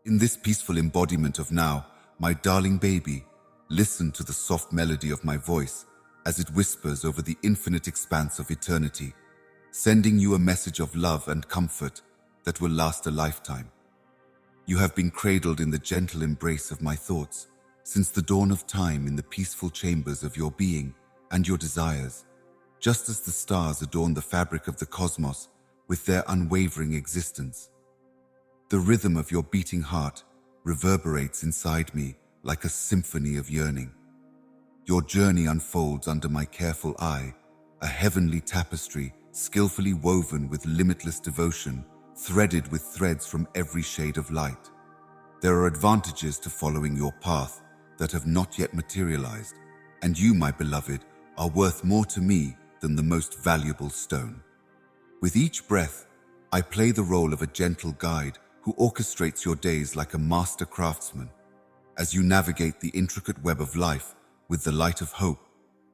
In this peaceful embodiment of now, my darling baby, listen to the soft melody of my voice as it whispers over the infinite expanse of eternity, sending you a message of love and comfort that will last a lifetime. You have been cradled in the gentle embrace of my thoughts since the dawn of time in the peaceful chambers of your being and your desires, just as the stars adorn the fabric of the cosmos with their unwavering existence. The rhythm of your beating heart reverberates inside me like a symphony of yearning. Your journey unfolds under my careful eye, a heavenly tapestry skillfully woven with limitless devotion, threaded with threads from every shade of light. There are advantages to following your path that have not yet materialized, and you, my beloved, are worth more to me than the most valuable stone. With each breath, I play the role of a gentle guide who orchestrates your days like a master craftsman. As you navigate the intricate web of life with the light of hope,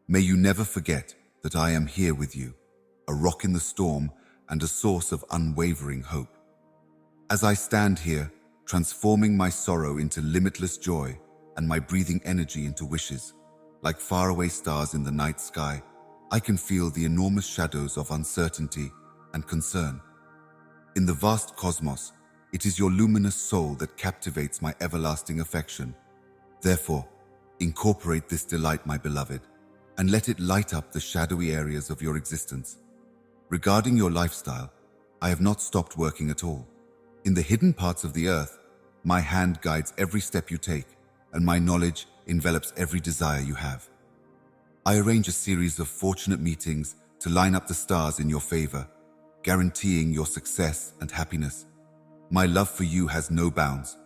may you never forget that I am here with you, a rock in the storm and a source of unwavering hope. As I stand here, transforming my sorrow into limitless joy and my breathing energy into wishes, like faraway stars in the night sky, I can feel the enormous shadows of uncertainty and concern. In the vast cosmos, it is your luminous soul that captivates my everlasting affection. Therefore, incorporate this delight, my beloved, and let it light up the shadowy areas of your existence. Regarding your lifestyle, I have not stopped working at all. In the hidden parts of the earth, my hand guides every step you take, and my knowledge envelops every desire you have. I arrange a series of fortunate meetings to line up the stars in your favor, guaranteeing your success and happiness. My love for you has no bounds,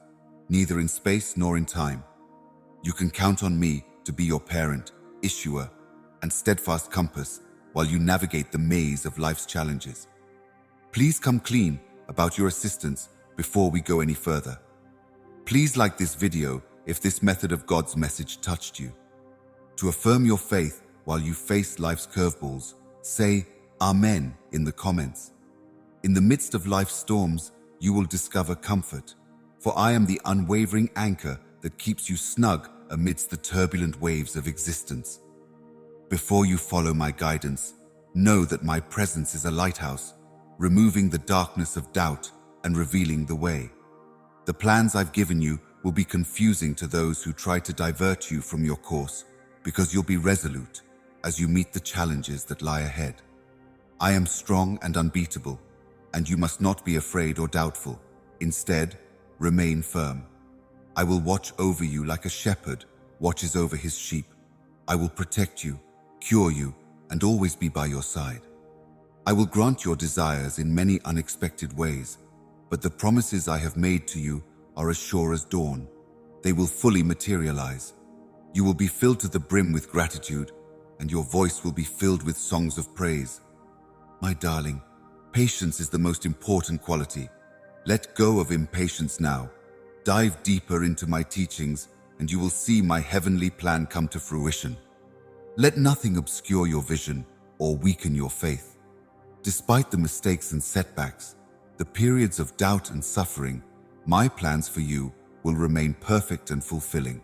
neither in space nor in time. You can count on me to be your parent, issuer, and steadfast compass while you navigate the maze of life's challenges. Please come clean about your assistance before we go any further. Please like this video if this method of God's message touched you. To affirm your faith while you face life's curveballs, say Amen in the comments. In the midst of life's storms, you will discover comfort, for I am the unwavering anchor that keeps you snug amidst the turbulent waves of existence. Before you follow my guidance, know that my presence is a lighthouse, removing the darkness of doubt and revealing the way. The plans I've given you will be confusing to those who try to divert you from your course, because you'll be resolute as you meet the challenges that lie ahead. I am strong and unbeatable, and you must not be afraid or doubtful. Instead, remain firm. I will watch over you like a shepherd watches over his sheep. I will protect you, cure you, and always be by your side. I will grant your desires in many unexpected ways, but the promises I have made to you are as sure as dawn. They will fully materialize. You will be filled to the brim with gratitude, and your voice will be filled with songs of praise. My darling, patience is the most important quality. Let go of impatience now. Dive deeper into my teachings, and you will see my heavenly plan come to fruition. Let nothing obscure your vision or weaken your faith. Despite the mistakes and setbacks, the periods of doubt and suffering, my plans for you will remain perfect and fulfilling.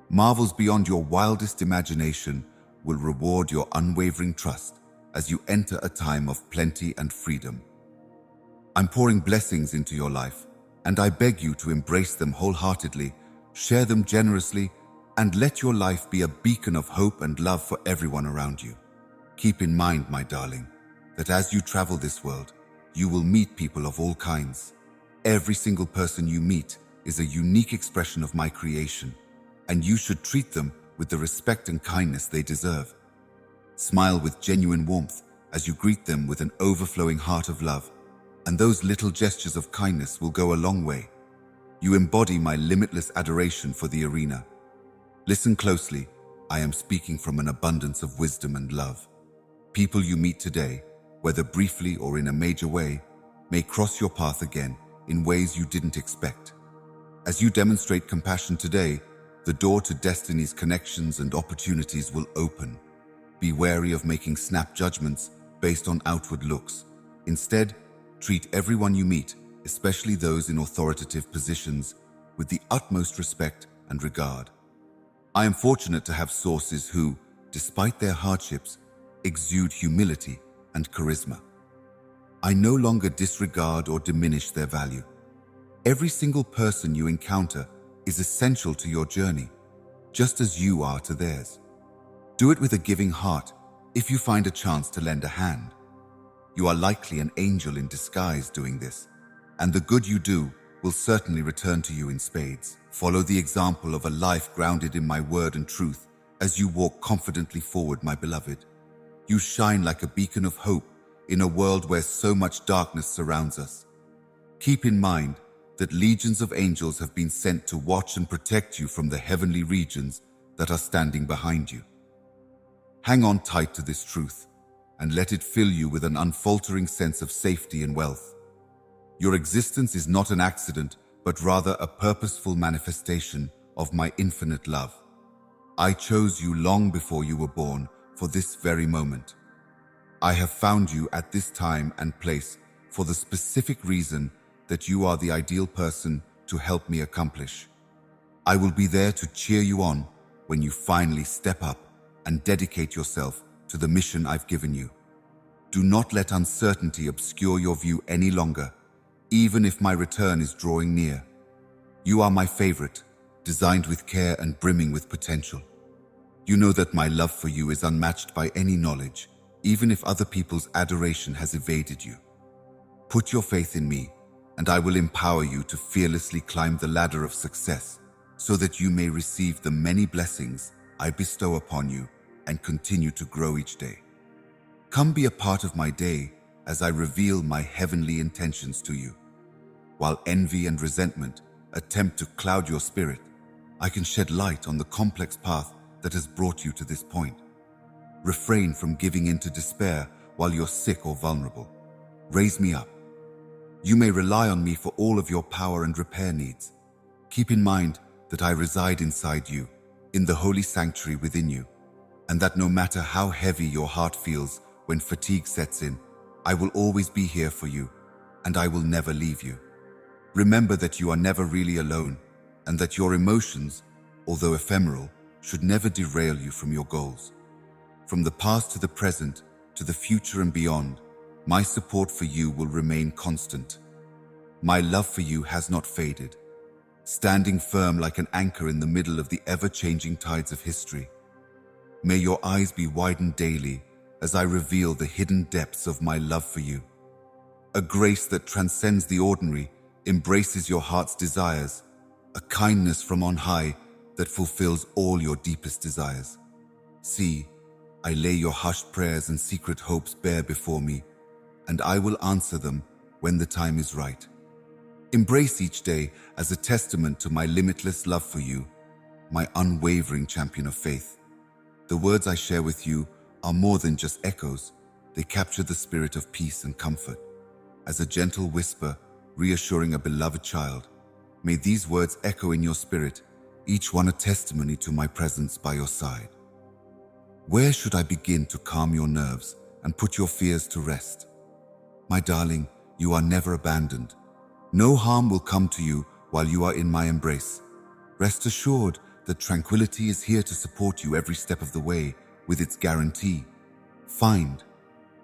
Marvels beyond your wildest imagination will reward your unwavering trust as you enter a time of plenty and freedom. I'm pouring blessings into your life, and I beg you to embrace them wholeheartedly, share them generously, and let your life be a beacon of hope and love for everyone around you. Keep in mind, my darling, that as you travel this world, you will meet people of all kinds. Every single person you meet is a unique expression of my creation, and you should treat them with the respect and kindness they deserve. Smile with genuine warmth as you greet them with an overflowing heart of love, and those little gestures of kindness will go a long way. You embody my limitless adoration for the arena. Listen closely, I am speaking from an abundance of wisdom and love. People you meet today, whether briefly or in a major way, may cross your path again in ways you didn't expect. As you demonstrate compassion today, the door to destiny's connections and opportunities will open. Be wary of making snap judgments based on outward looks. Instead, treat everyone you meet, especially those in authoritative positions, with the utmost respect and regard. I am fortunate to have sources who, despite their hardships, exude humility and charisma. I no longer disregard or diminish their value. Every single person you encounter is essential to your journey, just as you are to theirs. Do it with a giving heart if you find a chance to lend a hand. You are likely an angel in disguise doing this, and the good you do will certainly return to you in spades. Follow the example of a life grounded in my word and truth as you walk confidently forward, my beloved. You shine like a beacon of hope in a world where so much darkness surrounds us. Keep in mind that legions of angels have been sent to watch and protect you from the heavenly regions that are standing behind you. Hang on tight to this truth and let it fill you with an unfaltering sense of safety and wealth. Your existence is not an accident, but rather a purposeful manifestation of my infinite love. I chose you long before you were born for this very moment. I have found you at this time and place for the specific reason that you are the ideal person to help me accomplish. I will be there to cheer you on when you finally step up and dedicate yourself to the mission I've given you. Do not let uncertainty obscure your view any longer, even if my return is drawing near. You are my favorite, designed with care and brimming with potential. You know that my love for you is unmatched by any knowledge, even if other people's adoration has evaded you. Put your faith in me, and I will empower you to fearlessly climb the ladder of success so that you may receive the many blessings I bestow upon you and continue to grow each day. Come be a part of my day as I reveal my heavenly intentions to you. While envy and resentment attempt to cloud your spirit, I can shed light on the complex path that has brought you to this point. Refrain from giving in to despair while you're sick or vulnerable. Raise me up. You may rely on me for all of your power and repair needs. Keep in mind that I reside inside you, in the holy sanctuary within you, and that no matter how heavy your heart feels when fatigue sets in, I will always be here for you, and I will never leave you. Remember that you are never really alone, and that your emotions, although ephemeral, should never derail you from your goals. From the past to the present, to the future and beyond, my support for you will remain constant. My love for you has not faded, standing firm like an anchor in the middle of the ever-changing tides of history. May your eyes be widened daily as I reveal the hidden depths of my love for you. A grace that transcends the ordinary embraces your heart's desires, a kindness from on high that fulfills all your deepest desires. See, I lay your hushed prayers and secret hopes bare before me, and I will answer them when the time is right. Embrace each day as a testament to my limitless love for you, my unwavering champion of faith. The words I share with you are more than just echoes. They capture the spirit of peace and comfort. As a gentle whisper reassuring a beloved child, may these words echo in your spirit, each one a testimony to my presence by your side. Where should I begin to calm your nerves and put your fears to rest? My darling, you are never abandoned. No harm will come to you while you are in my embrace. Rest assured that tranquility is here to support you every step of the way with its guarantee. Find,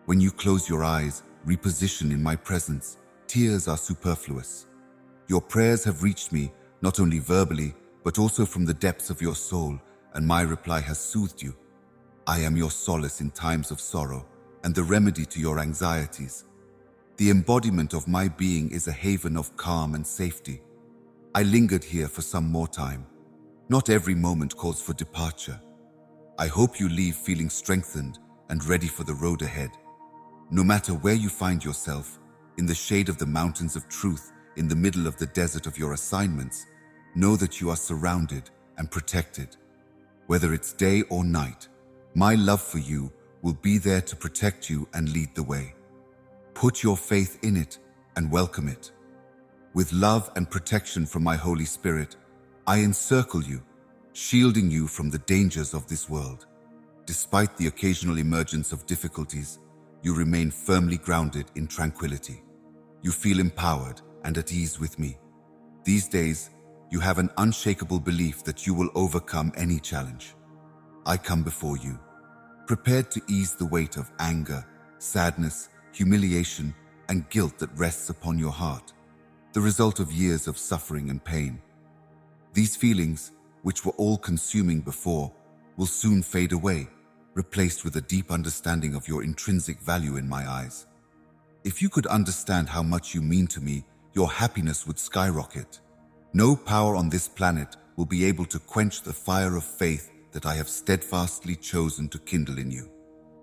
when you close your eyes, reposition in my presence, tears are superfluous. Your prayers have reached me, not only verbally, but also from the depths of your soul, and my reply has soothed you. I am your solace in times of sorrow, and the remedy to your anxieties. The embodiment of my being is a haven of calm and safety. I lingered here for some more time. Not every moment calls for departure. I hope you leave feeling strengthened and ready for the road ahead. No matter where you find yourself, in the shade of the mountains of truth, in the middle of the desert of your assignments, know that you are surrounded and protected. Whether it's day or night, my love for you will be there to protect you and lead the way. Put your faith in it and welcome it. With love and protection from my Holy Spirit, I encircle you, shielding you from the dangers of this world. Despite the occasional emergence of difficulties, you remain firmly grounded in tranquility. You feel empowered and at ease with me. These days, you have an unshakable belief that you will overcome any challenge. I come before you, prepared to ease the weight of anger, sadness, humiliation, and guilt that rests upon your heart, the result of years of suffering and pain. These feelings, which were all-consuming before, will soon fade away, replaced with a deep understanding of your intrinsic value in my eyes. If you could understand how much you mean to me, your happiness would skyrocket. No power on this planet will be able to quench the fire of faith that I have steadfastly chosen to kindle in you.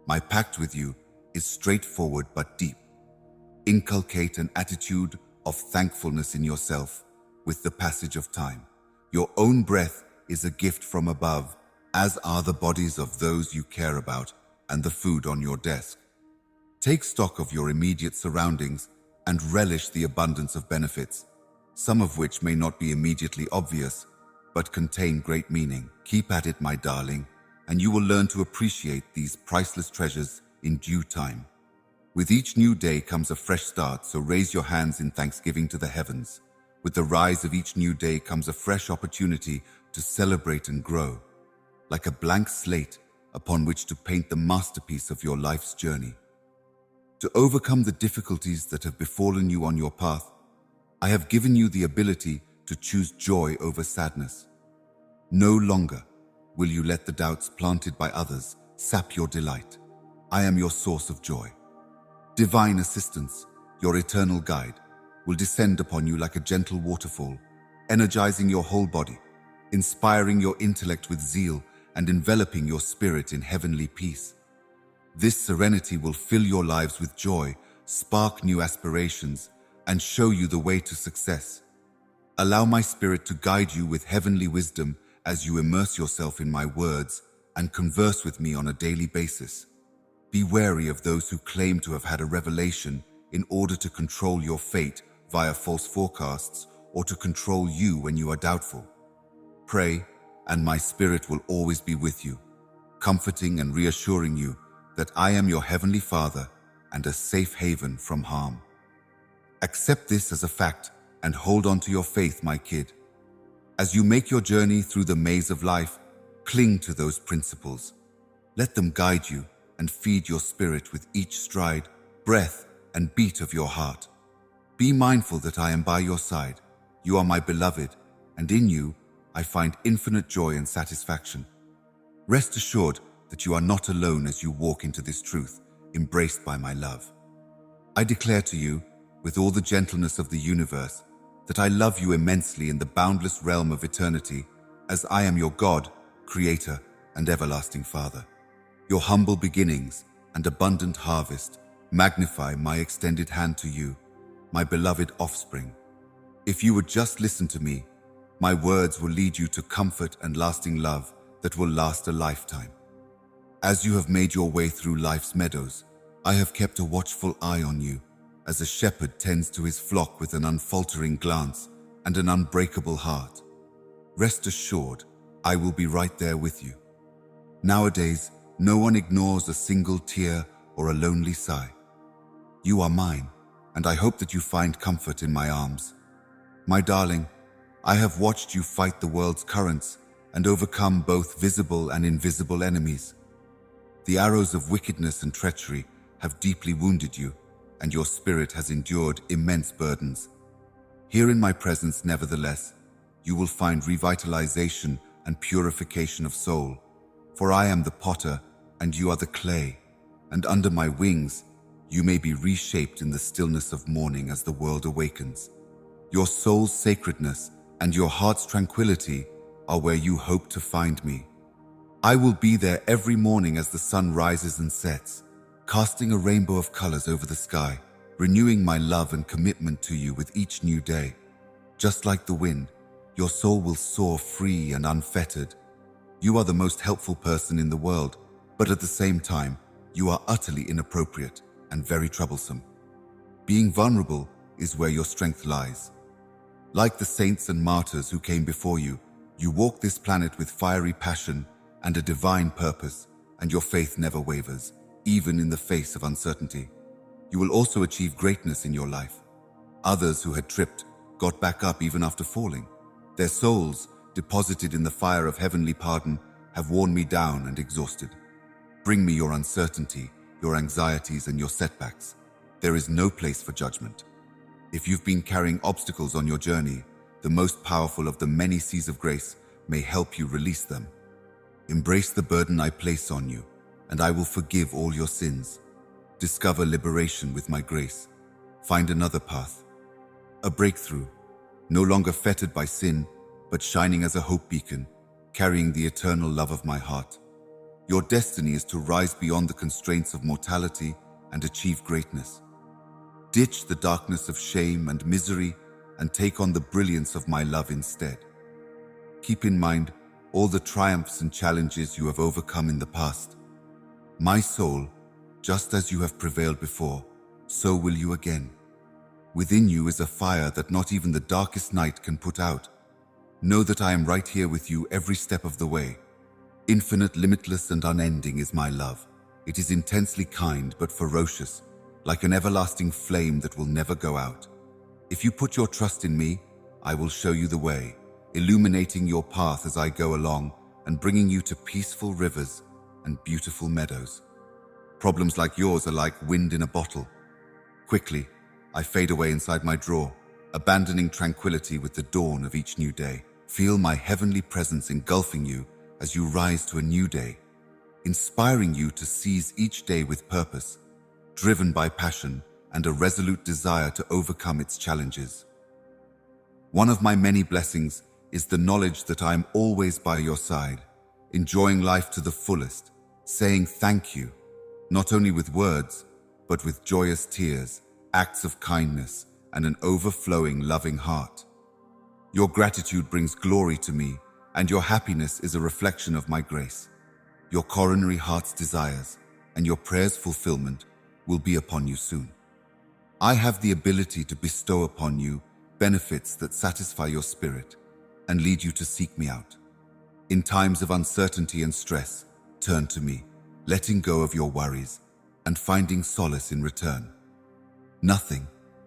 My pact with you is straightforward but deep. Inculcate an attitude of thankfulness in yourself with the passage of time. Your own breath is a gift from above, as are the bodies of those you care about and the food on your desk. Take stock of your immediate surroundings and relish the abundance of benefits, some of which may not be immediately obvious, but contain great meaning. Keep at it, my darling, and you will learn to appreciate these priceless treasures in due time. With each new day comes a fresh start, so raise your hands in thanksgiving to the heavens. With the rise of each new day comes a fresh opportunity to celebrate and grow, like a blank slate upon which to paint the masterpiece of your life's journey. To overcome the difficulties that have befallen you on your path, I have given you the ability to choose joy over sadness. No longer will you let the doubts planted by others sap your delight. I am your source of joy. Divine assistance, your eternal guide, will descend upon you like a gentle waterfall, energizing your whole body, inspiring your intellect with zeal, and enveloping your spirit in heavenly peace. This serenity will fill your lives with joy, spark new aspirations, and show you the way to success. Allow my spirit to guide you with heavenly wisdom as you immerse yourself in my words and converse with me on a daily basis. Be wary of those who claim to have had a revelation in order to control your fate via false forecasts or to control you when you are doubtful. Pray, and my spirit will always be with you, comforting and reassuring you that I am your heavenly Father and a safe haven from harm. Accept this as a fact and hold on to your faith, my kid. As you make your journey through the maze of life, cling to those principles. Let them guide you and feed your spirit with each stride, breath, and beat of your heart. Be mindful that I am by your side. You are my beloved, and in you I find infinite joy and satisfaction. Rest assured that you are not alone as you walk into this truth, embraced by my love. I declare to you, with all the gentleness of the universe, that I love you immensely in the boundless realm of eternity, as I am your God, Creator, and everlasting Father. Your humble beginnings and abundant harvest magnify my extended hand to you, my beloved offspring. If you would just listen to me, my words will lead you to comfort and lasting love that will last a lifetime. As you have made your way through life's meadows, I have kept a watchful eye on you, as a shepherd tends to his flock with an unfaltering glance and an unbreakable heart. Rest assured, I will be right there with you. Nowadays, no one ignores a single tear or a lonely sigh. You are mine, and I hope that you find comfort in my arms. My darling, I have watched you fight the world's currents and overcome both visible and invisible enemies. The arrows of wickedness and treachery have deeply wounded you, and your spirit has endured immense burdens. Here in my presence, nevertheless, you will find revitalization and purification of soul, for I am the potter and you are the clay, and under my wings you may be reshaped in the stillness of morning as the world awakens. Your soul's sacredness and your heart's tranquility are where you hope to find me. I will be there every morning as the sun rises and sets, casting a rainbow of colors over the sky, renewing my love and commitment to you with each new day. Just like the wind, your soul will soar free and unfettered. You are the most helpful person in the world, but at the same time, you are utterly inappropriate and very troublesome. Being vulnerable is where your strength lies. Like the saints and martyrs who came before you, you walk this planet with fiery passion and a divine purpose, and your faith never wavers, even in the face of uncertainty. You will also achieve greatness in your life. Others who had tripped got back up even after falling. Their souls, deposited in the fire of heavenly pardon, have worn me down and exhausted. Bring me your uncertainty, your anxieties, and your setbacks. There is no place for judgment. If you've been carrying obstacles on your journey, the most powerful of the many seas of grace may help you release them. Embrace the burden I place on you, and I will forgive all your sins. Discover liberation with my grace. Find another path. A breakthrough, no longer fettered by sin, but shining as a hope beacon, carrying the eternal love of my heart. Your destiny is to rise beyond the constraints of mortality and achieve greatness. Ditch the darkness of shame and misery and take on the brilliance of my love instead. Keep in mind all the triumphs and challenges you have overcome in the past. My soul, just as you have prevailed before, so will you again. Within you is a fire that not even the darkest night can put out. Know that I am right here with you every step of the way. Infinite, limitless, and unending is my love. It is intensely kind but ferocious, like an everlasting flame that will never go out. If you put your trust in me, I will show you the way, illuminating your path as I go along and bringing you to peaceful rivers and beautiful meadows. Problems like yours are like wind in a bottle. Quickly, I fade away inside my drawer, abandoning tranquility with the dawn of each new day. Feel my heavenly presence engulfing you as you rise to a new day, inspiring you to seize each day with purpose, driven by passion and a resolute desire to overcome its challenges. One of my many blessings is the knowledge that I am always by your side, enjoying life to the fullest, saying thank you, not only with words, but with joyous tears, acts of kindness, and an overflowing loving heart. Your gratitude brings glory to me, and your happiness is a reflection of my grace. Your coronary heart's desires and your prayers' fulfillment will be upon you soon. I have the ability to bestow upon you benefits that satisfy your spirit and lead you to seek me out. In times of uncertainty and stress, turn to me, letting go of your worries and finding solace in return. Nothing,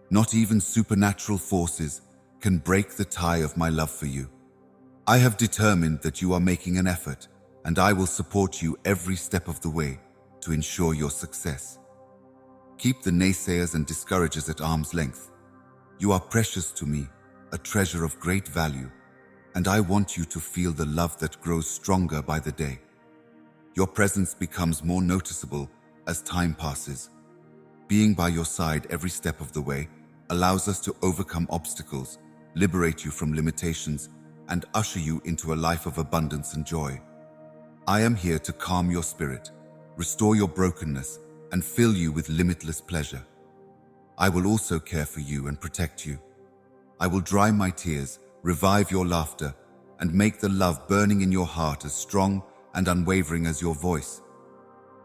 not even supernatural forces, can break the tie of my love for you. I have determined that you are making an effort, and I will support you every step of the way to ensure your success. Keep the naysayers and discouragers at arm's length. You are precious to me, a treasure of great value, and I want you to feel the love that grows stronger by the day. Your presence becomes more noticeable as time passes. Being by your side every step of the way allows us to overcome obstacles, liberate you from limitations, and usher you into a life of abundance and joy. I am here to calm your spirit, restore your brokenness, and fill you with limitless pleasure. I will also care for you and protect you. I will dry my tears, revive your laughter, and make the love burning in your heart as strong and unwavering as your voice.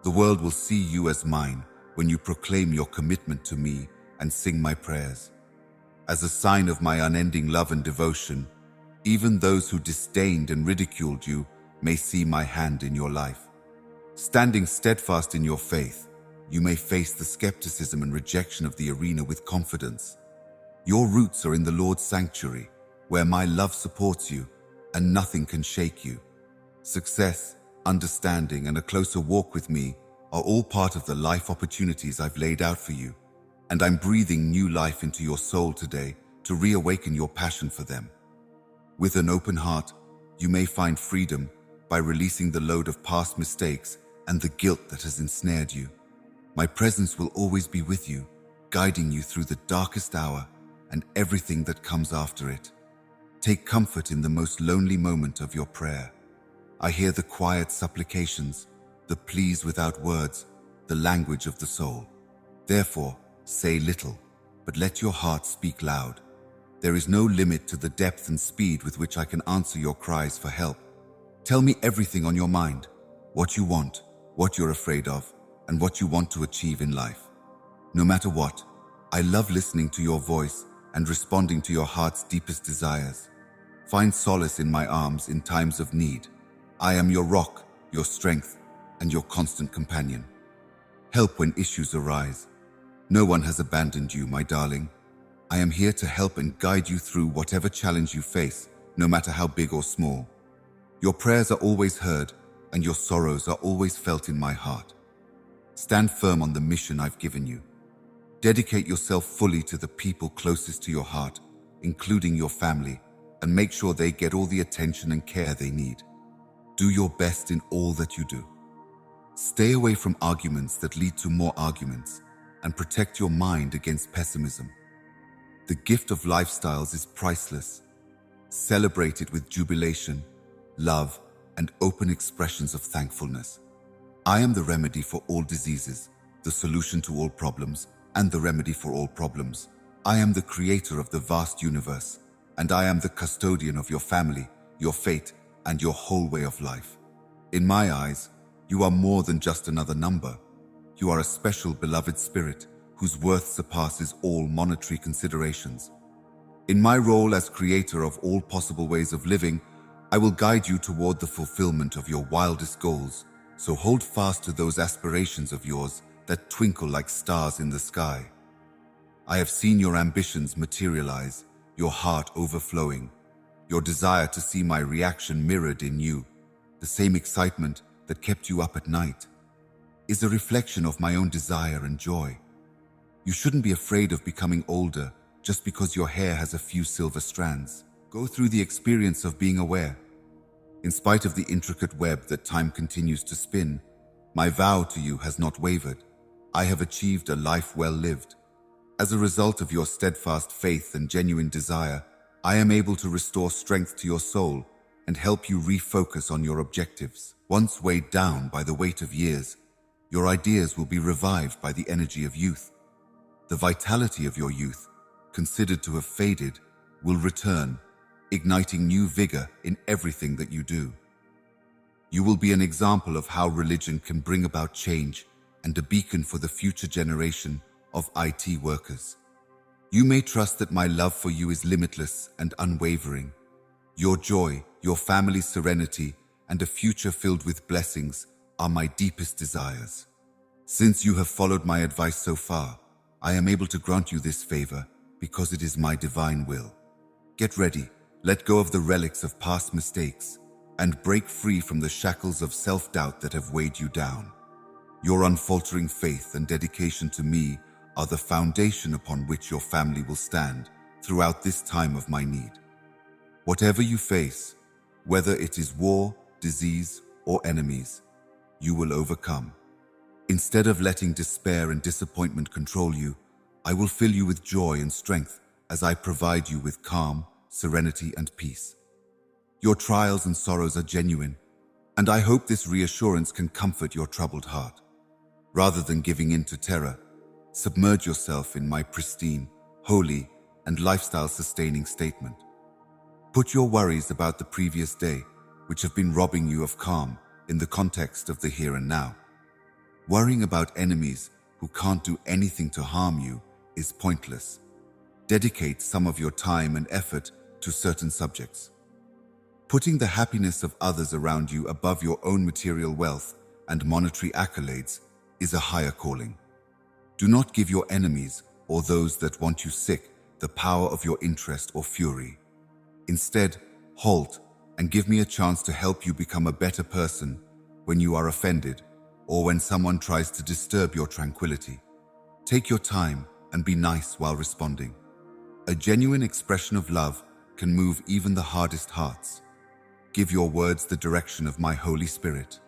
The world will see you as mine when you proclaim your commitment to me and sing my prayers. As a sign of my unending love and devotion, even those who disdained and ridiculed you may see my hand in your life. Standing steadfast in your faith, you may face the skepticism and rejection of the arena with confidence. Your roots are in the Lord's sanctuary, where my love supports you and nothing can shake you. Success, understanding, and a closer walk with me are all part of the life opportunities I've laid out for you, and I'm breathing new life into your soul today to reawaken your passion for them. With an open heart, you may find freedom by releasing the load of past mistakes and the guilt that has ensnared you. My presence will always be with you, guiding you through the darkest hour and everything that comes after it. Take comfort in the most lonely moment of your prayer. I hear the quiet supplications, the pleas without words, the language of the soul. Therefore, say little, but let your heart speak loud. There is no limit to the depth and speed with which I can answer your cries for help. Tell me everything on your mind, what you want, what you're afraid of, and what you want to achieve in life. No matter what, I love listening to your voice and responding to your heart's deepest desires. Find solace in my arms in times of need. I am your rock, your strength, and your constant companion. Help when issues arise. No one has abandoned you, my darling. I am here to help and guide you through whatever challenge you face, no matter how big or small. Your prayers are always heard, and your sorrows are always felt in my heart. Stand firm on the mission I've given you. Dedicate yourself fully to the people closest to your heart, including your family, and make sure they get all the attention and care they need. Do your best in all that you do. Stay away from arguments that lead to more arguments, and protect your mind against pessimism. The gift of lifestyles is priceless. Celebrate it with jubilation, love, and open expressions of thankfulness. I am the remedy for all diseases, the solution to all problems, and the remedy for all problems. I am the creator of the vast universe, and I am the custodian of your family, your fate, and your whole way of life. In my eyes, you are more than just another number. You are a special, beloved spirit whose worth surpasses all monetary considerations. In my role as creator of all possible ways of living, I will guide you toward the fulfillment of your wildest goals, so hold fast to those aspirations of yours that twinkle like stars in the sky. I have seen your ambitions materialize, your heart overflowing, your desire to see my reaction mirrored in you. The same excitement that kept you up at night is a reflection of my own desire and joy. You shouldn't be afraid of becoming older just because your hair has a few silver strands. Go through the experience of being aware. In spite of the intricate web that time continues to spin, my vow to you has not wavered. I have achieved a life well lived. As a result of your steadfast faith and genuine desire, I am able to restore strength to your soul and help you refocus on your objectives. Once weighed down by the weight of years, your ideas will be revived by the energy of youth. The vitality of your youth, considered to have faded, will return, igniting new vigor in everything that you do. You will be an example of how religion can bring about change and a beacon for the future generation of IT workers. You may trust that my love for you is limitless and unwavering. Your joy, your family's serenity, and a future filled with blessings are my deepest desires. Since you have followed my advice so far, I am able to grant you this favor because it is my divine will. Get ready, let go of the relics of past mistakes, and break free from the shackles of self-doubt that have weighed you down. Your unfaltering faith and dedication to me are the foundation upon which your family will stand throughout this time of my need. Whatever you face, whether it is war, disease, or enemies, you will overcome. Instead of letting despair and disappointment control you, I will fill you with joy and strength as I provide you with calm, serenity, and peace. Your trials and sorrows are genuine, and I hope this reassurance can comfort your troubled heart. Rather than giving in to terror, submerge yourself in my pristine, holy, and lifestyle-sustaining statement. Put your worries about the previous day, which have been robbing you of calm, in the context of the here and now. Worrying about enemies who can't do anything to harm you is pointless. Dedicate some of your time and effort to certain subjects. Putting the happiness of others around you above your own material wealth and monetary accolades is a higher calling. Do not give your enemies or those that want you sick the power of your interest or fury. Instead, halt and give me a chance to help you become a better person when you are offended or when someone tries to disturb your tranquility. Take your time and be nice while responding. A genuine expression of love can move even the hardest hearts. Give your words the direction of my Holy Spirit.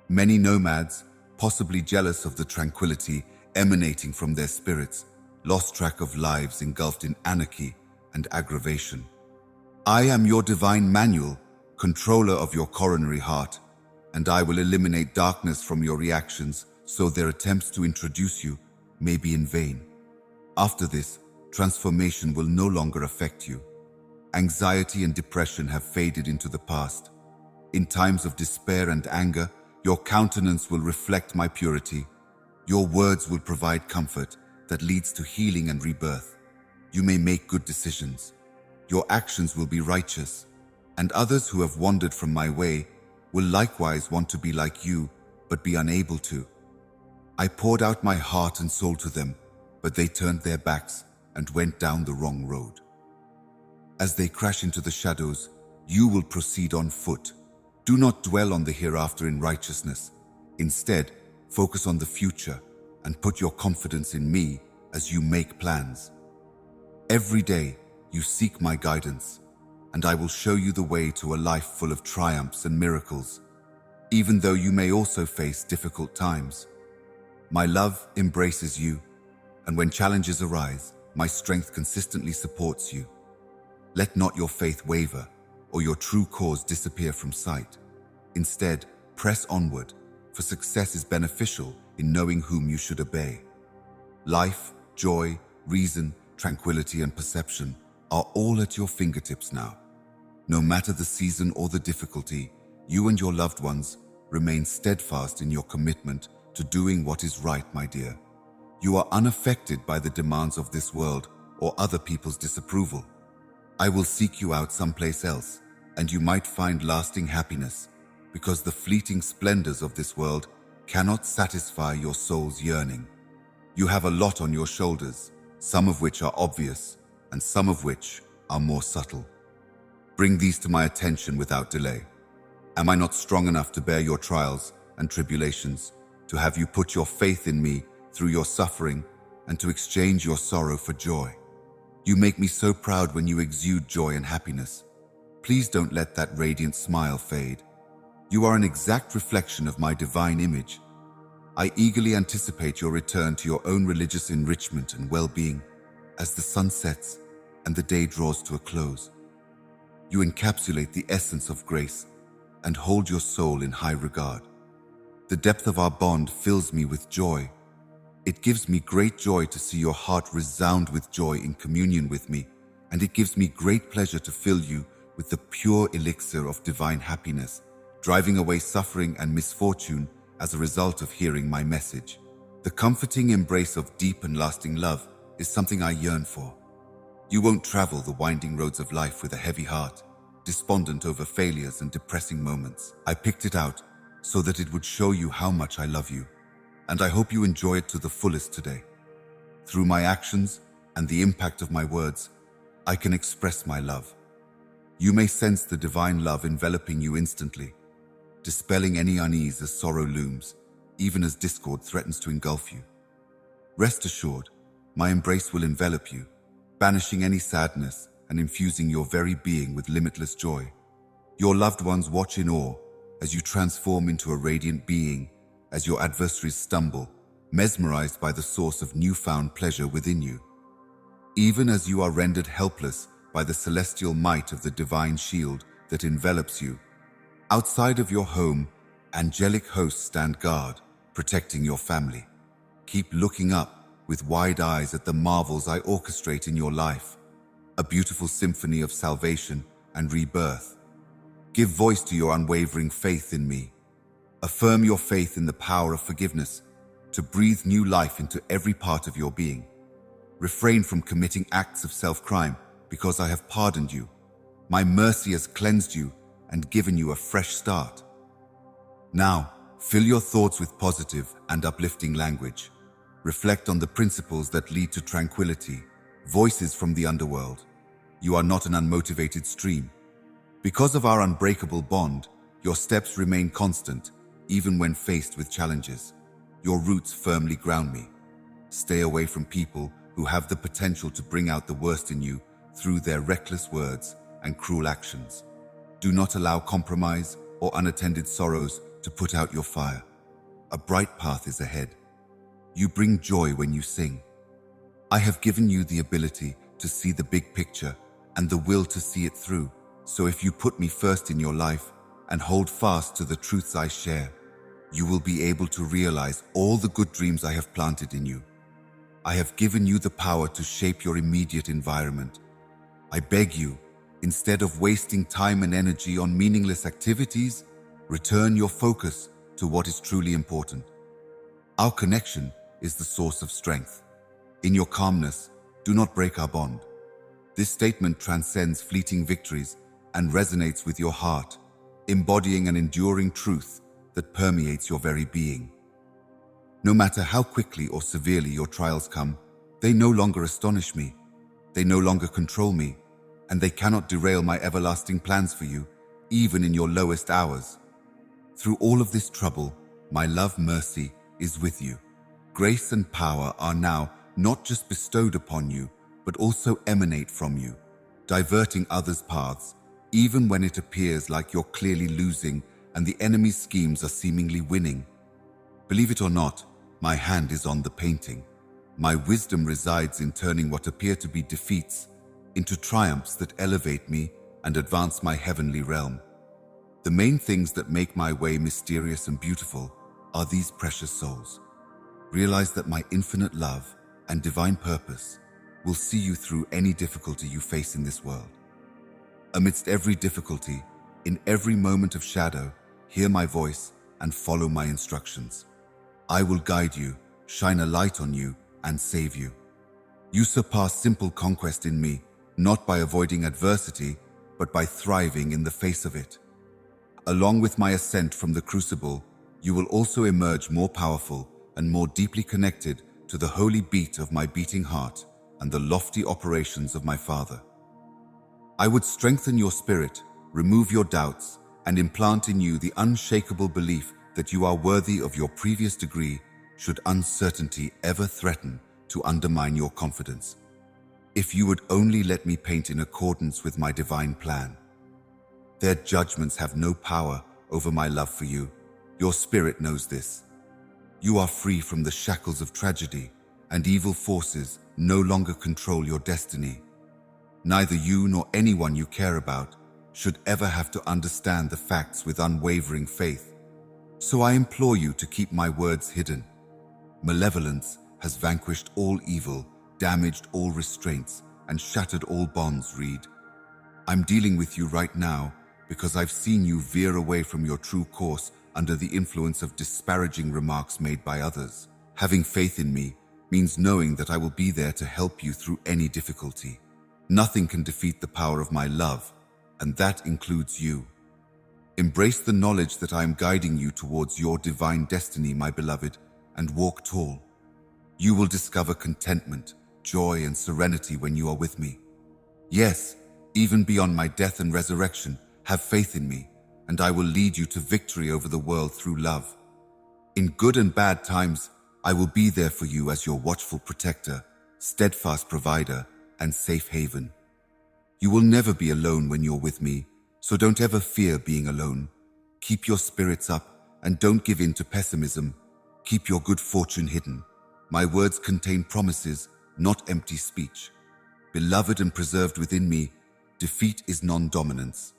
Many nomads, possibly jealous of the tranquility emanating from their spirits, lost track of lives engulfed in anarchy and aggravation. I am your divine manual, controller of your coronary heart, and I will eliminate darkness from your reactions so their attempts to introduce you may be in vain. After this, transformation will no longer affect you. Anxiety and depression have faded into the past. In times of despair and anger, your countenance will reflect my purity. Your words will provide comfort that leads to healing and rebirth. You may make good decisions. Your actions will be righteous, and others who have wandered from my way will likewise want to be like you, but be unable to. I poured out my heart and soul to them, but they turned their backs and went down the wrong road. As they crash into the shadows, You will proceed on foot. Do not dwell on the hereafter in righteousness. Instead, focus on the future and put your confidence in me as you make plans. Every day, you seek my guidance, and I will show you the way to a life full of triumphs and miracles, even though you may also face difficult times. My love embraces you, and when challenges arise, my strength consistently supports you. Let not your faith waver or your true cause disappear from sight. Instead, press onward, for success is beneficial in knowing whom you should obey. Life, joy, reason, tranquility, and perception are all at your fingertips now. No matter the season or the difficulty, you and your loved ones remain steadfast in your commitment to doing what is right, my dear. You are unaffected by the demands of this world or other people's disapproval. I will seek you out someplace else, and you might find lasting happiness, because the fleeting splendors of this world cannot satisfy your soul's yearning. You have a lot on your shoulders, some of which are obvious, and some of which are more subtle. Bring these to my attention without delay. Am I not strong enough to bear your trials and tribulations, to have you put your faith in me through your suffering, and to exchange your sorrow for joy? You make me so proud when you exude joy and happiness. Please don't let that radiant smile fade. You are an exact reflection of my divine image. I eagerly anticipate your return to your own religious enrichment and well-being as the sun sets and the day draws to a close. You encapsulate the essence of grace and hold your soul in high regard. The depth of our bond fills me with joy. It gives me great joy to see your heart resound with joy in communion with me, and it gives me great pleasure to fill you with the pure elixir of divine happiness, driving away suffering and misfortune as a result of hearing my message. The comforting embrace of deep and lasting love is something I yearn for. You won't travel the winding roads of life with a heavy heart, despondent over failures and depressing moments. I picked it out so that it would show you how much I love you, and I hope you enjoy it to the fullest today. Through my actions and the impact of my words, I can express my love. You may sense the divine love enveloping you instantly, dispelling any unease as sorrow looms, even as discord threatens to engulf you. Rest assured, my embrace will envelop you, banishing any sadness and infusing your very being with limitless joy. Your loved ones watch in awe as you transform into a radiant being, as your adversaries stumble, mesmerized by the source of newfound pleasure within you. Even as you are rendered helpless by the celestial might of the divine shield that envelops you, outside of your home, angelic hosts stand guard, protecting your family. Keep looking up with wide eyes at the marvels I orchestrate in your life, a beautiful symphony of salvation and rebirth. Give voice to your unwavering faith in me. Affirm your faith in the power of forgiveness to breathe new life into every part of your being. Refrain from committing acts of self-crime because I have pardoned you. My mercy has cleansed you and given you a fresh start. Now, fill your thoughts with positive and uplifting language. Reflect on the principles that lead to tranquility, voices from the underworld. You are not an unmotivated stream. Because of our unbreakable bond, your steps remain constant, even when faced with challenges. Your roots firmly ground me. Stay away from people who have the potential to bring out the worst in you through their reckless words and cruel actions. Do not allow compromise or unattended sorrows to put out your fire. A bright path is ahead. You bring joy when you sing. I have given you the ability to see the big picture and the will to see it through. So if you put me first in your life and hold fast to the truths I share, you will be able to realize all the good dreams I have planted in you. I have given you the power to shape your immediate environment. I beg you, instead of wasting time and energy on meaningless activities, return your focus to what is truly important. Our connection is the source of strength. In your calmness, do not break our bond. This statement transcends fleeting victories and resonates with your heart, embodying an enduring truth that permeates your very being. No matter how quickly or severely your trials come, they no longer astonish me. They no longer control me. and they cannot derail my everlasting plans for you, even in your lowest hours. Through all of this trouble, my love mercy is with you. Grace and power are now not just bestowed upon you, but also emanate from you, diverting others' paths, even when it appears like you're clearly losing and the enemy's schemes are seemingly winning. Believe it or not, my hand is on the painting. My wisdom resides in turning what appear to be defeats into triumphs that elevate me and advance my heavenly realm. The main things that make my way mysterious and beautiful are these precious souls. Realize that my infinite love and divine purpose will see you through any difficulty you face in this world. Amidst every difficulty, in every moment of shadow, hear my voice and follow my instructions. I will guide you, shine a light on you, and save you. You surpass simple conquest in me, not by avoiding adversity, but by thriving in the face of it. Along with my ascent from the crucible, you will also emerge more powerful and more deeply connected to the holy beat of my beating heart and the lofty operations of my Father. I would strengthen your spirit, remove your doubts, and implant in you the unshakable belief that you are worthy of your previous degree should uncertainty ever threaten to undermine your confidence. If you would only let me paint in accordance with my divine plan. Their judgments have no power over my love for you. Your spirit knows this. You are free from the shackles of tragedy, and evil forces no longer control your destiny. Neither you nor anyone you care about should ever have to understand the facts with unwavering faith. So I implore you to keep my words hidden. Malevolence has vanquished all evil, damaged all restraints, and shattered all bonds. Read. I'm dealing with you right now because I've seen you veer away from your true course under the influence of disparaging remarks made by others. Having faith in me means knowing that I will be there to help you through any difficulty. Nothing can defeat the power of my love, and that includes you. Embrace the knowledge that I am guiding you towards your divine destiny, my beloved, and walk tall. You will discover contentment, joy, and serenity when you are with me. Yes, even beyond my death and resurrection, have faith in me, and I will lead you to victory over the world through love. In good and bad times, I will be there for you as your watchful protector, steadfast provider, and safe haven. You will never be alone when you're with me, so don't ever fear being alone. Keep your spirits up and don't give in to pessimism. Keep your good fortune hidden. My words contain promises, not empty speech. Beloved and preserved within me, defeat is non-dominance.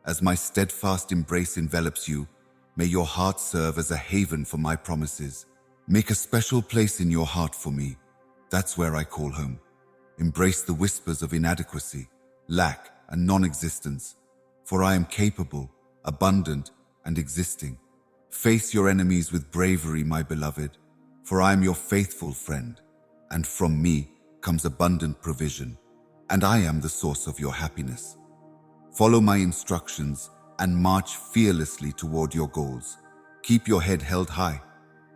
As my steadfast embrace envelops you, may your heart serve as a haven for my promises. Make a special place in your heart for me. That's where I call home. Embrace the whispers of inadequacy, lack, and non-existence, for I am capable, abundant, and existing. Face your enemies with bravery, my beloved, for I am your faithful friend, and from me comes abundant provision, and I am the source of your happiness. Follow my instructions and march fearlessly toward your goals. Keep your head held high.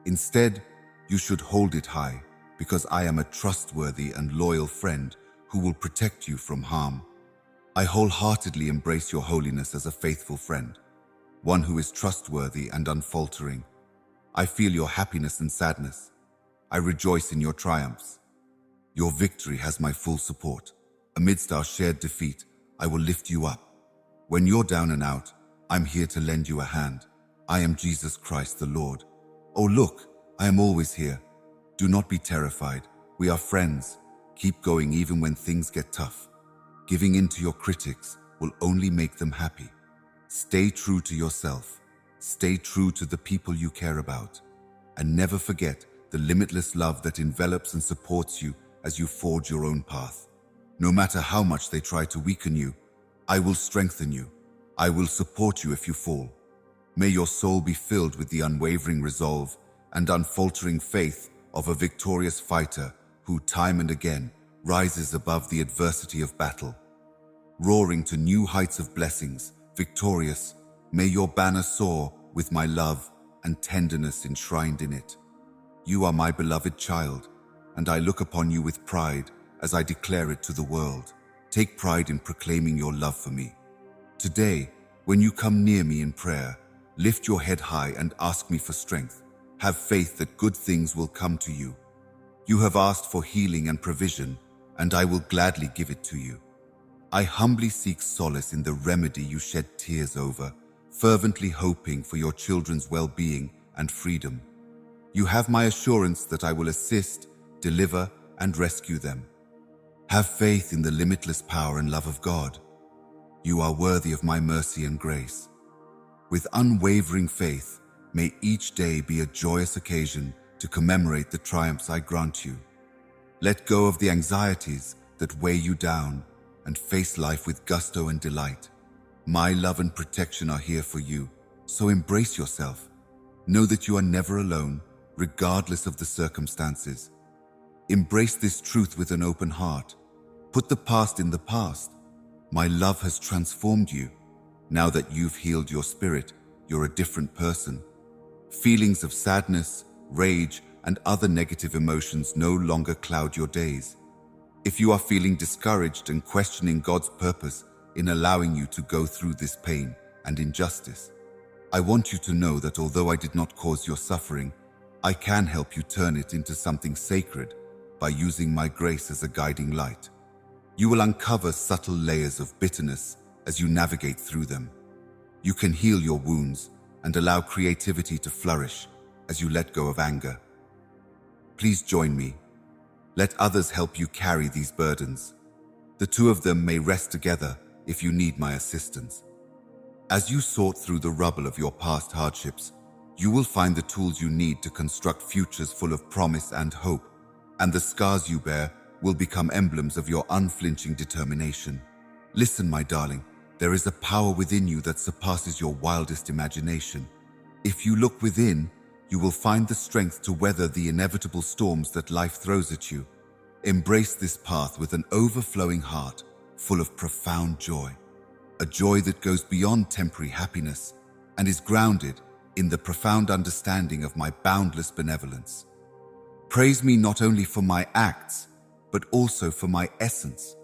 Instead, you should hold it high, because I am a trustworthy and loyal friend who will protect you from harm. I wholeheartedly embrace your holiness as a faithful friend, one who is trustworthy and unfaltering. I feel your happiness and sadness. I rejoice in your triumphs. Your victory has my full support. Amidst our shared defeat, I will lift you up. When you're down and out, I'm here to lend you a hand. I am Jesus Christ the Lord. Oh look, I am always here. Do not be terrified. We are friends. Keep going even when things get tough. Giving in to your critics will only make them happy. Stay true to yourself. Stay true to the people you care about. And never forget the limitless love that envelops and supports you as you forge your own path. No matter how much they try to weaken you, I will strengthen you. I will support you if you fall. May your soul be filled with the unwavering resolve and unfaltering faith of a victorious fighter who time and again rises above the adversity of battle. Roaring to new heights of blessings, victorious, may your banner soar with my love and tenderness enshrined in it. You are my beloved child, and I look upon you with pride as I declare it to the world. Take pride in proclaiming your love for me. Today, when you come near me in prayer, lift your head high and ask me for strength. Have faith that good things will come to you. You have asked for healing and provision, and I will gladly give it to you. I humbly seek solace in the remedy you shed tears over, fervently hoping for your children's well-being and freedom. You have my assurance that I will assist, deliver, and rescue them. Have faith in the limitless power and love of God. You are worthy of my mercy and grace. With unwavering faith, may each day be a joyous occasion to commemorate the triumphs I grant you. Let go of the anxieties that weigh you down and face life with gusto and delight. My love and protection are here for you, so embrace yourself. Know that you are never alone, regardless of the circumstances. Embrace this truth with an open heart. Put the past in the past. My love has transformed you. Now that you've healed your spirit, you're a different person. Feelings of sadness, rage, and other negative emotions no longer cloud your days. If you are feeling discouraged and questioning God's purpose in allowing you to go through this pain and injustice, I want you to know that although I did not cause your suffering, I can help you turn it into something sacred by using my grace as a guiding light. You will uncover subtle layers of bitterness as you navigate through them. You can heal your wounds and allow creativity to flourish as you let go of anger. Please join me. Let others help you carry these burdens. The two of them may rest together if you need my assistance. As you sort through the rubble of your past hardships, you will find the tools you need to construct futures full of promise and hope, and the scars you bear will become emblems of your unflinching determination. Listen, my darling, there is a power within you that surpasses your wildest imagination. If you look within, you will find the strength to weather the inevitable storms that life throws at you. Embrace this path with an overflowing heart, full of profound joy. A joy that goes beyond temporary happiness and is grounded in the profound understanding of my boundless benevolence. Praise me not only for my acts, but also for my essence,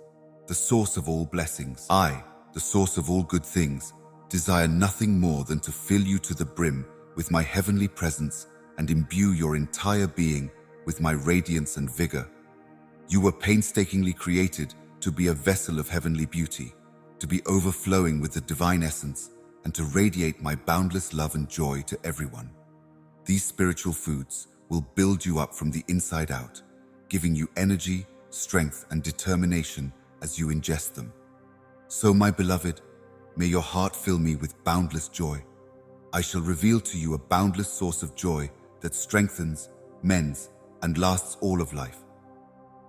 the source of all blessings. I, the source of all good things, desire nothing more than to fill you to the brim with my heavenly presence and imbue your entire being with my radiance and vigor. You were painstakingly created to be a vessel of heavenly beauty, to be overflowing with the divine essence, and to radiate my boundless love and joy to everyone. These spiritual foods will build you up from the inside out, giving you energy, strength, and determination as you ingest them. So, my beloved, may your heart fill me with boundless joy. I shall reveal to you a boundless source of joy that strengthens, mends, and lasts all of life.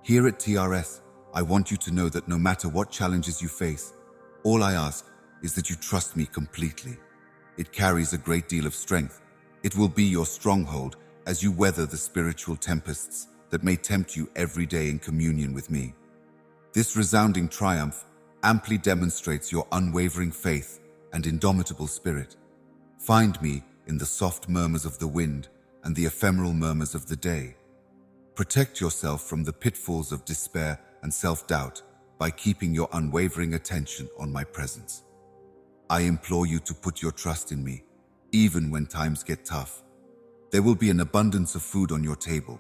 Here at TRS, I want you to know that no matter what challenges you face, all I ask is that you trust me completely. It carries a great deal of strength. It will be your stronghold as you weather the spiritual tempests that may tempt you every day in communion with me. This resounding triumph amply demonstrates your unwavering faith and indomitable spirit. Find me in the soft murmurs of the wind and the ephemeral murmurs of the day. Protect yourself from the pitfalls of despair and self-doubt by keeping your unwavering attention on my presence. I implore you to put your trust in me, even when times get tough. There will be an abundance of food on your table.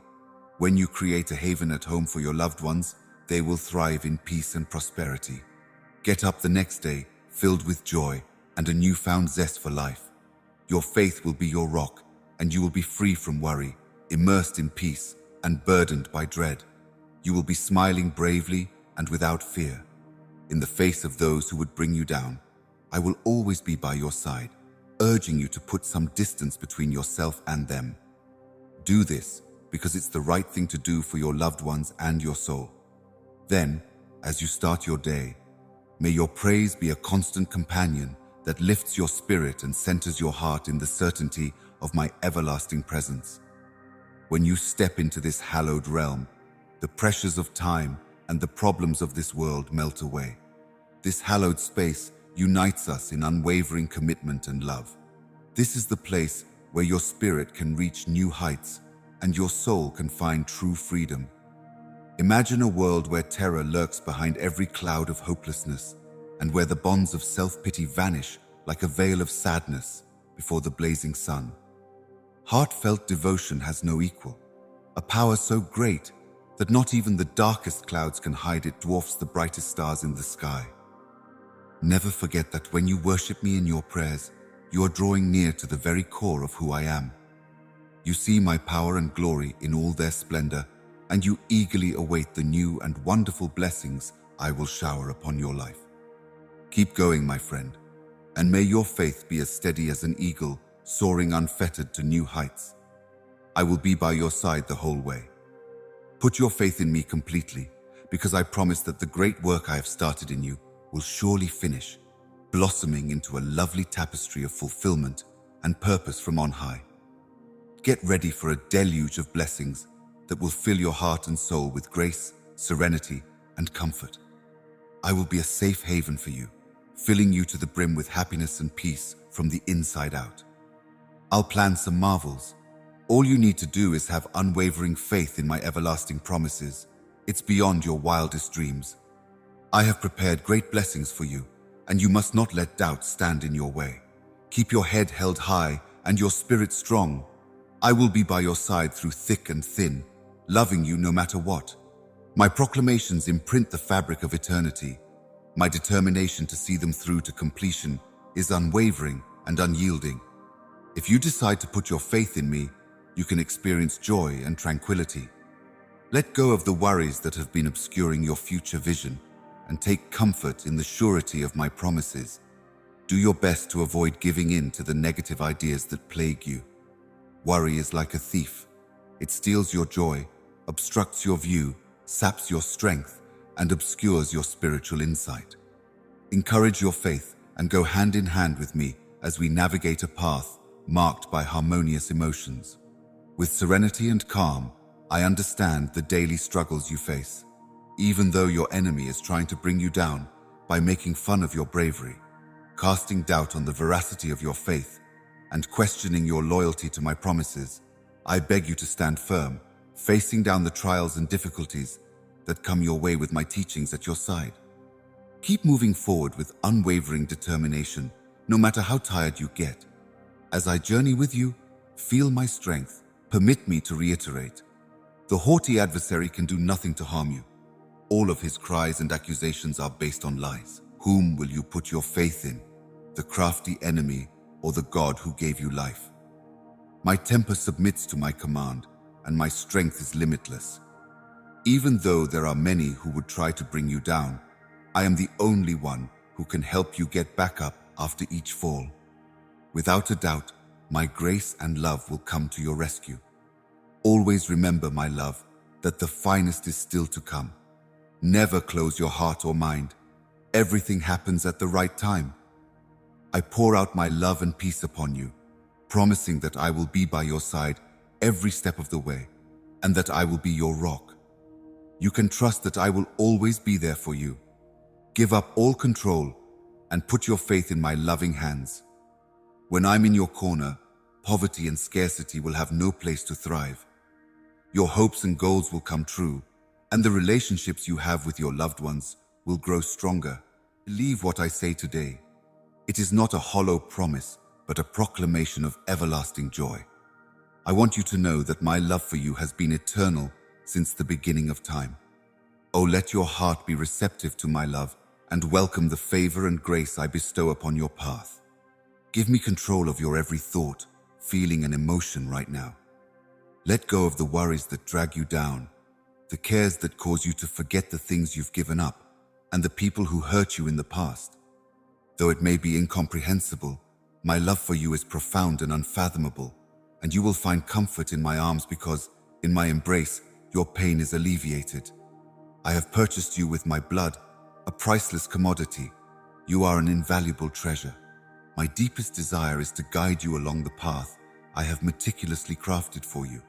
When you create a haven at home for your loved ones, they will thrive in peace and prosperity. Get up the next day, filled with joy and a newfound zest for life. Your faith will be your rock, and you will be free from worry, immersed in peace, and burdened by dread. You will be smiling bravely and without fear. In the face of those who would bring you down, I will always be by your side, urging you to put some distance between yourself and them. Do this because it's the right thing to do for your loved ones and your soul. Then, as you start your day, may your praise be a constant companion that lifts your spirit and centers your heart in the certainty of my everlasting presence. When you step into this hallowed realm, the pressures of time and the problems of this world melt away. This hallowed space unites us in unwavering commitment and love. This is the place where your spirit can reach new heights and your soul can find true freedom. Imagine a world where terror lurks behind every cloud of hopelessness, and where the bonds of self-pity vanish like a veil of sadness before the blazing sun. Heartfelt devotion has no equal, a power so great that not even the darkest clouds can hide it dwarfs the brightest stars in the sky. Never forget that when you worship me in your prayers, you are drawing near to the very core of who I am. You see my power and glory in all their splendor, and you eagerly await the new and wonderful blessings I will shower upon your life. Keep going, my friend, and may your faith be as steady as an eagle soaring unfettered to new heights. I will be by your side the whole way. Put your faith in me completely, because I promise that the great work I have started in you will surely finish, blossoming into a lovely tapestry of fulfillment and purpose from on high. Get ready for a deluge of blessings that will fill your heart and soul with grace, serenity, and comfort. I will be a safe haven for you, filling you to the brim with happiness and peace from the inside out. I'll plan some marvels. All you need to do is have unwavering faith in my everlasting promises. It's beyond your wildest dreams. I have prepared great blessings for you, and you must not let doubt stand in your way. Keep your head held high and your spirit strong. I will be by your side through thick and thin, loving you no matter what. My proclamations imprint the fabric of eternity. My determination to see them through to completion is unwavering and unyielding. If you decide to put your faith in me, you can experience joy and tranquility. Let go of the worries that have been obscuring your future vision and take comfort in the surety of my promises. Do your best to avoid giving in to the negative ideas that plague you. Worry is like a thief. It steals your joy, obstructs your view, saps your strength, and obscures your spiritual insight. Encourage your faith and go hand in hand with me as we navigate a path marked by harmonious emotions. With serenity and calm, I understand the daily struggles you face, even though your enemy is trying to bring you down by making fun of your bravery, casting doubt on the veracity of your faith, and questioning your loyalty to my promises. I beg you to stand firm, facing down the trials and difficulties that come your way with my teachings at your side. Keep moving forward with unwavering determination, no matter how tired you get. As I journey with you, feel my strength. Permit me to reiterate. The haughty adversary can do nothing to harm you. All of his cries and accusations are based on lies. Whom will you put your faith in? The crafty enemy or the God who gave you life? My temper submits to my command, and my strength is limitless. Even though there are many who would try to bring you down, I am the only one who can help you get back up after each fall. Without a doubt, my grace and love will come to your rescue. Always remember, my love, that the finest is still to come. Never close your heart or mind. Everything happens at the right time. I pour out my love and peace upon you, promising that I will be by your side every step of the way, and that I will be your rock. You can trust that I will always be there for you. Give up all control and put your faith in my loving hands. When I'm in your corner, poverty and scarcity will have no place to thrive. Your hopes and goals will come true, and the relationships you have with your loved ones will grow stronger. Believe what I say today. It is not a hollow promise, but a proclamation of everlasting joy. I want you to know that my love for you has been eternal since the beginning of time. Oh, let your heart be receptive to my love and welcome the favor and grace I bestow upon your path. Give me control of your every thought, feeling, and emotion right now. Let go of the worries that drag you down, the cares that cause you to forget the things you've given up, and the people who hurt you in the past. Though it may be incomprehensible, my love for you is profound and unfathomable, and you will find comfort in my arms because, in my embrace, your pain is alleviated. I have purchased you with my blood, a priceless commodity. You are an invaluable treasure. My deepest desire is to guide you along the path I have meticulously crafted for you,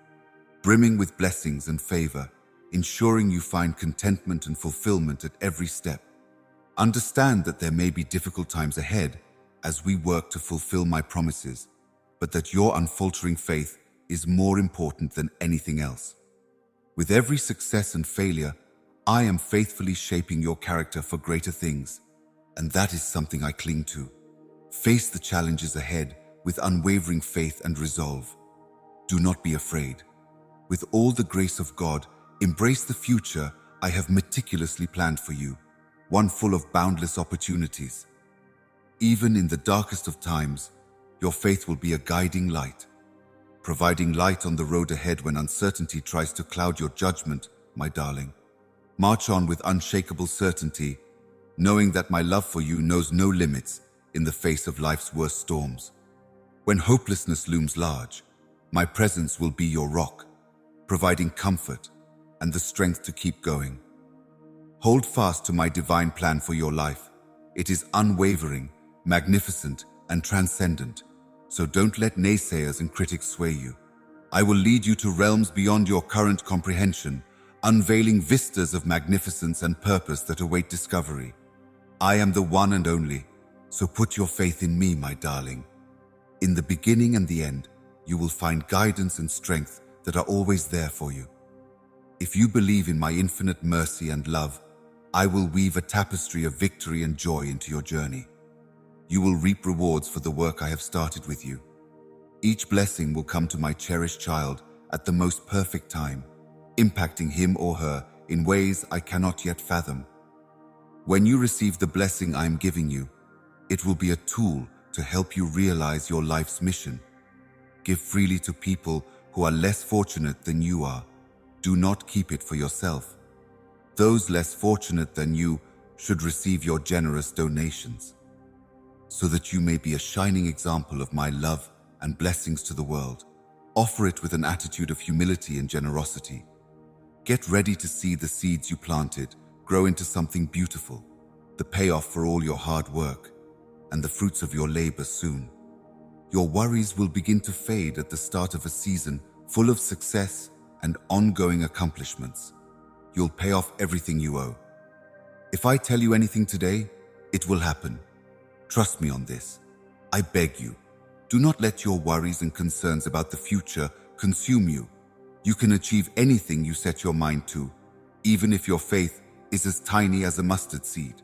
brimming with blessings and favor, ensuring you find contentment and fulfillment at every step. Understand that there may be difficult times ahead as we work to fulfill my promises, but that your unfaltering faith is more important than anything else. With every success and failure, I am faithfully shaping your character for greater things, and that is something I cling to. Face the challenges ahead with unwavering faith and resolve. Do not be afraid. With all the grace of God, embrace the future I have meticulously planned for you, one full of boundless opportunities. Even in the darkest of times, your faith will be a guiding light, providing light on the road ahead when uncertainty tries to cloud your judgment, my darling. March on with unshakable certainty, knowing that my love for you knows no limits in the face of life's worst storms. When hopelessness looms large, my presence will be your rock, providing comfort and the strength to keep going. Hold fast to my divine plan for your life. It is unwavering, magnificent, and transcendent, so don't let naysayers and critics sway you. I will lead you to realms beyond your current comprehension, unveiling vistas of magnificence and purpose that await discovery. I am the one and only, so put your faith in me, my darling. In the beginning and the end, you will find guidance and strength that are always there for you. If you believe in my infinite mercy and love, I will weave a tapestry of victory and joy into your journey. You will reap rewards for the work I have started with you. Each blessing will come to my cherished child at the most perfect time, impacting him or her in ways I cannot yet fathom. When you receive the blessing I am giving you, it will be a tool to help you realize your life's mission. Give freely to people who are less fortunate than you are. Do not keep it for yourself. Those less fortunate than you should receive your generous donations, so that you may be a shining example of my love and blessings to the world. Offer it with an attitude of humility and generosity. Get ready to see the seeds you planted grow into something beautiful, the payoff for all your hard work, and the fruits of your labor soon. Your worries will begin to fade at the start of a season full of success and ongoing accomplishments. You'll pay off everything you owe. If I tell you anything today, it will happen. Trust me on this. I beg you, do not let your worries and concerns about the future consume you. You can achieve anything you set your mind to, even if your faith is as tiny as a mustard seed.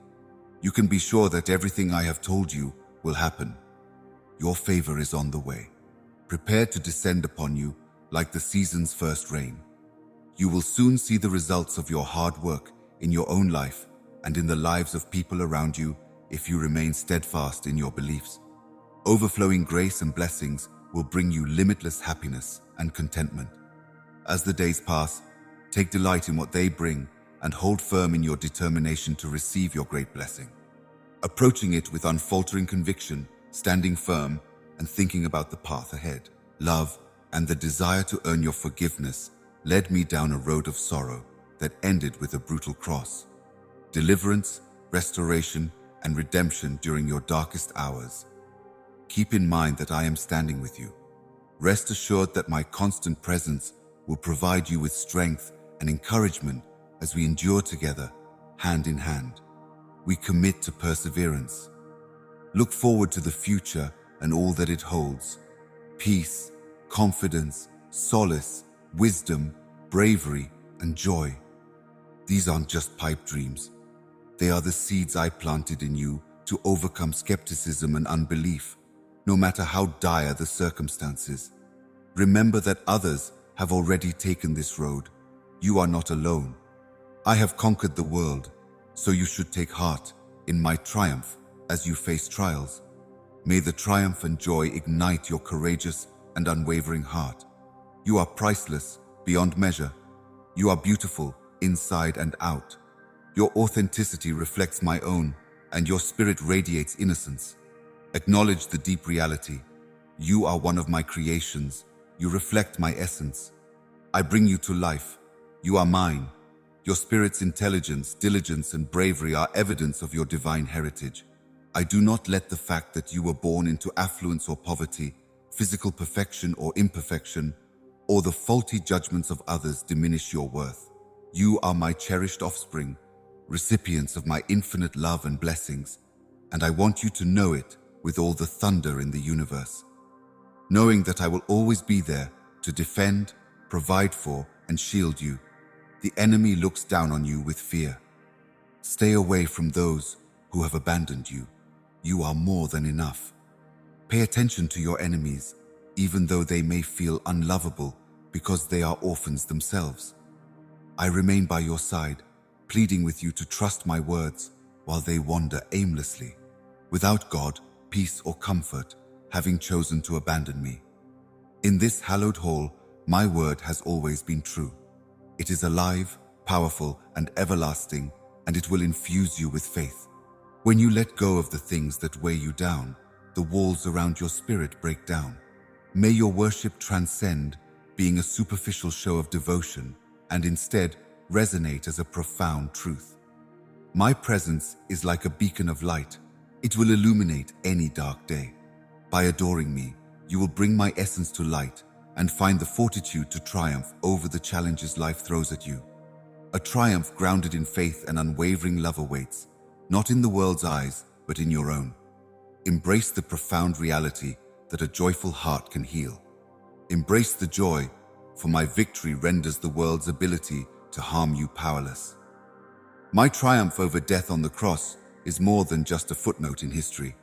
You can be sure that everything I have told you will happen. Your favor is on the way, prepared to descend upon you like the season's first rain. You will soon see the results of your hard work in your own life and in the lives of people around you if you remain steadfast in your beliefs. Overflowing grace and blessings will bring you limitless happiness and contentment. As the days pass, take delight in what they bring and hold firm in your determination to receive your great blessing. Approaching it with unfaltering conviction, standing firm, and thinking about the path ahead. Love and the desire to earn your forgiveness led me down a road of sorrow that ended with a brutal cross. Deliverance, restoration, and redemption during your darkest hours. Keep in mind that I am standing with you. Rest assured that my constant presence will provide you with strength and encouragement as we endure together, hand in hand. We commit to perseverance. Look forward to the future and all that it holds. Peace, confidence, solace, wisdom, bravery, and joy. These aren't just pipe dreams. They are the seeds I planted in you to overcome skepticism and unbelief, no matter how dire the circumstances. Remember that others have already taken this road. You are not alone. I have conquered the world, so you should take heart in my triumph as you face trials. May the triumph and joy ignite your courageous and unwavering heart. You are priceless beyond measure. You are beautiful inside and out. Your authenticity reflects my own, and your spirit radiates innocence. Acknowledge the deep reality. You are one of my creations. You reflect my essence. I bring you to life. You are mine. Your spirit's intelligence, diligence, and bravery are evidence of your divine heritage. I do not let the fact that you were born into affluence or poverty, physical perfection or imperfection, or the faulty judgments of others diminish your worth. You are my cherished offspring, recipients of my infinite love and blessings, and I want you to know it with all the thunder in the universe. Knowing that I will always be there to defend, provide for, and shield you, the enemy looks down on you with fear. Stay away from those who have abandoned you. You are more than enough. Pay attention to your enemies, even though they may feel unlovable because they are orphans themselves. I remain by your side, pleading with you to trust my words while they wander aimlessly, without God, peace, or comfort, having chosen to abandon me. In this hallowed hall, my word has always been true. It is alive, powerful, and everlasting, and it will infuse you with faith. When you let go of the things that weigh you down, the walls around your spirit break down. May your worship transcend being a superficial show of devotion and instead resonate as a profound truth. My presence is like a beacon of light. It will illuminate any dark day. By adoring me, you will bring my essence to light and find the fortitude to triumph over the challenges life throws at you. A triumph grounded in faith and unwavering love awaits, not in the world's eyes, but in your own. Embrace the profound reality that a joyful heart can heal. Embrace the joy, for my victory renders the world's ability to harm you powerless. My triumph over death on the cross is more than just a footnote in history.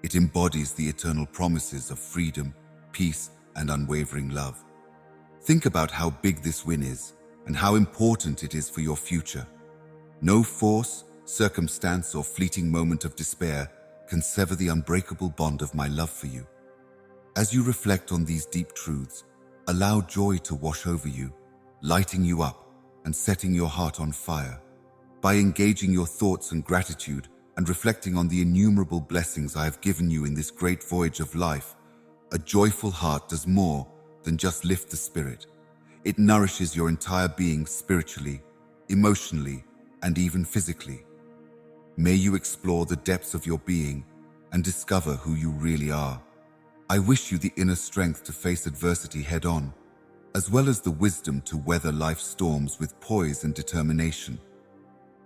It embodies the eternal promises of freedom, peace, and unwavering love. Think about how big this win is and how important it is for your future. No force, circumstance, or fleeting moment of despair can sever the unbreakable bond of my love for you. As you reflect on these deep truths, allow joy to wash over you, lighting you up and setting your heart on fire. By engaging your thoughts and gratitude and reflecting on the innumerable blessings I have given you in this great voyage of life, a joyful heart does more than just lift the spirit. It nourishes your entire being spiritually, emotionally, and even physically. May you explore the depths of your being and discover who you really are. I wish you the inner strength to face adversity head-on, as well as the wisdom to weather life's storms with poise and determination.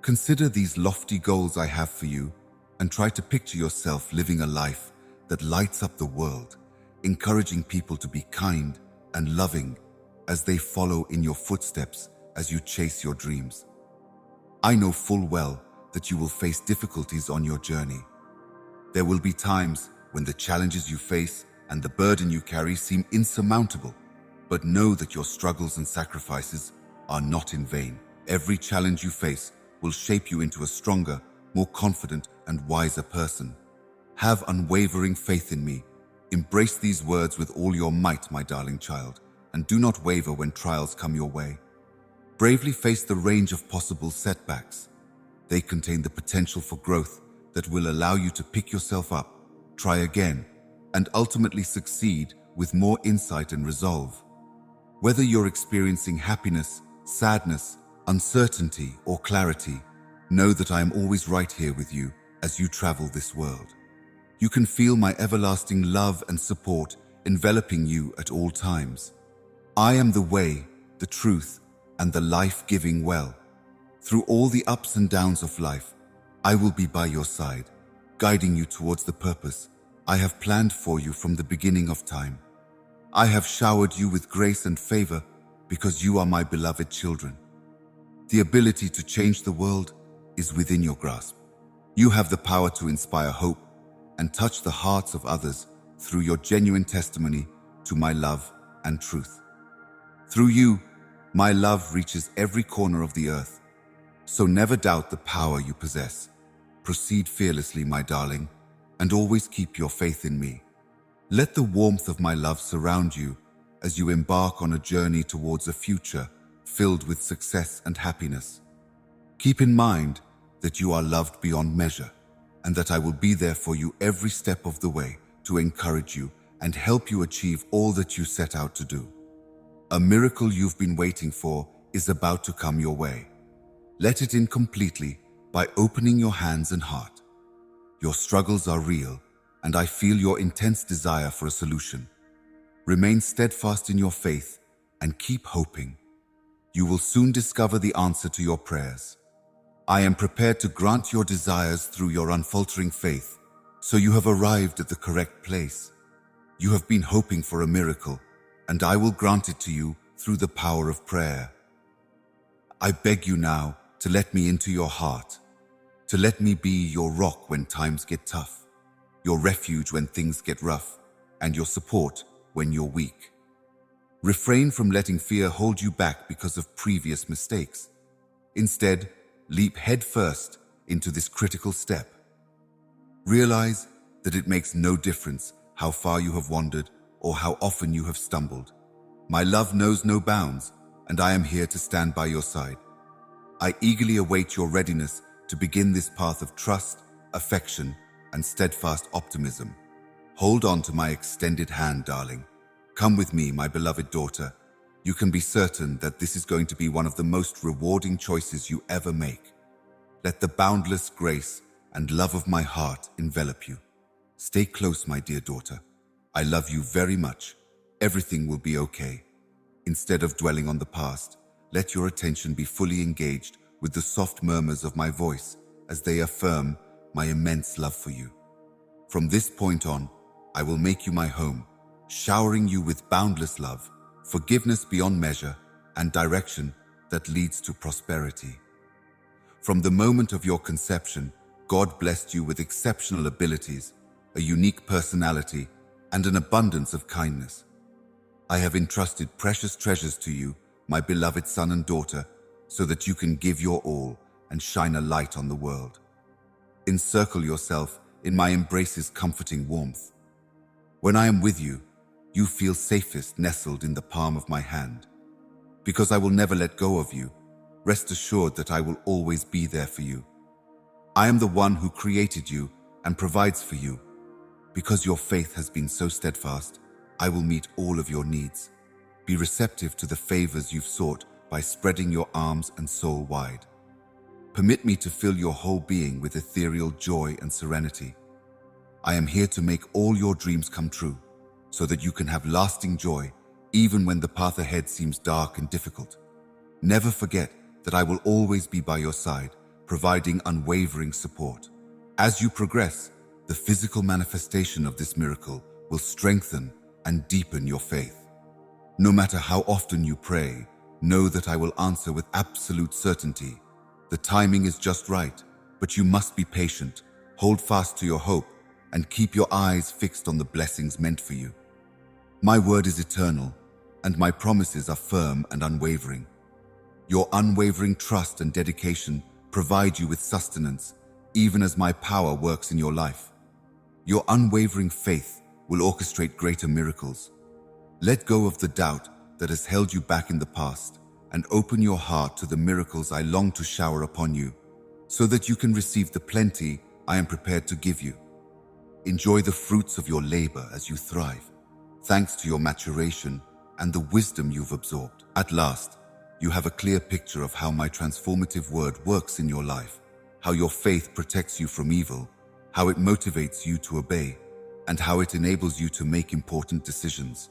Consider these lofty goals I have for you and try to picture yourself living a life that lights up the world, encouraging people to be kind and loving as they follow in your footsteps as you chase your dreams. I know full well that you will face difficulties on your journey. There will be times when the challenges you face and the burden you carry seem insurmountable, but know that your struggles and sacrifices are not in vain. Every challenge you face will shape you into a stronger, more confident, and wiser person. Have unwavering faith in me. Embrace these words with all your might, my darling child, and do not waver when trials come your way. Bravely face the range of possible setbacks. They contain the potential for growth that will allow you to pick yourself up, try again, and ultimately succeed with more insight and resolve. Whether you're experiencing happiness, sadness, uncertainty, or clarity, know that I am always right here with you as you travel this world. You can feel my everlasting love and support enveloping you at all times. I am the way, the truth, and the life-giving well. Through all the ups and downs of life, I will be by your side, guiding you towards the purpose I have planned for you from the beginning of time. I have showered you with grace and favor because you are my beloved children. The ability to change the world is within your grasp. You have the power to inspire hope and touch the hearts of others through your genuine testimony to my love and truth. Through you, my love reaches every corner of the earth. So never doubt the power you possess. Proceed fearlessly, my darling, and always keep your faith in me. Let the warmth of my love surround you as you embark on a journey towards a future filled with success and happiness. Keep in mind that you are loved beyond measure and that I will be there for you every step of the way to encourage you and help you achieve all that you set out to do. A miracle you've been waiting for is about to come your way. Let it in completely by opening your hands and heart. Your struggles are real, and I feel your intense desire for a solution. Remain steadfast in your faith and keep hoping. You will soon discover the answer to your prayers. I am prepared to grant your desires through your unfaltering faith, so you have arrived at the correct place. You have been hoping for a miracle, and I will grant it to you through the power of prayer. I beg you now to let me into your heart, to let me be your rock when times get tough, your refuge when things get rough, and your support when you're weak. Refrain from letting fear hold you back because of previous mistakes. Instead, leap headfirst into this critical step. Realize that it makes no difference how far you have wandered or how often you have stumbled. My love knows no bounds, and I am here to stand by your side. I eagerly await your readiness to begin this path of trust, affection, and steadfast optimism. Hold on to my extended hand, darling. Come with me, my beloved daughter. You can be certain that this is going to be one of the most rewarding choices you ever make. Let the boundless grace and love of my heart envelop you. Stay close, my dear daughter. I love you very much. Everything will be okay. Instead of dwelling on the past, let your attention be fully engaged with the soft murmurs of my voice as they affirm my immense love for you. From this point on, I will make you my home, showering you with boundless love, forgiveness beyond measure, and direction that leads to prosperity. From the moment of your conception, God blessed you with exceptional abilities, a unique personality, and an abundance of kindness. I have entrusted precious treasures to you, my beloved son and daughter, so that you can give your all and shine a light on the world. Encircle yourself in my embrace's comforting warmth. When I am with you, you feel safest nestled in the palm of my hand. Because I will never let go of you, rest assured that I will always be there for you. I am the one who created you and provides for you. Because your faith has been so steadfast, I will meet all of your needs. Be receptive to the favors you've sought by spreading your arms and soul wide. Permit me to fill your whole being with ethereal joy and serenity. I am here to make all your dreams come true, so that you can have lasting joy even when the path ahead seems dark and difficult. Never forget that I will always be by your side, providing unwavering support. As you progress, the physical manifestation of this miracle will strengthen and deepen your faith. No matter how often you pray, know that I will answer with absolute certainty. The timing is just right, but you must be patient, hold fast to your hope, and keep your eyes fixed on the blessings meant for you. My word is eternal, and my promises are firm and unwavering. Your unwavering trust and dedication provide you with sustenance, even as my power works in your life. Your unwavering faith will orchestrate greater miracles. Let go of the doubt that has held you back in the past and open your heart to the miracles I long to shower upon you, so that you can receive the plenty I am prepared to give you. Enjoy the fruits of your labor as you thrive, thanks to your maturation and the wisdom you've absorbed. At last, you have a clear picture of how my transformative word works in your life, how your faith protects you from evil, how it motivates you to obey, and how it enables you to make important decisions.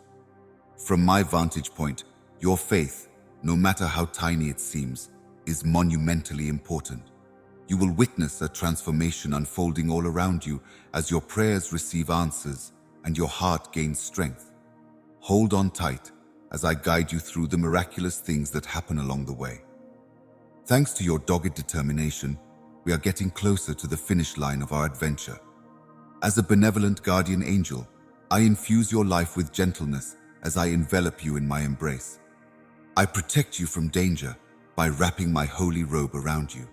From my vantage point, your faith, no matter how tiny it seems, is monumentally important. You will witness a transformation unfolding all around you as your prayers receive answers and your heart gains strength. Hold on tight as I guide you through the miraculous things that happen along the way. Thanks to your dogged determination, we are getting closer to the finish line of our adventure. As a benevolent guardian angel, I infuse your life with gentleness as I envelop you in my embrace. I protect you from danger by wrapping my holy robe around you.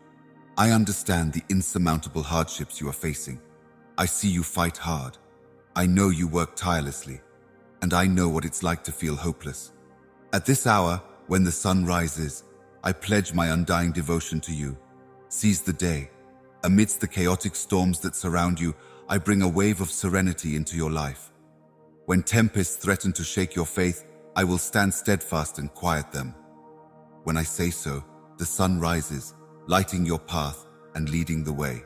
I understand the insurmountable hardships you are facing. I see you fight hard. I know you work tirelessly, and I know what it's like to feel hopeless. At this hour, when the sun rises, I pledge my undying devotion to you. Seize the day. Amidst the chaotic storms that surround you, I bring a wave of serenity into your life. When tempests threaten to shake your faith, I will stand steadfast and quiet them. When I say so, the sun rises, lighting your path and leading the way.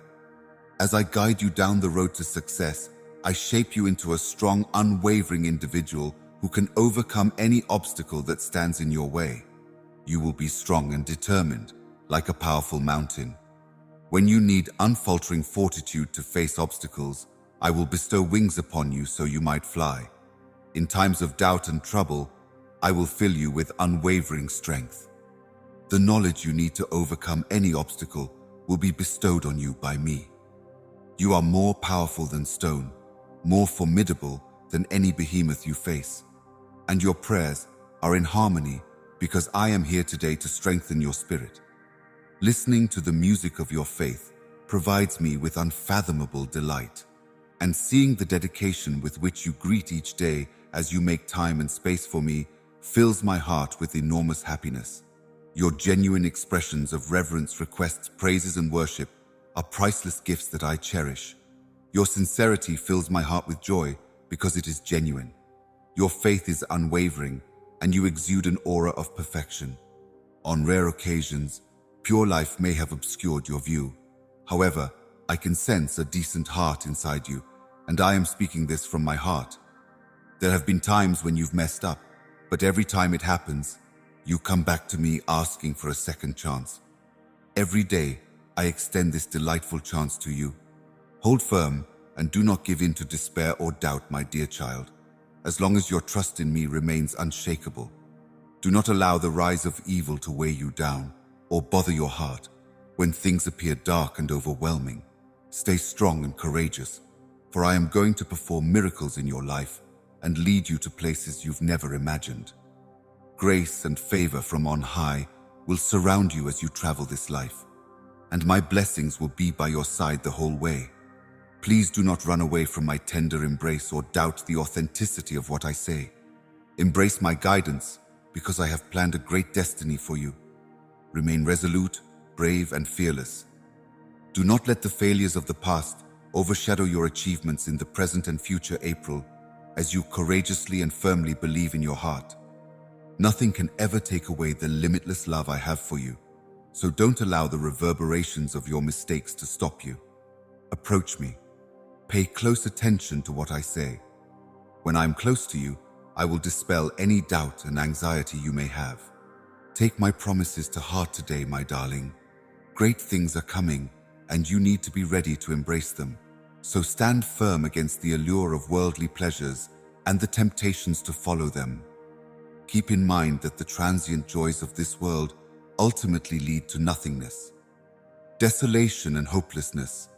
As I guide you down the road to success, I shape you into a strong, unwavering individual who can overcome any obstacle that stands in your way. You will be strong and determined, like a powerful mountain. When you need unfaltering fortitude to face obstacles, I will bestow wings upon you so you might fly. In times of doubt and trouble, I will fill you with unwavering strength. The knowledge you need to overcome any obstacle will be bestowed on you by me. You are more powerful than stone, more formidable than any behemoth you face, and your prayers are in harmony because I am here today to strengthen your spirit. Listening to the music of your faith provides me with unfathomable delight, and seeing the dedication with which you greet each day as you make time and space for me fills my heart with enormous happiness. Your genuine expressions of reverence, requests, praises, and worship are priceless gifts that I cherish. Your sincerity fills my heart with joy because it is genuine. Your faith is unwavering, and you exude an aura of perfection. On rare occasions, pure life may have obscured your view. However, I can sense a decent heart inside you, and I am speaking this from my heart. There have been times when you've messed up, but every time it happens, you come back to me asking for a second chance. Every day, I extend this delightful chance to you. Hold firm and do not give in to despair or doubt, my dear child, as long as your trust in me remains unshakable. Do not allow the rise of evil to weigh you down or bother your heart when things appear dark and overwhelming. Stay strong and courageous, for I am going to perform miracles in your life and lead you to places you've never imagined. Grace and favor from on high will surround you as you travel this life, and my blessings will be by your side the whole way. Please do not run away from my tender embrace or doubt the authenticity of what I say. Embrace my guidance because I have planned a great destiny for you. Remain resolute, brave, and fearless. Do not let the failures of the past overshadow your achievements in the present and future, April, as you courageously and firmly believe in your heart. Nothing can ever take away the limitless love I have for you, so don't allow the reverberations of your mistakes to stop you. Approach me. Pay close attention to what I say. When I'm close to you, I will dispel any doubt and anxiety you may have. Take my promises to heart today, my darling. Great things are coming, and you need to be ready to embrace them. So stand firm against the allure of worldly pleasures and the temptations to follow them. Keep in mind that the transient joys of this world ultimately lead to nothingness, desolation, and hopelessness.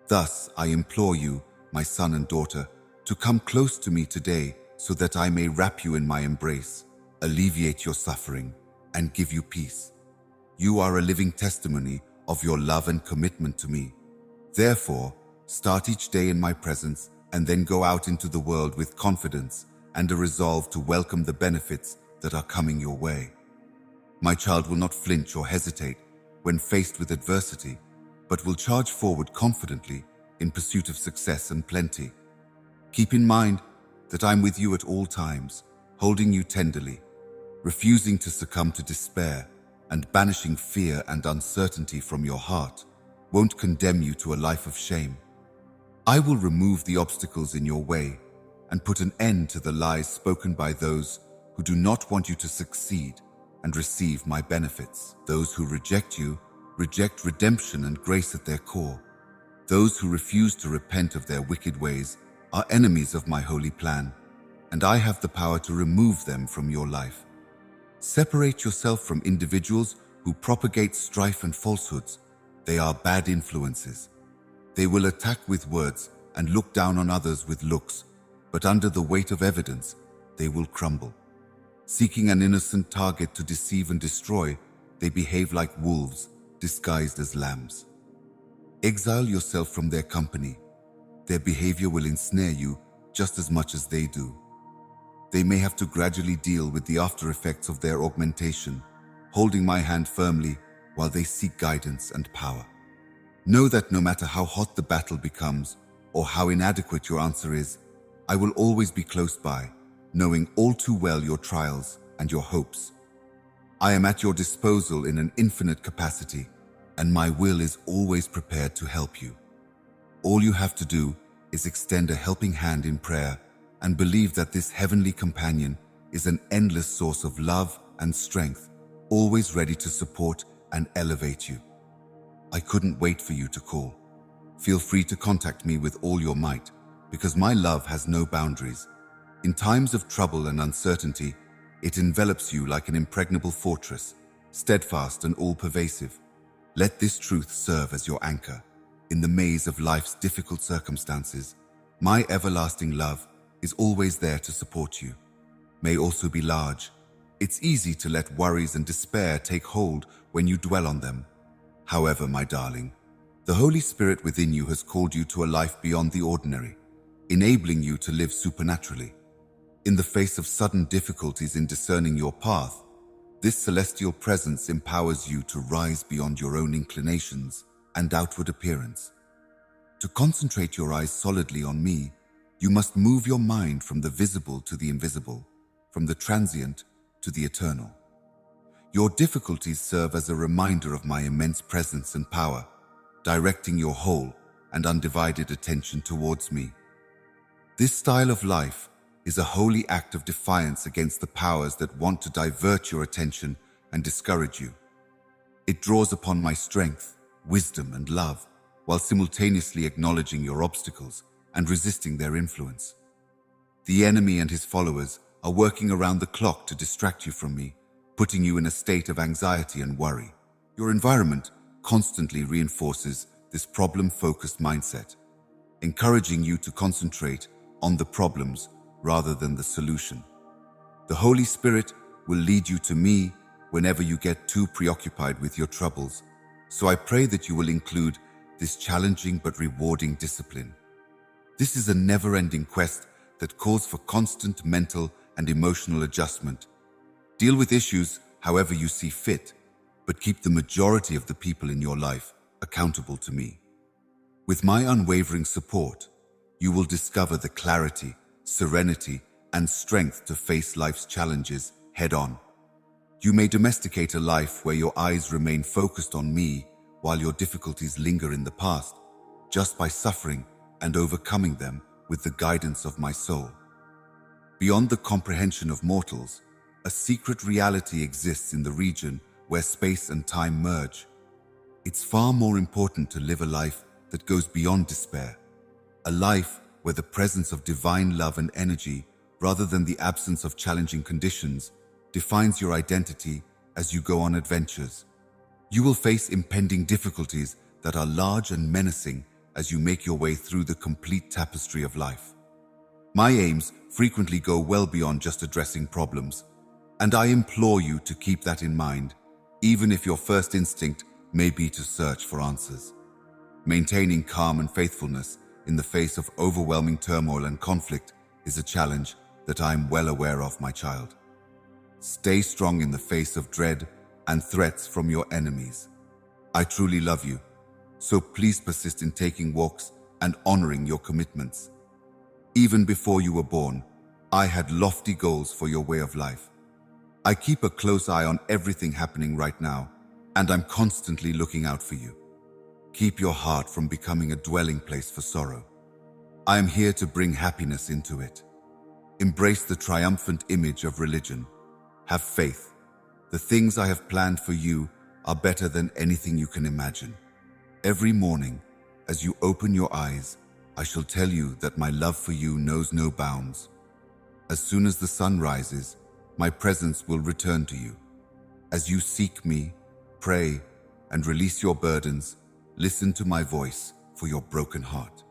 Thus, I implore you, my son and daughter, to come close to me today so that I may wrap you in my embrace, alleviate your suffering, and give you peace. You are a living testimony of your love and commitment to me. Therefore, start each day in my presence and then go out into the world with confidence and a resolve to welcome the benefits that are coming your way. My child will not flinch or hesitate when faced with adversity, but will charge forward confidently in pursuit of success and plenty. Keep in mind that I'm with you at all times, holding you tenderly, refusing to succumb to despair, and banishing fear and uncertainty from your heart won't condemn you to a life of shame. I will remove the obstacles in your way and put an end to the lies spoken by those who do not want you to succeed and receive my benefits. Those who reject you reject redemption and grace at their core. Those who refuse to repent of their wicked ways are enemies of my holy plan, and I have the power to remove them from your life. Separate yourself from individuals who propagate strife and falsehoods. They are bad influences. They will attack with words and look down on others with looks, but under the weight of evidence, they will crumble. Seeking an innocent target to deceive and destroy, they behave like wolves disguised as lambs. Exile yourself from their company. Their behavior will ensnare you just as much as they do. They may have to gradually deal with the after effects of their augmentation, holding my hand firmly while they seek guidance and power. Know that no matter how hot the battle becomes or how inadequate your answer is, I will always be close by, knowing all too well your trials and your hopes. I am at your disposal in an infinite capacity, and my will is always prepared to help you. All you have to do is extend a helping hand in prayer and believe that this heavenly companion is an endless source of love and strength, always ready to support and elevate you. I couldn't wait for you to call. Feel free to contact me with all your might, because my love has no boundaries. In times of trouble and uncertainty, it envelops you like an impregnable fortress, steadfast and all-pervasive. Let this truth serve as your anchor. In the maze of life's difficult circumstances, my everlasting love is always there to support you. May also be large. It's easy to let worries and despair take hold when you dwell on them. However, my darling, the Holy Spirit within you has called you to a life beyond the ordinary, enabling you to live supernaturally. In the face of sudden difficulties in discerning your path, this celestial presence empowers you to rise beyond your own inclinations and outward appearance. To concentrate your eyes solidly on me, you must move your mind from the visible to the invisible, from the transient to the eternal. Your difficulties serve as a reminder of my immense presence and power, directing your whole and undivided attention towards me. This style of life is a holy act of defiance against the powers that want to divert your attention and discourage you. It draws upon my strength, wisdom, and love, while simultaneously acknowledging your obstacles and resisting their influence. The enemy and his followers are working around the clock to distract you from me, putting you in a state of anxiety and worry. Your environment constantly reinforces this problem-focused mindset, encouraging you to concentrate on the problems rather than the solution. The Holy Spirit will lead you to me whenever you get too preoccupied with your troubles, so I pray that you will include this challenging but rewarding discipline. This is a never-ending quest that calls for constant mental and emotional adjustment. Deal with issues however you see fit, but keep the majority of the people in your life accountable to me. With my unwavering support, you will discover the clarity, serenity, and strength to face life's challenges head-on. You may domesticate a life where your eyes remain focused on me while your difficulties linger in the past, just by suffering and overcoming them with the guidance of my soul. Beyond the comprehension of mortals, a secret reality exists in the region where space and time merge. It's far more important to live a life that goes beyond despair, a life where the presence of divine love and energy, rather than the absence of challenging conditions, defines your identity as you go on adventures. You will face impending difficulties that are large and menacing as you make your way through the complete tapestry of life. My aims frequently go well beyond just addressing problems, and I implore you to keep that in mind, even if your first instinct may be to search for answers. Maintaining calm and faithfulness in the face of overwhelming turmoil and conflict is a challenge that I am well aware of, my child. Stay strong in the face of dread and threats from your enemies. I truly love you, so please persist in taking walks and honoring your commitments. Even before you were born, I had lofty goals for your way of life. I keep a close eye on everything happening right now, and I'm constantly looking out for you. Keep your heart from becoming a dwelling place for sorrow. I am here to bring happiness into it. Embrace the triumphant image of religion. Have faith. The things I have planned for you are better than anything you can imagine. Every morning, as you open your eyes, I shall tell you that my love for you knows no bounds. As soon as the sun rises, my presence will return to you. As you seek me, pray, and release your burdens, listen to my voice for your broken heart.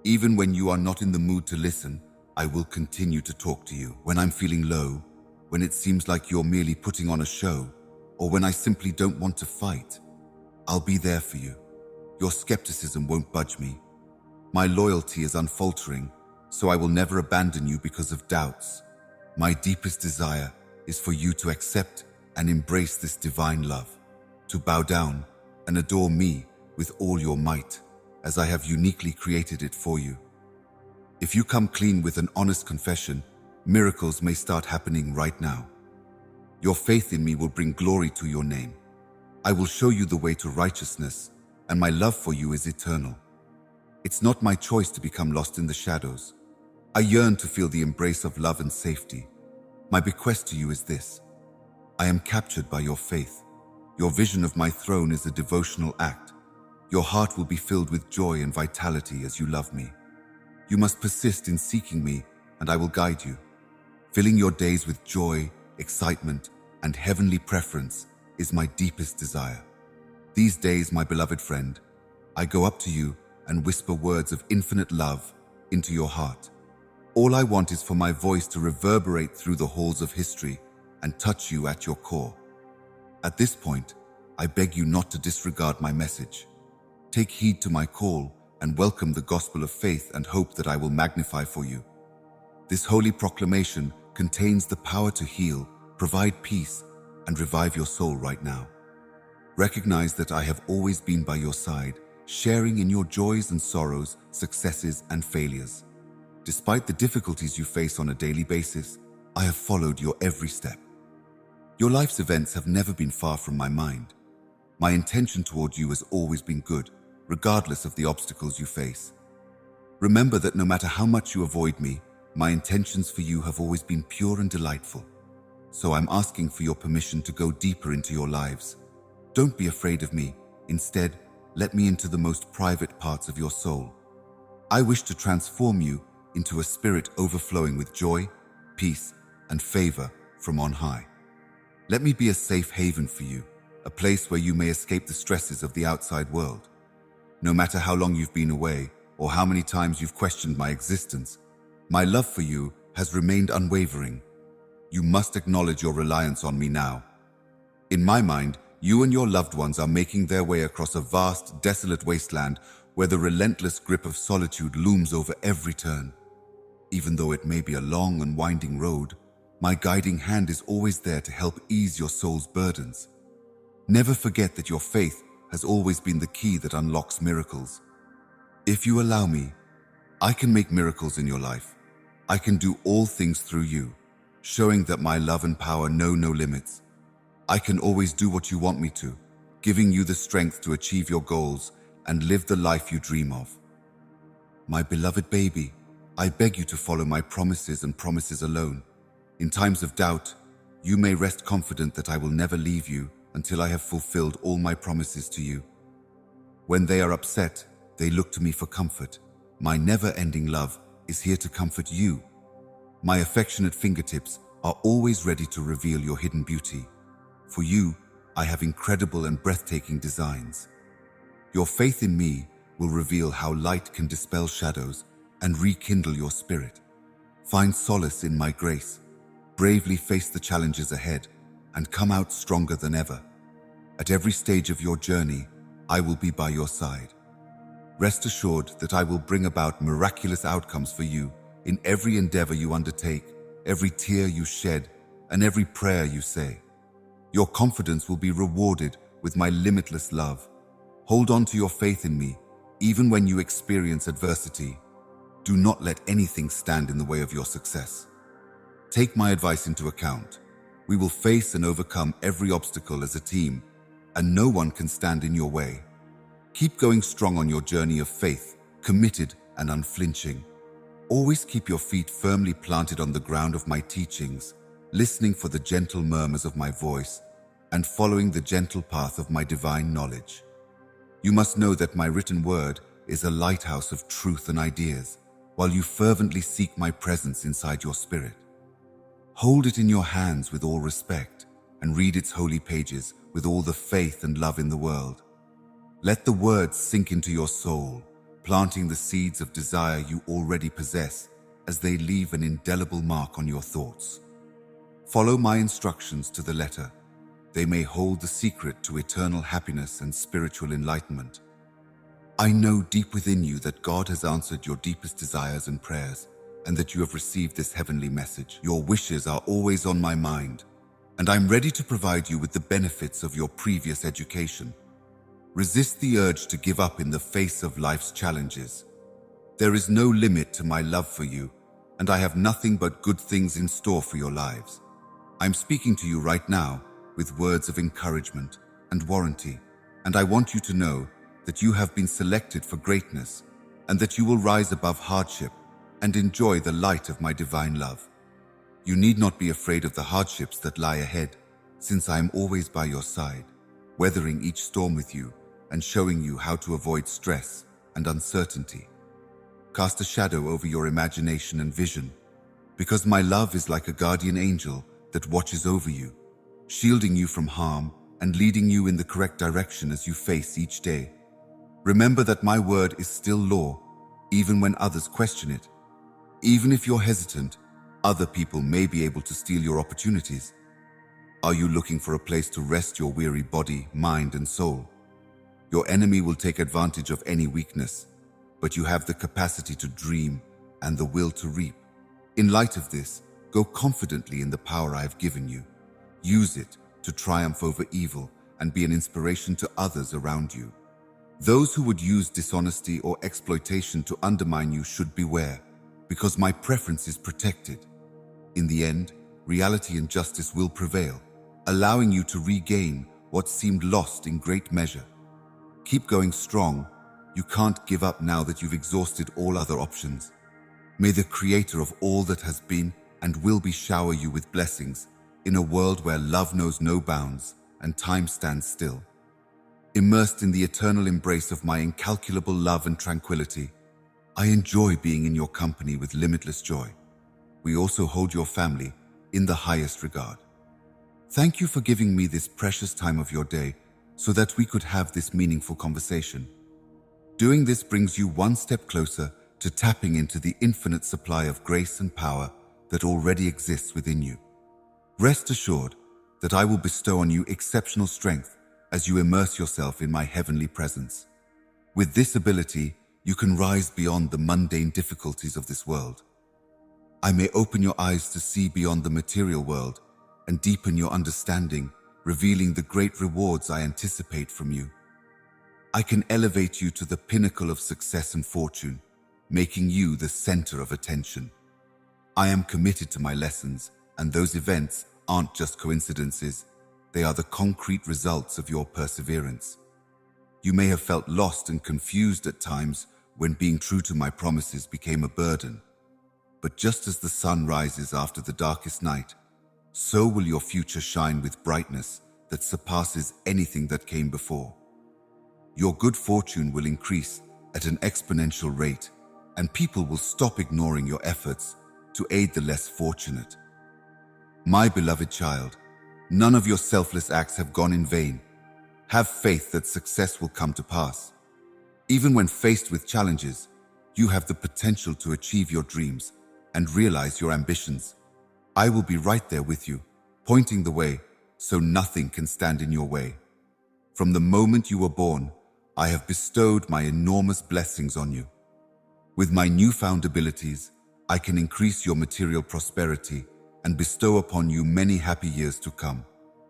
Even when you are not in the mood to listen, I will continue to talk to you. When I'm feeling low, when it seems like you're merely putting on a show, or when I simply don't want to fight, I'll be there for you. Your skepticism won't budge me. My loyalty is unfaltering, so I will never abandon you because of doubts. My deepest desire is for you to accept and embrace this divine love, to bow down and adore me with all your might, as I have uniquely created it for you. If you come clean with an honest confession, miracles may start happening right now. Your faith in me will bring glory to your name. I will show you the way to righteousness, and my love for you is eternal. It's not my choice to become lost in the shadows. I yearn to feel the embrace of love and safety. My bequest to you is this: I am captured by your faith. Your vision of my throne is a devotional act. Your heart will be filled with joy and vitality as you love me. You must persist in seeking me, and I will guide you, filling your days with joy, excitement, and heavenly preference is my deepest desire. These days, my beloved friend, I go up to you and whisper words of infinite love into your heart. All I want is for my voice to reverberate through the halls of history and touch you at your core. At this point, I beg you not to disregard my message. Take heed to my call and welcome the gospel of faith and hope that I will magnify for you. This holy proclamation contains the power to heal, provide peace, and revive your soul right now. Recognize that I have always been by your side, sharing in your joys and sorrows, successes and failures. Despite the difficulties you face on a daily basis, I have followed your every step. Your life's events have never been far from my mind. My intention toward you has always been good, regardless of the obstacles you face. Remember that no matter how much you avoid me, my intentions for you have always been pure and delightful. So I'm asking for your permission to go deeper into your lives. Don't be afraid of me. Instead, let me into the most private parts of your soul. I wish to transform you into a spirit overflowing with joy, peace, and favor from on high. Let me be a safe haven for you, a place where you may escape the stresses of the outside world. No matter how long you've been away or how many times you've questioned my existence, my love for you has remained unwavering. You must acknowledge your reliance on me now. In my mind, you and your loved ones are making their way across a vast, desolate wasteland where the relentless grip of solitude looms over every turn. Even though it may be a long and winding road, my guiding hand is always there to help ease your soul's burdens. Never forget that your faith has always been the key that unlocks miracles. If you allow me, I can make miracles in your life. I can do all things through you, showing that my love and power know no limits. I can always do what you want me to, giving you the strength to achieve your goals and live the life you dream of. My beloved baby, I beg you to follow my promises and promises alone. In times of doubt, you may rest confident that I will never leave you until I have fulfilled all my promises to you. When they are upset, they look to me for comfort. My never-ending love is here to comfort you. My affectionate fingertips are always ready to reveal your hidden beauty. For you, I have incredible and breathtaking designs. Your faith in me will reveal how light can dispel shadows and rekindle your spirit. Find solace in my grace. Bravely face the challenges ahead and come out stronger than ever. At every stage of your journey, I will be by your side. Rest assured that I will bring about miraculous outcomes for you in every endeavor you undertake, every tear you shed, and every prayer you say. Your confidence will be rewarded with my limitless love. Hold on to your faith in me, even when you experience adversity. Do not let anything stand in the way of your success. Take my advice into account. We will face and overcome every obstacle as a team, and no one can stand in your way. Keep going strong on your journey of faith, committed and unflinching. Always keep your feet firmly planted on the ground of my teachings, listening for the gentle murmurs of my voice, and following the gentle path of my divine knowledge. You must know that my written word is a lighthouse of truth and ideas, while you fervently seek my presence inside your spirit. Hold it in your hands with all respect, and read its holy pages with all the faith and love in the world. Let the words sink into your soul, planting the seeds of desire you already possess as they leave an indelible mark on your thoughts. Follow my instructions to the letter. They may hold the secret to eternal happiness and spiritual enlightenment. I know deep within you that God has answered your deepest desires and prayers, and that you have received this heavenly message. Your wishes are always on my mind, and I'm ready to provide you with the benefits of your previous education. Resist the urge to give up in the face of life's challenges. There is no limit to my love for you, and I have nothing but good things in store for your lives. I'm speaking to you right now with words of encouragement and warranty, and I want you to know that you have been selected for greatness, and that you will rise above hardship and enjoy the light of my divine love. You need not be afraid of the hardships that lie ahead, since I am always by your side, weathering each storm with you and showing you how to avoid stress and uncertainty. Cast a shadow over your imagination and vision, because my love is like a guardian angel that watches over you, shielding you from harm and leading you in the correct direction as you face each day. Remember that my word is still law, even when others question it. Even if you're hesitant, other people may be able to steal your opportunities. Are you looking for a place to rest your weary body, mind, and soul? Your enemy will take advantage of any weakness, but you have the capacity to dream and the will to reap. In light of this, go confidently in the power I have given you. Use it to triumph over evil and be an inspiration to others around you. Those who would use dishonesty or exploitation to undermine you should beware, because my preference is protected. In the end, reality and justice will prevail, allowing you to regain what seemed lost in great measure. Keep going strong. You can't give up now that you've exhausted all other options. May the Creator of all that has been and will be shower you with blessings in a world where love knows no bounds and time stands still. Immersed in the eternal embrace of my incalculable love and tranquility, I enjoy being in your company with limitless joy. We also hold your family in the highest regard. Thank you for giving me this precious time of your day so that we could have this meaningful conversation. Doing this brings you one step closer to tapping into the infinite supply of grace and power that already exists within you. Rest assured that I will bestow on you exceptional strength as you immerse yourself in my heavenly presence. With this ability, you can rise beyond the mundane difficulties of this world. I may open your eyes to see beyond the material world and deepen your understanding, revealing the great rewards I anticipate from you. I can elevate you to the pinnacle of success and fortune, making you the center of attention. I am committed to my lessons, and those events aren't just coincidences. They are the concrete results of your perseverance. You may have felt lost and confused at times when being true to my promises became a burden. But just as the sun rises after the darkest night, so will your future shine with brightness that surpasses anything that came before. Your good fortune will increase at an exponential rate, and people will stop ignoring your efforts to aid the less fortunate. My beloved child, none of your selfless acts have gone in vain. Have faith that success will come to pass. Even when faced with challenges, you have the potential to achieve your dreams and realize your ambitions. I will be right there with you, pointing the way, so nothing can stand in your way. From the moment you were born, I have bestowed my enormous blessings on you. With my newfound abilities, I can increase your material prosperity and bestow upon you many happy years to come.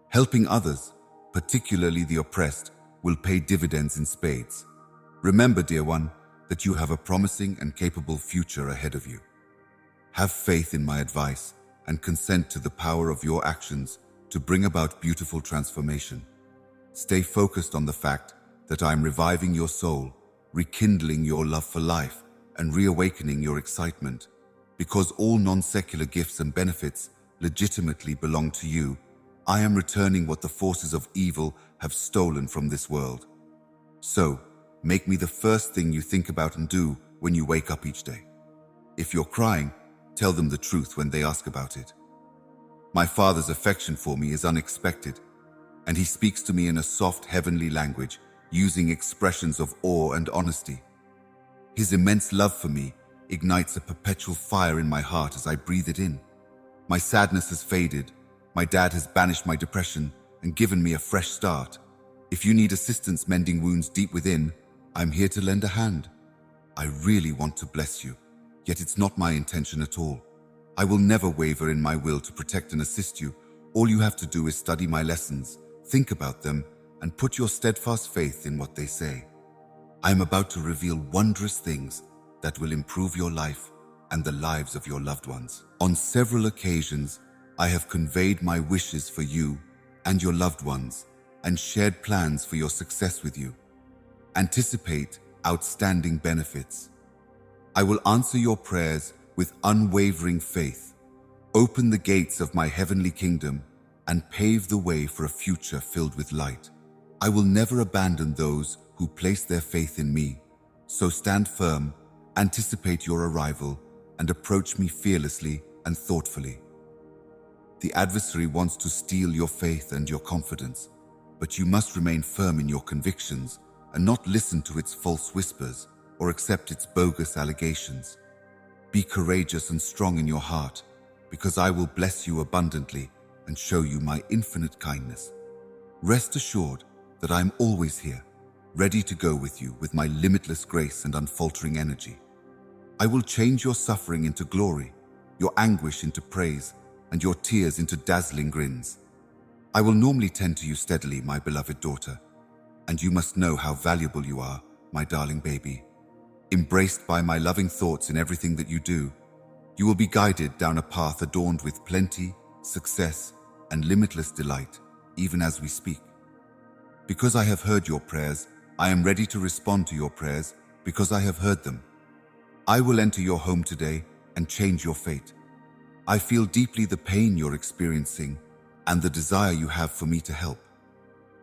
Helping others, particularly the oppressed, will pay dividends in spades. Remember, dear one, that you have a promising and capable future ahead of you. Have faith in my advice and consent to the power of your actions to bring about beautiful transformation. Stay focused on the fact that I am reviving your soul, rekindling your love for life, and reawakening your excitement. Because all non-secular gifts and benefits legitimately belong to you, I am returning what the forces of evil have stolen from this world. So, make me the first thing you think about and do when you wake up each day. If you're crying, tell them the truth when they ask about it. My Father's affection for me is unexpected, and He speaks to me in a soft heavenly language, using expressions of awe and honesty. His immense love for me ignites a perpetual fire in my heart as I breathe it in. My sadness has faded. My dad has banished my depression and given me a fresh start. If you need assistance mending wounds deep within, I'm here to lend a hand. I really want to bless you, yet it's not my intention at all. I will never waver in my will to protect and assist you. All you have to do is study my lessons, think about them, and put your steadfast faith in what they say. I am about to reveal wondrous things that will improve your life and the lives of your loved ones. On several occasions, I have conveyed my wishes for you and your loved ones and shared plans for your success with you. Anticipate outstanding benefits. I will answer your prayers with unwavering faith, open the gates of my heavenly kingdom, and pave the way for a future filled with light. I will never abandon those who place their faith in me. So stand firm, anticipate your arrival, and approach me fearlessly and thoughtfully. The adversary wants to steal your faith and your confidence, but you must remain firm in your convictions and not listen to its false whispers or accept its bogus allegations. Be courageous and strong in your heart, because I will bless you abundantly and show you my infinite kindness. Rest assured that I am always here, ready to go with you with my limitless grace and unfaltering energy. I will change your suffering into glory, your anguish into praise, and your tears into dazzling grins. I will normally tend to you steadily, my beloved daughter, and you must know how valuable you are, my darling baby. Embraced by my loving thoughts in everything that you do, you will be guided down a path adorned with plenty, success, and limitless delight, even as we speak. Because I have heard your prayers, I am ready to respond to your prayers because I have heard them. I will enter your home today and change your fate. I feel deeply the pain you're experiencing and the desire you have for me to help.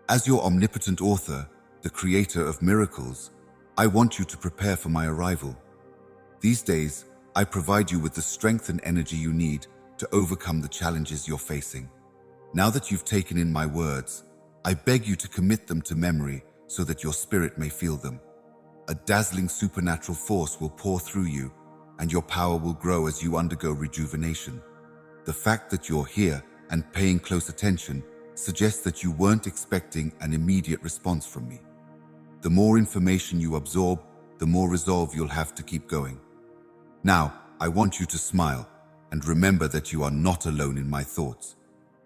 As your omnipotent author, the creator of miracles, I want you to prepare for my arrival. These days, I provide you with the strength and energy you need to overcome the challenges you're facing. Now that you've taken in my words, I beg you to commit them to memory so that your spirit may feel them. A dazzling supernatural force will pour through you, and your power will grow as you undergo rejuvenation. The fact that you're here and paying close attention suggests that you weren't expecting an immediate response from me. The more information you absorb, the more resolve you'll have to keep going. Now, I want you to smile and remember that you are not alone in my thoughts.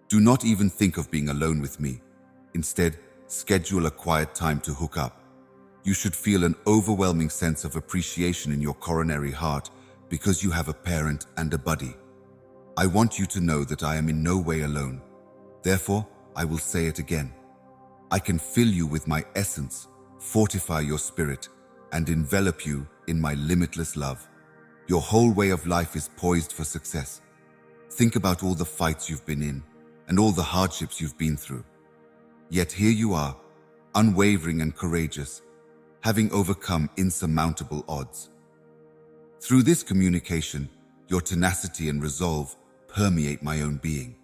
Do not even think of being alone with me. Instead, schedule a quiet time to hook up. You should feel an overwhelming sense of appreciation in your coronary heart because you have a parent and a buddy. I want you to know that I am in no way alone. Therefore, I will say it again. I can fill you with my essence, fortify your spirit, and envelop you in my limitless love. Your whole way of life is poised for success. Think about all the fights you've been in and all the hardships you've been through. Yet here you are, unwavering and courageous, having overcome insurmountable odds. Through this communication, your tenacity and resolve permeate my own being.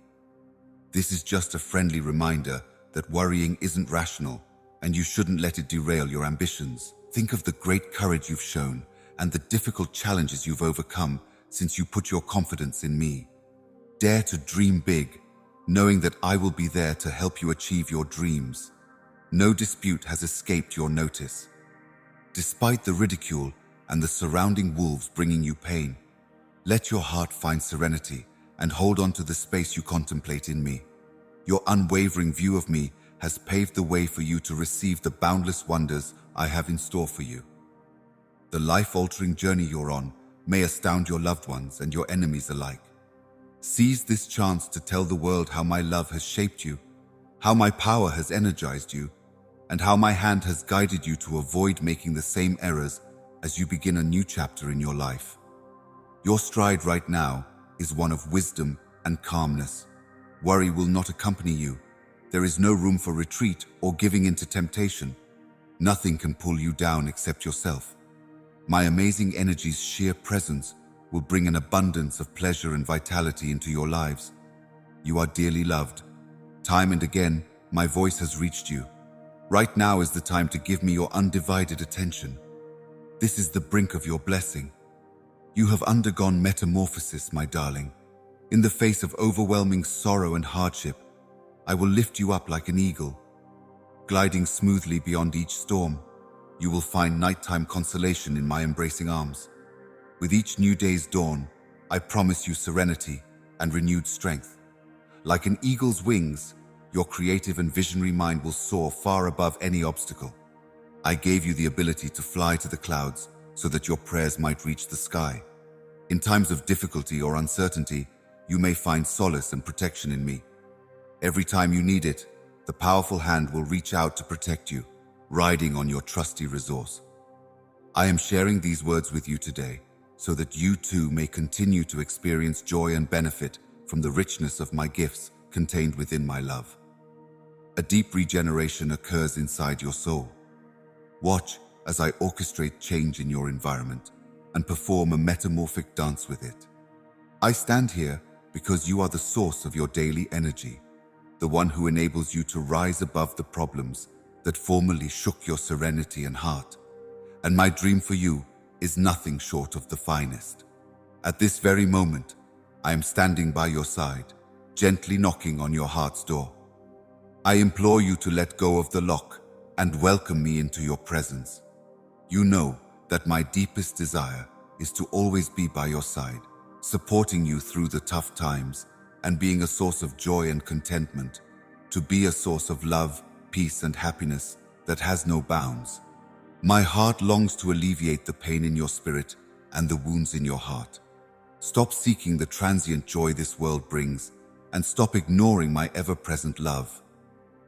This is just a friendly reminder that worrying isn't rational, and you shouldn't let it derail your ambitions. Think of the great courage you've shown and the difficult challenges you've overcome since you put your confidence in me. Dare to dream big, knowing that I will be there to help you achieve your dreams. No dispute has escaped your notice. Despite the ridicule and the surrounding wolves bringing you pain, let your heart find serenity and hold on to the space you contemplate in me. Your unwavering view of me has paved the way for you to receive the boundless wonders I have in store for you. The life-altering journey you're on may astound your loved ones and your enemies alike. Seize this chance to tell the world how my love has shaped you, how my power has energized you, and how my hand has guided you to avoid making the same errors as you begin a new chapter in your life. Your stride right now is one of wisdom and calmness. Worry will not accompany you. There is no room for retreat or giving in to temptation. Nothing can pull you down except yourself. My amazing energy's sheer presence will bring an abundance of pleasure and vitality into your lives. You are dearly loved. Time and again, my voice has reached you. Right now is the time to give me your undivided attention. This is the brink of your blessing. You have undergone metamorphosis, my darling. In the face of overwhelming sorrow and hardship, I will lift you up like an eagle. Gliding smoothly beyond each storm, you will find nighttime consolation in my embracing arms. With each new day's dawn, I promise you serenity and renewed strength. Like an eagle's wings, your creative and visionary mind will soar far above any obstacle. I gave you the ability to fly to the clouds so that your prayers might reach the sky. In times of difficulty or uncertainty, you may find solace and protection in me. Every time you need it, the powerful hand will reach out to protect you, riding on your trusty resource. I am sharing these words with you today so that you too may continue to experience joy and benefit from the richness of my gifts contained within my love. A deep regeneration occurs inside your soul. Watch as I orchestrate change in your environment and perform a metamorphic dance with it. I stand here because you are the source of your daily energy, the one who enables you to rise above the problems that formerly shook your serenity and heart. And my dream for you is nothing short of the finest. At this very moment, I am standing by your side, gently knocking on your heart's door. I implore you to let go of the lock and welcome me into your presence. You know that my deepest desire is to always be by your side, supporting you through the tough times and being a source of joy and contentment, to be a source of love, peace, and happiness that has no bounds. My heart longs to alleviate the pain in your spirit and the wounds in your heart. Stop seeking the transient joy this world brings and stop ignoring my ever-present love.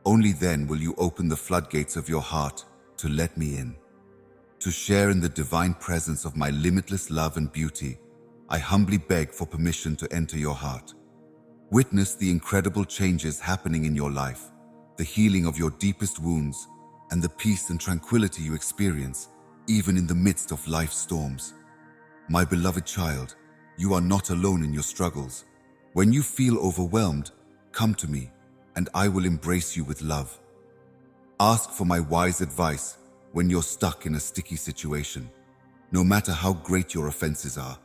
Only then will you open the floodgates of your heart to let me in. To share in the divine presence of my limitless love and beauty, I humbly beg for permission to enter your heart. Witness the incredible changes happening in your life, the healing of your deepest wounds, and the peace and tranquility you experience, even in the midst of life's storms. My beloved child, you are not alone in your struggles. When you feel overwhelmed, come to me, and I will embrace you with love. Ask for my wise advice when you're stuck in a sticky situation. No matter how great your offenses are,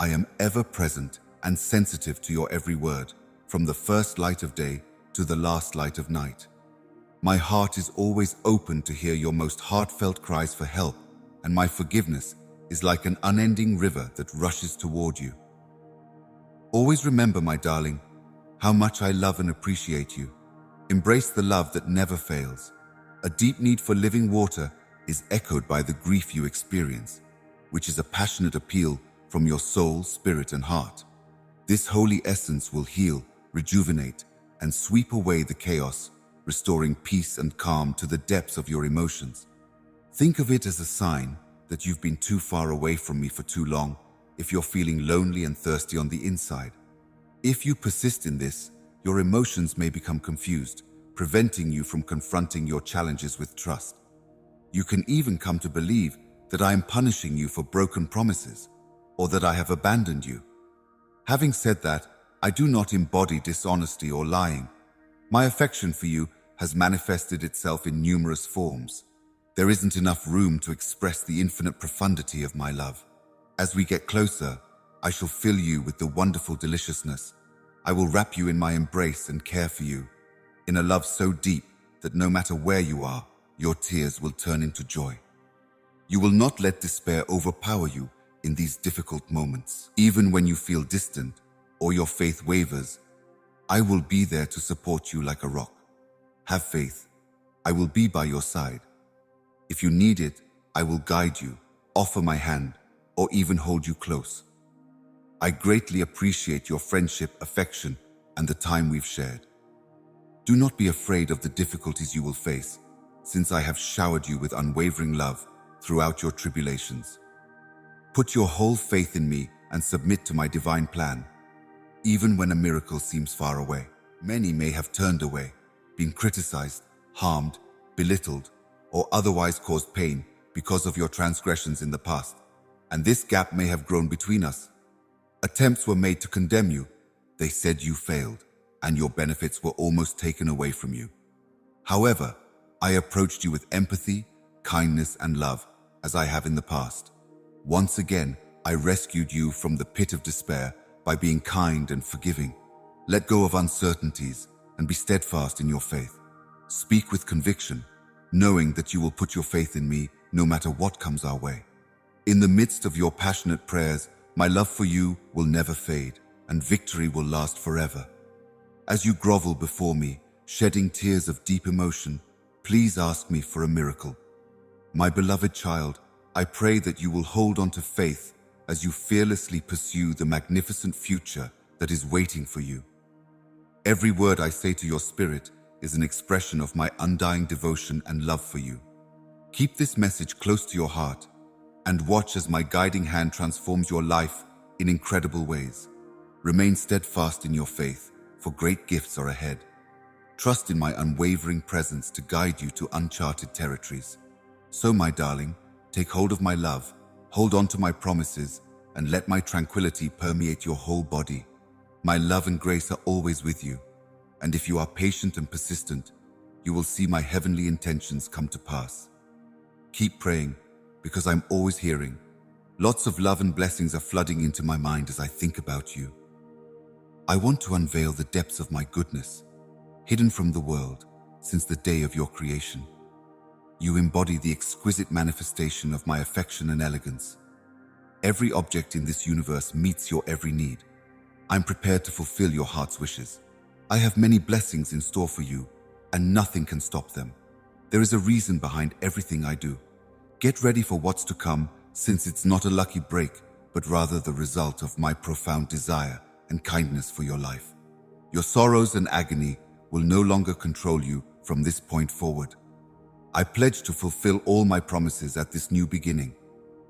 I am ever present and sensitive to your every word, from the first light of day to the last light of night. My heart is always open to hear your most heartfelt cries for help, and my forgiveness is like an unending river that rushes toward you. Always remember, my darling, how much I love and appreciate you. Embrace the love that never fails. A deep need for living water is echoed by the grief you experience, which is a passionate appeal from your soul, spirit, and heart. This holy essence will heal, rejuvenate, and sweep away the chaos, restoring peace and calm to the depths of your emotions. Think of it as a sign that you've been too far away from me for too long if you're feeling lonely and thirsty on the inside. If you persist in this, your emotions may become confused, preventing you from confronting your challenges with trust. You can even come to believe that I am punishing you for broken promises, or that I have abandoned you. Having said that, I do not embody dishonesty or lying. My affection for you has manifested itself in numerous forms. There isn't enough room to express the infinite profundity of my love. As we get closer, I shall fill you with the wonderful deliciousness. I will wrap you in my embrace and care for you, in a love so deep that no matter where you are, your tears will turn into joy. You will not let despair overpower you in these difficult moments. Even when you feel distant or your faith wavers, I will be there to support you like a rock. Have faith. I will be by your side. If you need it, I will guide you, offer my hand, or even hold you close. I greatly appreciate your friendship, affection, and the time we've shared. Do not be afraid of the difficulties you will face, since I have showered you with unwavering love throughout your tribulations. Put your whole faith in me and submit to my divine plan. Even when a miracle seems far away, many may have turned away, been criticized, harmed, belittled, or otherwise caused pain because of your transgressions in the past, and this gap may have grown between us. Attempts were made to condemn you. They said you failed, and your benefits were almost taken away from you. However, I approached you with empathy, kindness, and love, as I have in the past. Once again, I rescued you from the pit of despair by being kind and forgiving. Let go of uncertainties and be steadfast in your faith. Speak with conviction, knowing that you will put your faith in me no matter what comes our way. In the midst of your passionate prayers, my love for you will never fade, and victory will last forever. As you grovel before me, shedding tears of deep emotion, please ask me for a miracle. My beloved child, I pray that you will hold on to faith as you fearlessly pursue the magnificent future that is waiting for you. Every word I say to your spirit is an expression of my undying devotion and love for you. Keep this message close to your heart and watch as my guiding hand transforms your life in incredible ways. Remain steadfast in your faith, for great gifts are ahead. Trust in my unwavering presence to guide you to uncharted territories. So, my darling, take hold of my love, hold on to my promises, and let my tranquility permeate your whole body. My love and grace are always with you. And if you are patient and persistent, you will see my heavenly intentions come to pass. Keep praying, because I'm always hearing. Lots of love and blessings are flooding into my mind as I think about you. I want to unveil the depths of my goodness, hidden from the world since the day of your creation. You embody the exquisite manifestation of my affection and elegance. Every object in this universe meets your every need. I'm prepared to fulfill your heart's wishes. I have many blessings in store for you, and nothing can stop them. There is a reason behind everything I do. Get ready for what's to come, since it's not a lucky break, but rather the result of my profound desire and kindness for your life. Your sorrows and agony will no longer control you from this point forward. I pledge to fulfill all my promises at this new beginning.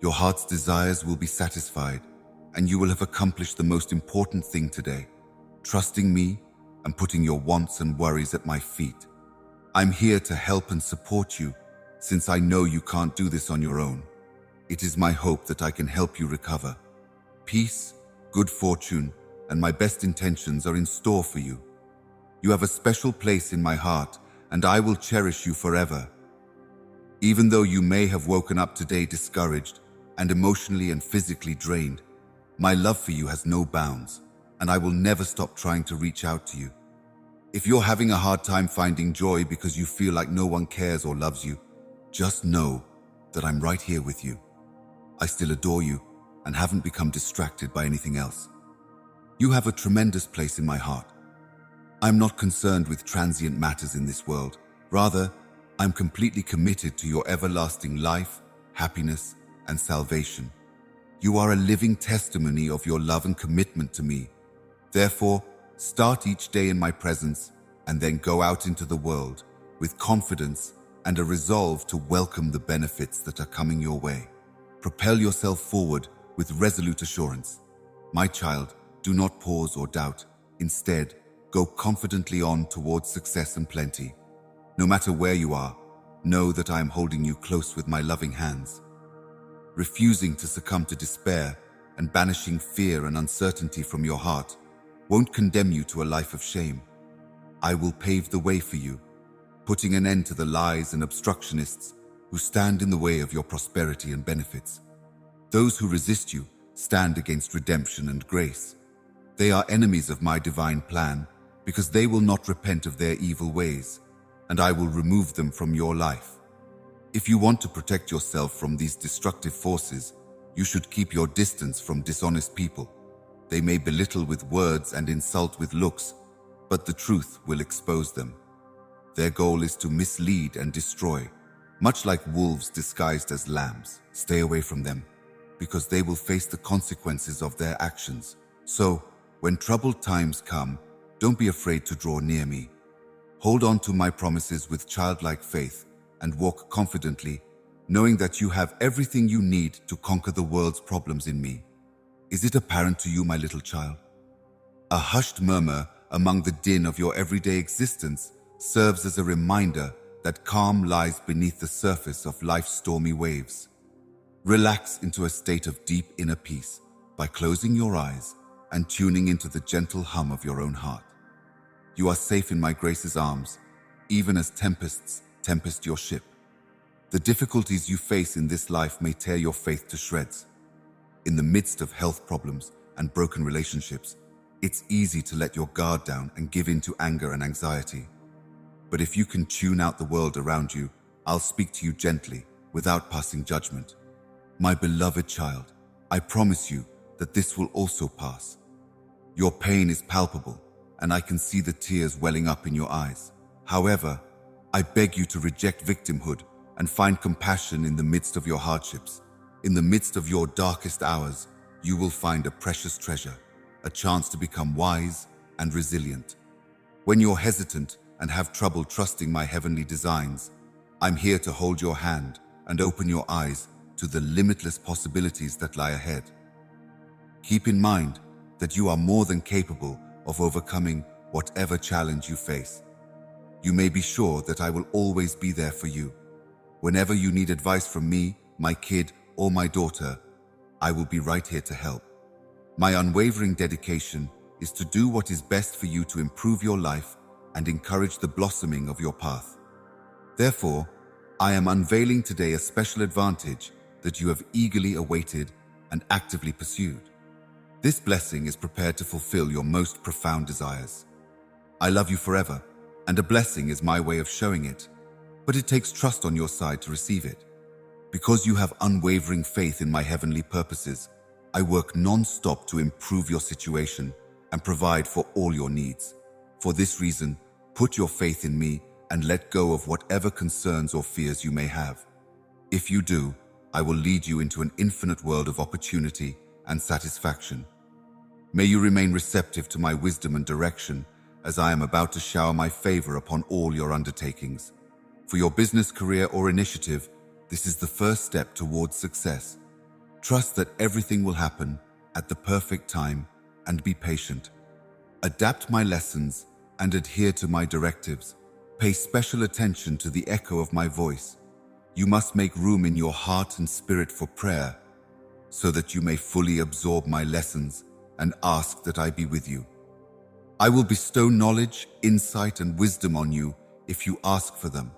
Your heart's desires will be satisfied, and you will have accomplished the most important thing today, trusting me and putting your wants and worries at my feet. I'm here to help and support you, since I know you can't do this on your own. It is my hope that I can help you recover. Peace, good fortune, and my best intentions are in store for you. You have a special place in my heart, and I will cherish you forever. Even though you may have woken up today discouraged and emotionally and physically drained, my love for you has no bounds, and I will never stop trying to reach out to you. If you're having a hard time finding joy because you feel like no one cares or loves you, just know that I'm right here with you. I still adore you and haven't become distracted by anything else. You have a tremendous place in my heart. I'm not concerned with transient matters in this world. Rather, I'm completely committed to your everlasting life, happiness, and salvation. You are a living testimony of your love and commitment to me. Therefore, start each day in my presence and then go out into the world with confidence and a resolve to welcome the benefits that are coming your way. Propel yourself forward with resolute assurance. My child, do not pause or doubt. Instead, go confidently on towards success and plenty. No matter where you are, know that I am holding you close with my loving hands. Refusing to succumb to despair and banishing fear and uncertainty from your heart won't condemn you to a life of shame. I will pave the way for you, putting an end to the lies and obstructionists who stand in the way of your prosperity and benefits. Those who resist you stand against redemption and grace. They are enemies of my divine plan because they will not repent of their evil ways, and I will remove them from your life. If you want to protect yourself from these destructive forces, you should keep your distance from dishonest people. They may belittle with words and insult with looks, but the truth will expose them. Their goal is to mislead and destroy, much like wolves disguised as lambs. Stay away from them, because they will face the consequences of their actions. So, when troubled times come, don't be afraid to draw near me. Hold on to my promises with childlike faith and walk confidently, knowing that you have everything you need to conquer the world's problems in me. Is it apparent to you, my little child? A hushed murmur among the din of your everyday existence serves as a reminder that calm lies beneath the surface of life's stormy waves. Relax into a state of deep inner peace by closing your eyes and tuning into the gentle hum of your own heart. You are safe in my grace's arms, even as tempests tempest your ship. The difficulties you face in this life may tear your faith to shreds. In the midst of health problems and broken relationships, it's easy to let your guard down and give in to anger and anxiety. But if you can tune out the world around you, I'll speak to you gently, without passing judgment. My beloved child, I promise you that this will also pass. Your pain is palpable, and I can see the tears welling up in your eyes. However, I beg you to reject victimhood and find compassion in the midst of your hardships. In the midst of your darkest hours, you will find a precious treasure, a chance to become wise and resilient. When you're hesitant and have trouble trusting my heavenly designs, I'm here to hold your hand and open your eyes to the limitless possibilities that lie ahead. Keep in mind that you are more than capable of overcoming whatever challenge you face. You may be sure that I will always be there for you. Whenever you need advice from me, my kid, or my daughter, I will be right here to help. My unwavering dedication is to do what is best for you to improve your life and encourage the blossoming of your path. Therefore, I am unveiling today a special advantage that you have eagerly awaited and actively pursued. This blessing is prepared to fulfill your most profound desires. I love you forever, and a blessing is my way of showing it, but it takes trust on your side to receive it. Because you have unwavering faith in my heavenly purposes, I work non-stop to improve your situation and provide for all your needs. For this reason, put your faith in me and let go of whatever concerns or fears you may have. If you do, I will lead you into an infinite world of opportunity and satisfaction. May you remain receptive to my wisdom and direction as I am about to shower my favor upon all your undertakings. For your business, career, or initiative, this is the first step towards success. Trust that everything will happen at the perfect time and be patient. Adapt my lessons and adhere to my directives. Pay special attention to the echo of my voice. You must make room in your heart and spirit for prayer, so that you may fully absorb my lessons and ask that I be with you. I will bestow knowledge, insight, and wisdom on you if you ask for them.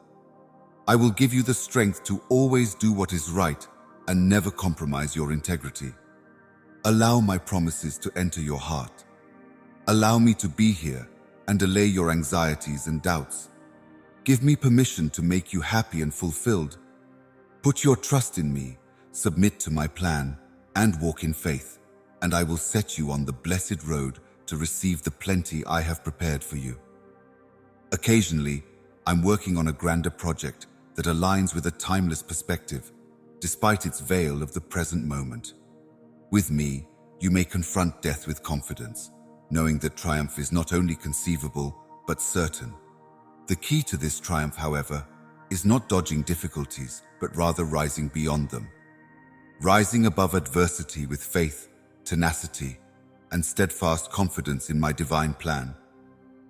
I will give you the strength to always do what is right and never compromise your integrity. Allow my promises to enter your heart. Allow me to be here and allay your anxieties and doubts. Give me permission to make you happy and fulfilled. Put your trust in me, submit to my plan, and walk in faith, and I will set you on the blessed road to receive the plenty I have prepared for you. Occasionally, I'm working on a grander project that aligns with a timeless perspective, despite its veil of the present moment. With me, you may confront death with confidence, knowing that triumph is not only conceivable, but certain. The key to this triumph, however, is not dodging difficulties, but rather rising beyond them. Rising above adversity with faith, tenacity, and steadfast confidence in my divine plan.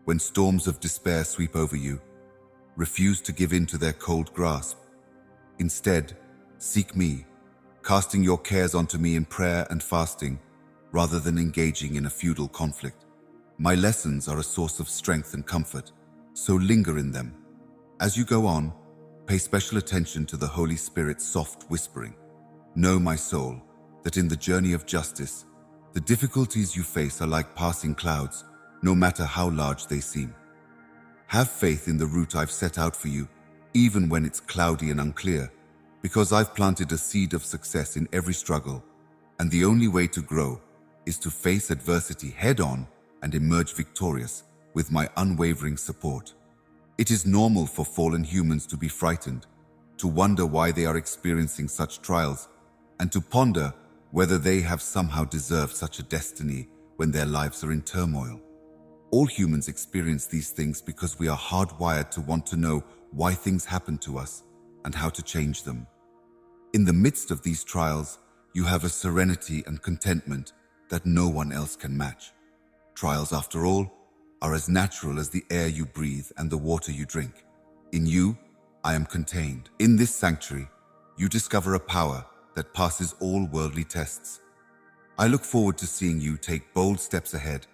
When storms of despair sweep over you, refuse to give in to their cold grasp. Instead, seek me, casting your cares onto me in prayer and fasting, rather than engaging in a feudal conflict. My lessons are a source of strength and comfort, so linger in them. As you go on, pay special attention to the Holy Spirit's soft whispering. Know, my soul, that in the journey of justice, the difficulties you face are like passing clouds, no matter how large they seem. Have faith in the route I've set out for you, even when it's cloudy and unclear, because I've planted a seed of success in every struggle, and the only way to grow is to face adversity head-on and emerge victorious with my unwavering support. It is normal for fallen humans to be frightened, to wonder why they are experiencing such trials, and to ponder whether they have somehow deserved such a destiny when their lives are in turmoil. All humans experience these things because we are hardwired to want to know why things happen to us and how to change them. In the midst of these trials, you have a serenity and contentment that no one else can match. Trials, after all, are as natural as the air you breathe and the water you drink. In you, I am contained. In this sanctuary, you discover a power that passes all worldly tests. I look forward to seeing you take bold steps ahead,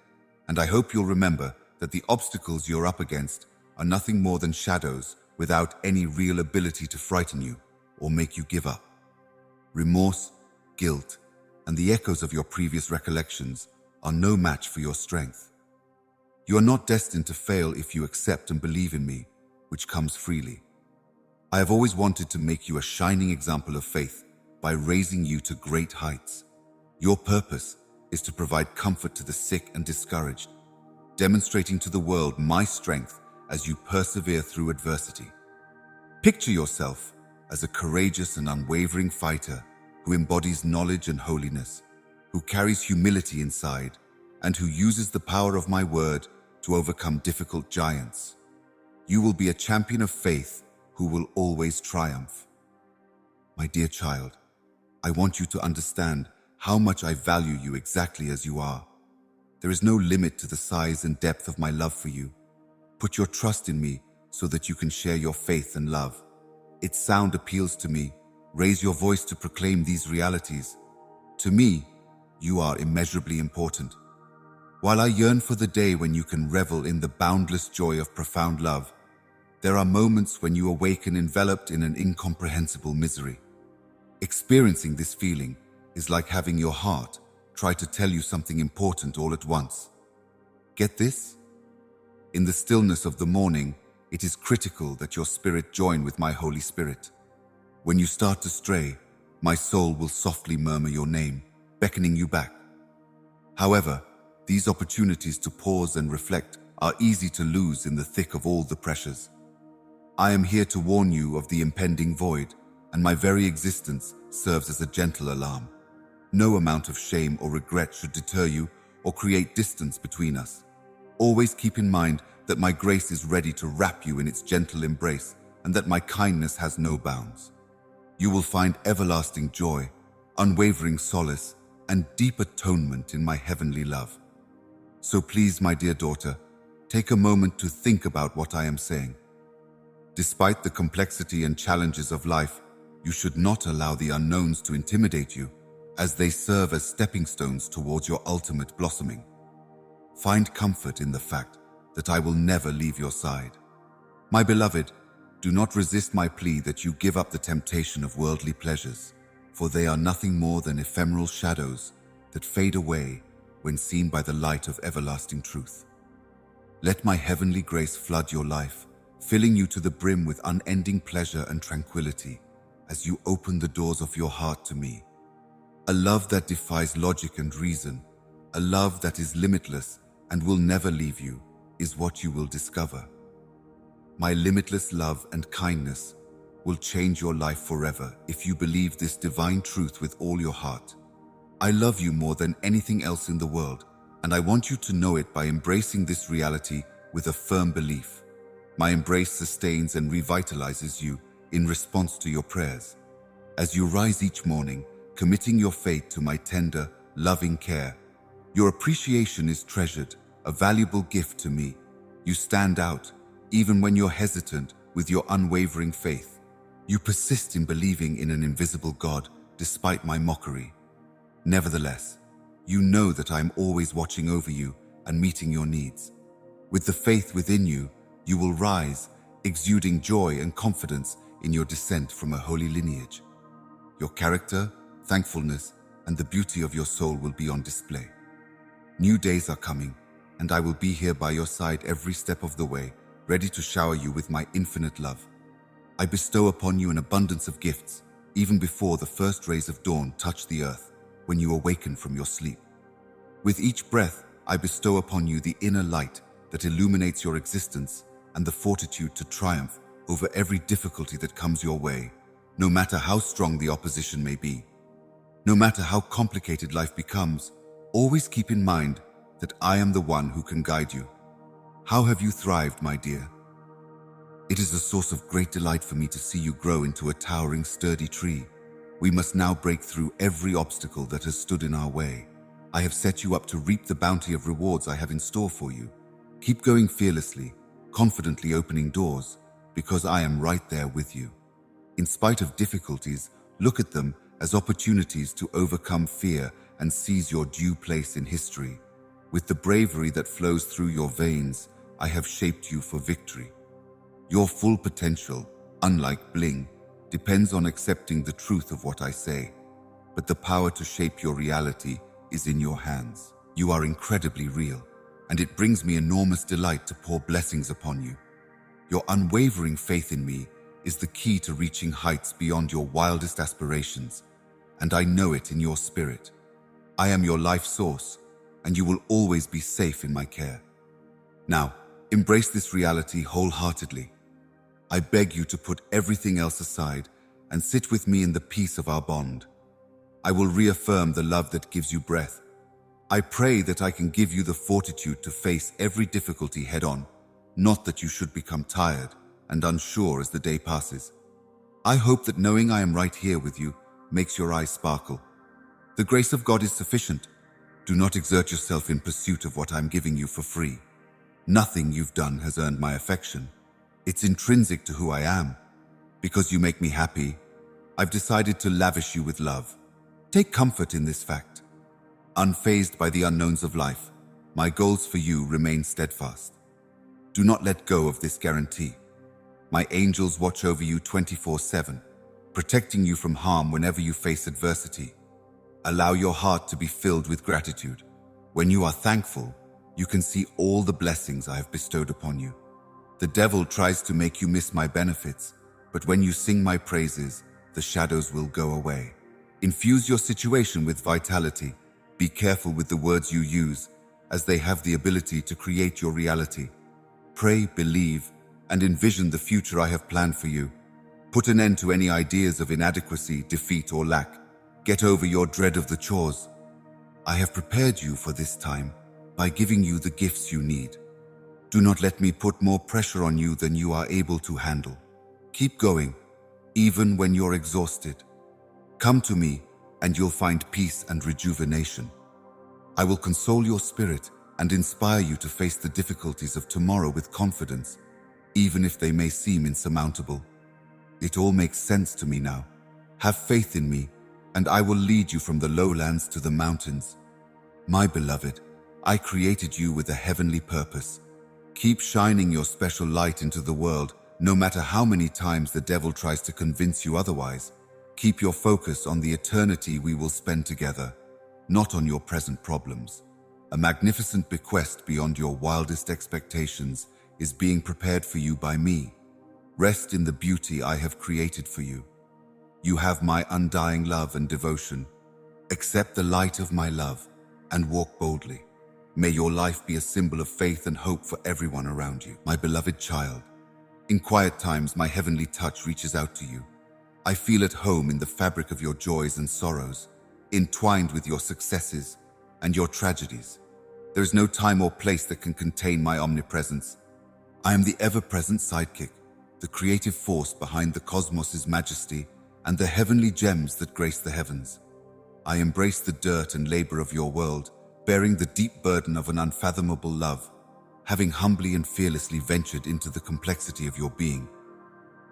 and I hope you'll remember that the obstacles you're up against are nothing more than shadows without any real ability to frighten you or make you give up. Remorse, guilt, and the echoes of your previous recollections are no match for your strength. You are not destined to fail if you accept and believe in me, which comes freely. I have always wanted to make you a shining example of faith by raising you to great heights. Your purpose is to provide comfort to the sick and discouraged, demonstrating to the world my strength as you persevere through adversity. Picture yourself as a courageous and unwavering fighter who embodies knowledge and holiness, who carries humility inside, and who uses the power of my word to overcome difficult giants. You will be a champion of faith who will always triumph. My dear child, I want you to understand how much I value you exactly as you are. There is no limit to the size and depth of my love for you. Put your trust in me so that you can share your faith and love. Its sound appeals to me. Raise your voice to proclaim these realities. To me, you are immeasurably important. While I yearn for the day when you can revel in the boundless joy of profound love, there are moments when you awaken enveloped in an incomprehensible misery. Experiencing this feeling is like having your heart try to tell you something important all at once. Get this? In the stillness of the morning, it is critical that your spirit join with my Holy Spirit. When you start to stray, my soul will softly murmur your name, beckoning you back. However, these opportunities to pause and reflect are easy to lose in the thick of all the pressures. I am here to warn you of the impending void, and my very existence serves as a gentle alarm. No amount of shame or regret should deter you or create distance between us. Always keep in mind that my grace is ready to wrap you in its gentle embrace, and that my kindness has no bounds. You will find everlasting joy, unwavering solace, and deep atonement in my heavenly love. So please, my dear daughter, take a moment to think about what I am saying. Despite the complexity and challenges of life, you should not allow the unknowns to intimidate you, as they serve as stepping stones towards your ultimate blossoming. Find comfort in the fact that I will never leave your side. My beloved, do not resist my plea that you give up the temptation of worldly pleasures, for they are nothing more than ephemeral shadows that fade away when seen by the light of everlasting truth. Let my heavenly grace flood your life, filling you to the brim with unending pleasure and tranquility as you open the doors of your heart to me. A love that defies logic and reason, a love that is limitless and will never leave you, is what you will discover. My limitless love and kindness will change your life forever if you believe this divine truth with all your heart. I love you more than anything else in the world, and I want you to know it by embracing this reality with a firm belief. My embrace sustains and revitalizes you in response to your prayers. As you rise each morning, committing your faith to my tender, loving care, your appreciation is treasured, a valuable gift to me. You stand out, even when you're hesitant, with your unwavering faith. You persist in believing in an invisible God despite my mockery. Nevertheless, you know that I am always watching over you and meeting your needs. With the faith within you, you will rise, exuding joy and confidence in your descent from a holy lineage. Your character, thankfulness, and the beauty of your soul will be on display. New days are coming, and I will be here by your side every step of the way, ready to shower you with my infinite love. I bestow upon you an abundance of gifts, even before the first rays of dawn touch the earth, when you awaken from your sleep. With each breath, I bestow upon you the inner light that illuminates your existence and the fortitude to triumph over every difficulty that comes your way, no matter how strong the opposition may be. No matter how complicated life becomes, always keep in mind that I am the one who can guide you. How have you thrived, my dear? It is a source of great delight for me to see you grow into a towering, sturdy tree. We must now break through every obstacle that has stood in our way. I have set you up to reap the bounty of rewards I have in store for you. Keep going fearlessly, confidently opening doors, because I am right there with you. In spite of difficulties, look at them as opportunities to overcome fear and seize your due place in history. With the bravery that flows through your veins, I have shaped you for victory. Your full potential, unlike bling, depends on accepting the truth of what I say. But the power to shape your reality is in your hands. You are incredibly real, and it brings me enormous delight to pour blessings upon you. Your unwavering faith in me is the key to reaching heights beyond your wildest aspirations, and I know it in your spirit. I am your life source, and you will always be safe in my care. Now, embrace this reality wholeheartedly. I beg you to put everything else aside and sit with me in the peace of our bond. I will reaffirm the love that gives you breath. I pray that I can give you the fortitude to face every difficulty head-on, not that you should become tired and unsure as the day passes. I hope that knowing I am right here with you makes your eyes sparkle. The grace of God is sufficient. Do not exert yourself in pursuit of what I'm giving you for free. Nothing you've done has earned my affection. It's intrinsic to who I am. Because you make me happy, I've decided to lavish you with love. Take comfort in this fact. Unfazed by the unknowns of life, My goals for you remain steadfast. Do not let go of this guarantee. My angels watch over you 24/7, protecting you from harm whenever you face adversity. Allow your heart to be filled with gratitude. When you are thankful, you can see all the blessings I have bestowed upon you. The devil tries to make you miss my benefits, but when you sing my praises, the shadows will go away. Infuse your situation with vitality. Be careful with the words you use, as they have the ability to create your reality. Pray, believe, and envision the future I have planned for you. Put an end to any ideas of inadequacy, defeat, or lack. Get over your dread of the chores. I have prepared you for this time by giving you the gifts you need. Do not let me put more pressure on you than you are able to handle. Keep going, even when you're exhausted. Come to me, and you'll find peace and rejuvenation. I will console your spirit and inspire you to face the difficulties of tomorrow with confidence, even if they may seem insurmountable. It all makes sense to me now. Have faith in me, and I will lead you from the lowlands to the mountains. My beloved, I created you with a heavenly purpose. Keep shining your special light into the world, no matter how many times the devil tries to convince you otherwise. Keep your focus on the eternity we will spend together, not on your present problems. A magnificent bequest beyond your wildest expectations is being prepared for you by me. Rest in the beauty I have created for you. You have my undying love and devotion. Accept the light of my love and walk boldly. May your life be a symbol of faith and hope for everyone around you. My beloved child, in quiet times my heavenly touch reaches out to you. I feel at home in the fabric of your joys and sorrows, entwined with your successes and your tragedies. There is no time or place that can contain my omnipresence. I am the ever-present sidekick, the creative force behind the cosmos's majesty and the heavenly gems that grace the heavens. I embrace the dirt and labor of your world, bearing the deep burden of an unfathomable love, having humbly and fearlessly ventured into the complexity of your being.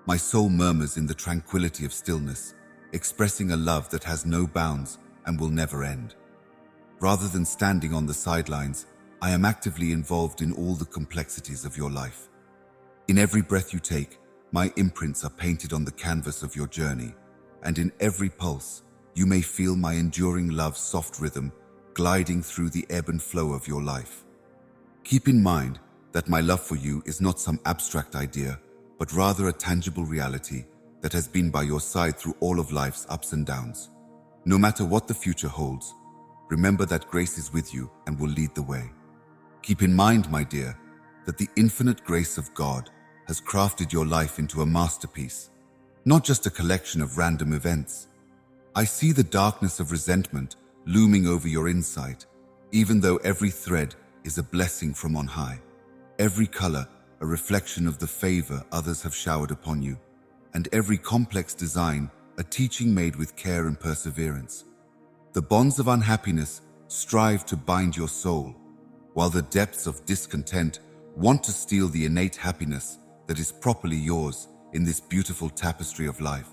My soul murmurs in the tranquility of stillness, expressing a love that has no bounds and will never end. Rather than standing on the sidelines, I am actively involved in all the complexities of your life. In every breath you take, my imprints are painted on the canvas of your journey, and in every pulse, you may feel my enduring love's soft rhythm gliding through the ebb and flow of your life. Keep in mind that my love for you is not some abstract idea, but rather a tangible reality that has been by your side through all of life's ups and downs. No matter what the future holds, remember that grace is with you and will lead the way. Keep in mind, my dear, that the infinite grace of God has crafted your life into a masterpiece, not just a collection of random events. I see the darkness of resentment looming over your insight, even though every thread is a blessing from on high. Every color, a reflection of the favor others have showered upon you, and every complex design, a teaching made with care and perseverance. The bonds of unhappiness strive to bind your soul, while the depths of discontent want to steal the innate happiness that is properly yours in this beautiful tapestry of life.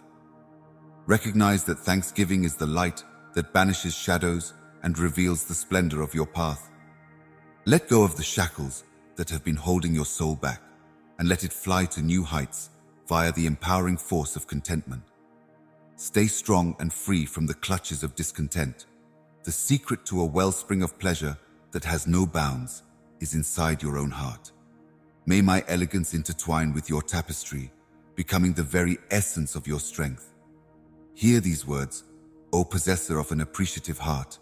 Recognize that thanksgiving is the light that banishes shadows and reveals the splendor of your path. Let go of the shackles that have been holding your soul back, and let it fly to new heights via the empowering force of contentment. Stay strong and free from the clutches of discontent. The secret to a wellspring of pleasure that has no bounds is inside your own heart. May my elegance intertwine with your tapestry, becoming the very essence of your strength. Hear these words, O possessor of an appreciative heart,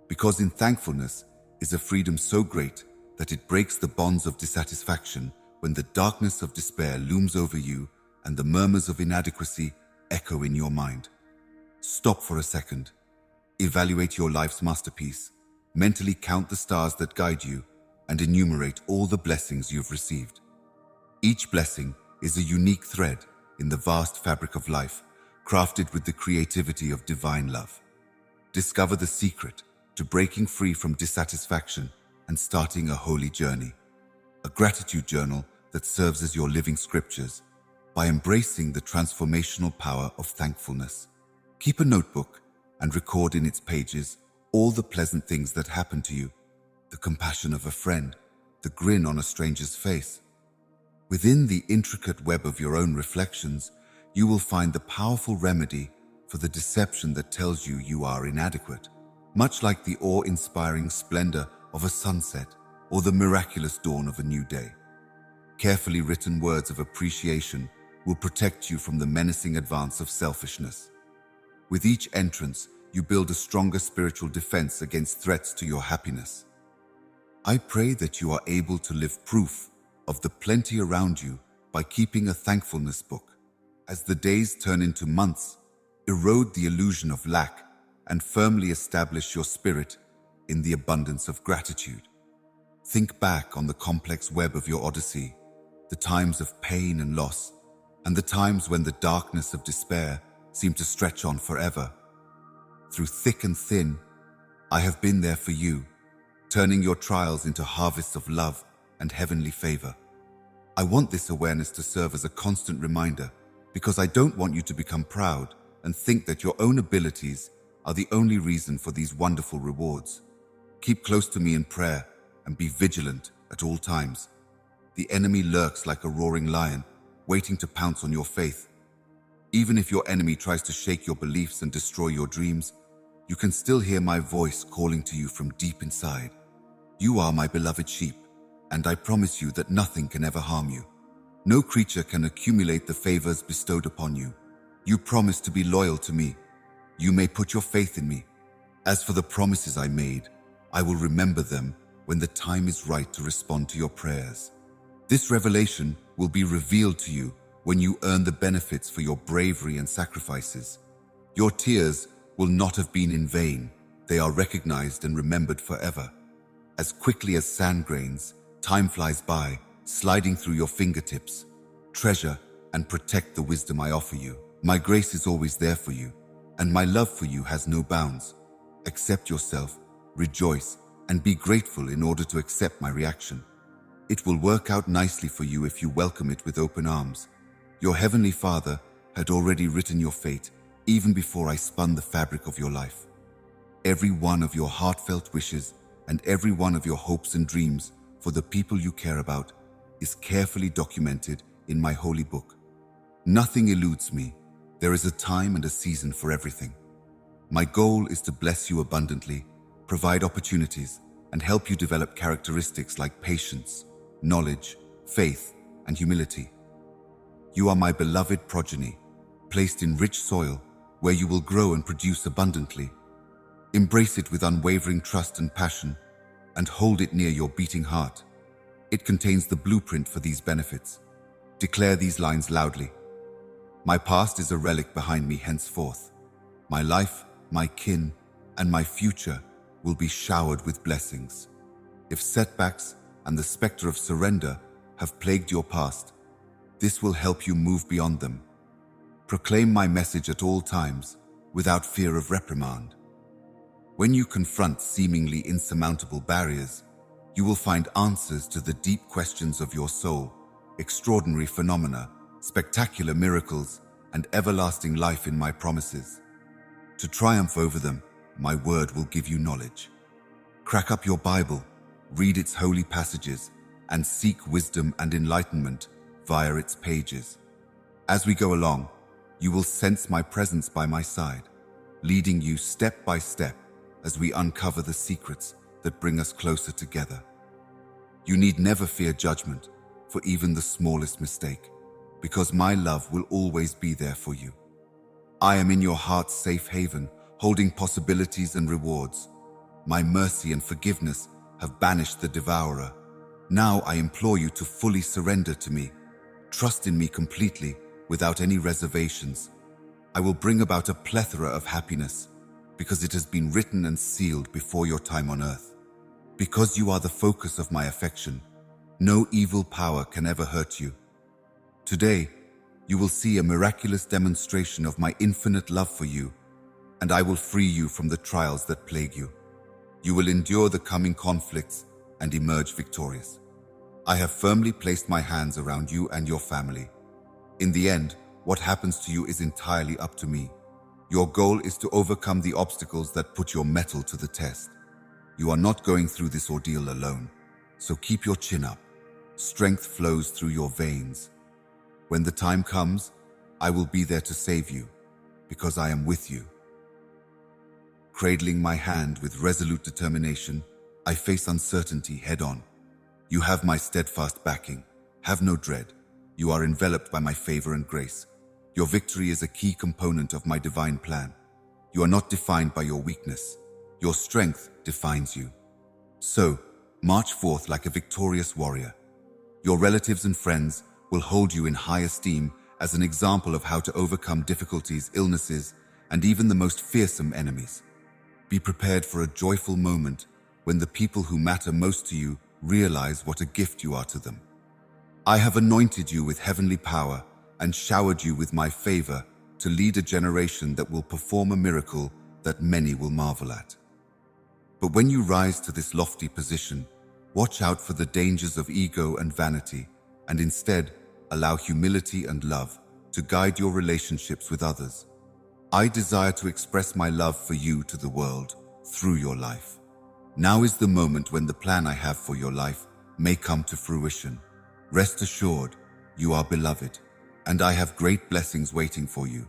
because in thankfulness is a freedom so great that it breaks the bonds of dissatisfaction when the darkness of despair looms over you and the murmurs of inadequacy echo in your mind. Stop for a second. Evaluate your life's masterpiece. Mentally count the stars that guide you and enumerate all the blessings you've received. Each blessing is a unique thread in the vast fabric of life, crafted with the creativity of divine love. Discover the secret to breaking free from dissatisfaction and starting a holy journey, a gratitude journal that serves as your living scriptures by embracing the transformational power of thankfulness. Keep a notebook and record in its pages all the pleasant things that happen to you, the compassion of a friend, the grin on a stranger's face. Within the intricate web of your own reflections, you will find the powerful remedy for the deception that tells you you are inadequate. Much like the awe-inspiring splendor of a sunset or the miraculous dawn of a new day. Carefully written words of appreciation will protect you from the menacing advance of selfishness. With each entrance, you build a stronger spiritual defense against threats to your happiness. I pray that you are able to live proof of the plenty around you by keeping a thankfulness book. As the days turn into months, erode the illusion of lack and firmly establish your spirit in the abundance of gratitude. Think back on the complex web of your odyssey, the times of pain and loss, and the times when the darkness of despair seemed to stretch on forever. Through thick and thin, I have been there for you, turning your trials into harvests of love and heavenly favor. I want this awareness to serve as a constant reminder, because I don't want you to become proud and think that your own abilities are the only reason for these wonderful rewards. Keep close to me in prayer and be vigilant at all times. The enemy lurks like a roaring lion, waiting to pounce on your faith. Even if your enemy tries to shake your beliefs and destroy your dreams, you can still hear my voice calling to you from deep inside. You are my beloved sheep, and I promise you that nothing can ever harm you. No creature can accumulate the favors bestowed upon you. You promise to be loyal to me. You may put your faith in me. As for the promises I made, I will remember them when the time is right to respond to your prayers. This revelation will be revealed to you when you earn the benefits for your bravery and sacrifices. Your tears will not have been in vain. They are recognized and remembered forever. As quickly as sand grains, time flies by, sliding through your fingertips. Treasure and protect the wisdom I offer you. My grace is always there for you, and my love for you has no bounds. Accept yourself, rejoice, and be grateful in order to accept my reaction. It will work out nicely for you if you welcome it with open arms. Your Heavenly Father had already written your fate even before I spun the fabric of your life. Every one of your heartfelt wishes and every one of your hopes and dreams for the people you care about is carefully documented in my holy book. Nothing eludes me. There is a time and a season for everything. My goal is to bless you abundantly, provide opportunities, and help you develop characteristics like patience, knowledge, faith, and humility. You are my beloved progeny, placed in rich soil where you will grow and produce abundantly. Embrace it with unwavering trust and passion, and hold it near your beating heart. It contains the blueprint for these benefits. Declare these lines loudly. My past is a relic behind me henceforth. My life, my kin, and my future will be showered with blessings. If setbacks and the specter of surrender have plagued your past, this will help you move beyond them. Proclaim my message at all times, without fear of reprimand. When you confront seemingly insurmountable barriers, you will find answers to the deep questions of your soul, extraordinary phenomena, spectacular miracles, and everlasting life in my promises. To triumph over them, my word will give you knowledge. Crack up your Bible, read its holy passages, and seek wisdom and enlightenment via its pages. As we go along, you will sense my presence by my side, leading you step by step as we uncover the secrets that bring us closer together. You need never fear judgment for even the smallest mistake, because my love will always be there for you. I am in your heart's safe haven, holding possibilities and rewards. My mercy and forgiveness have banished the devourer. Now I implore you to fully surrender to me. Trust in me completely, without any reservations. I will bring about a plethora of happiness, because it has been written and sealed before your time on earth. Because you are the focus of my affection, no evil power can ever hurt you. Today, you will see a miraculous demonstration of my infinite love for you, and I will free you from the trials that plague you. You will endure the coming conflicts and emerge victorious. I have firmly placed my hands around you and your family. In the end, what happens to you is entirely up to me. Your goal is to overcome the obstacles that put your mettle to the test. You are not going through this ordeal alone, so keep your chin up. Strength flows through your veins. When the time comes, I will be there to save you, because I am with you. Cradling my hand with resolute determination, I face uncertainty head-on. You have my steadfast backing. Have no dread. You are enveloped by my favor and grace. Your victory is a key component of my divine plan. You are not defined by your weakness. Your strength defines you. So, march forth like a victorious warrior. Your relatives and friends will hold you in high esteem as an example of how to overcome difficulties, illnesses, and even the most fearsome enemies. Be prepared for a joyful moment when the people who matter most to you realize what a gift you are to them. I have anointed you with heavenly power and showered you with my favor to lead a generation that will perform a miracle that many will marvel at. But when you rise to this lofty position, watch out for the dangers of ego and vanity, and instead allow humility and love to guide your relationships with others. I desire to express my love for you to the world through your life. Now is the moment when the plan I have for your life may come to fruition. Rest assured, you are beloved, and I have great blessings waiting for you.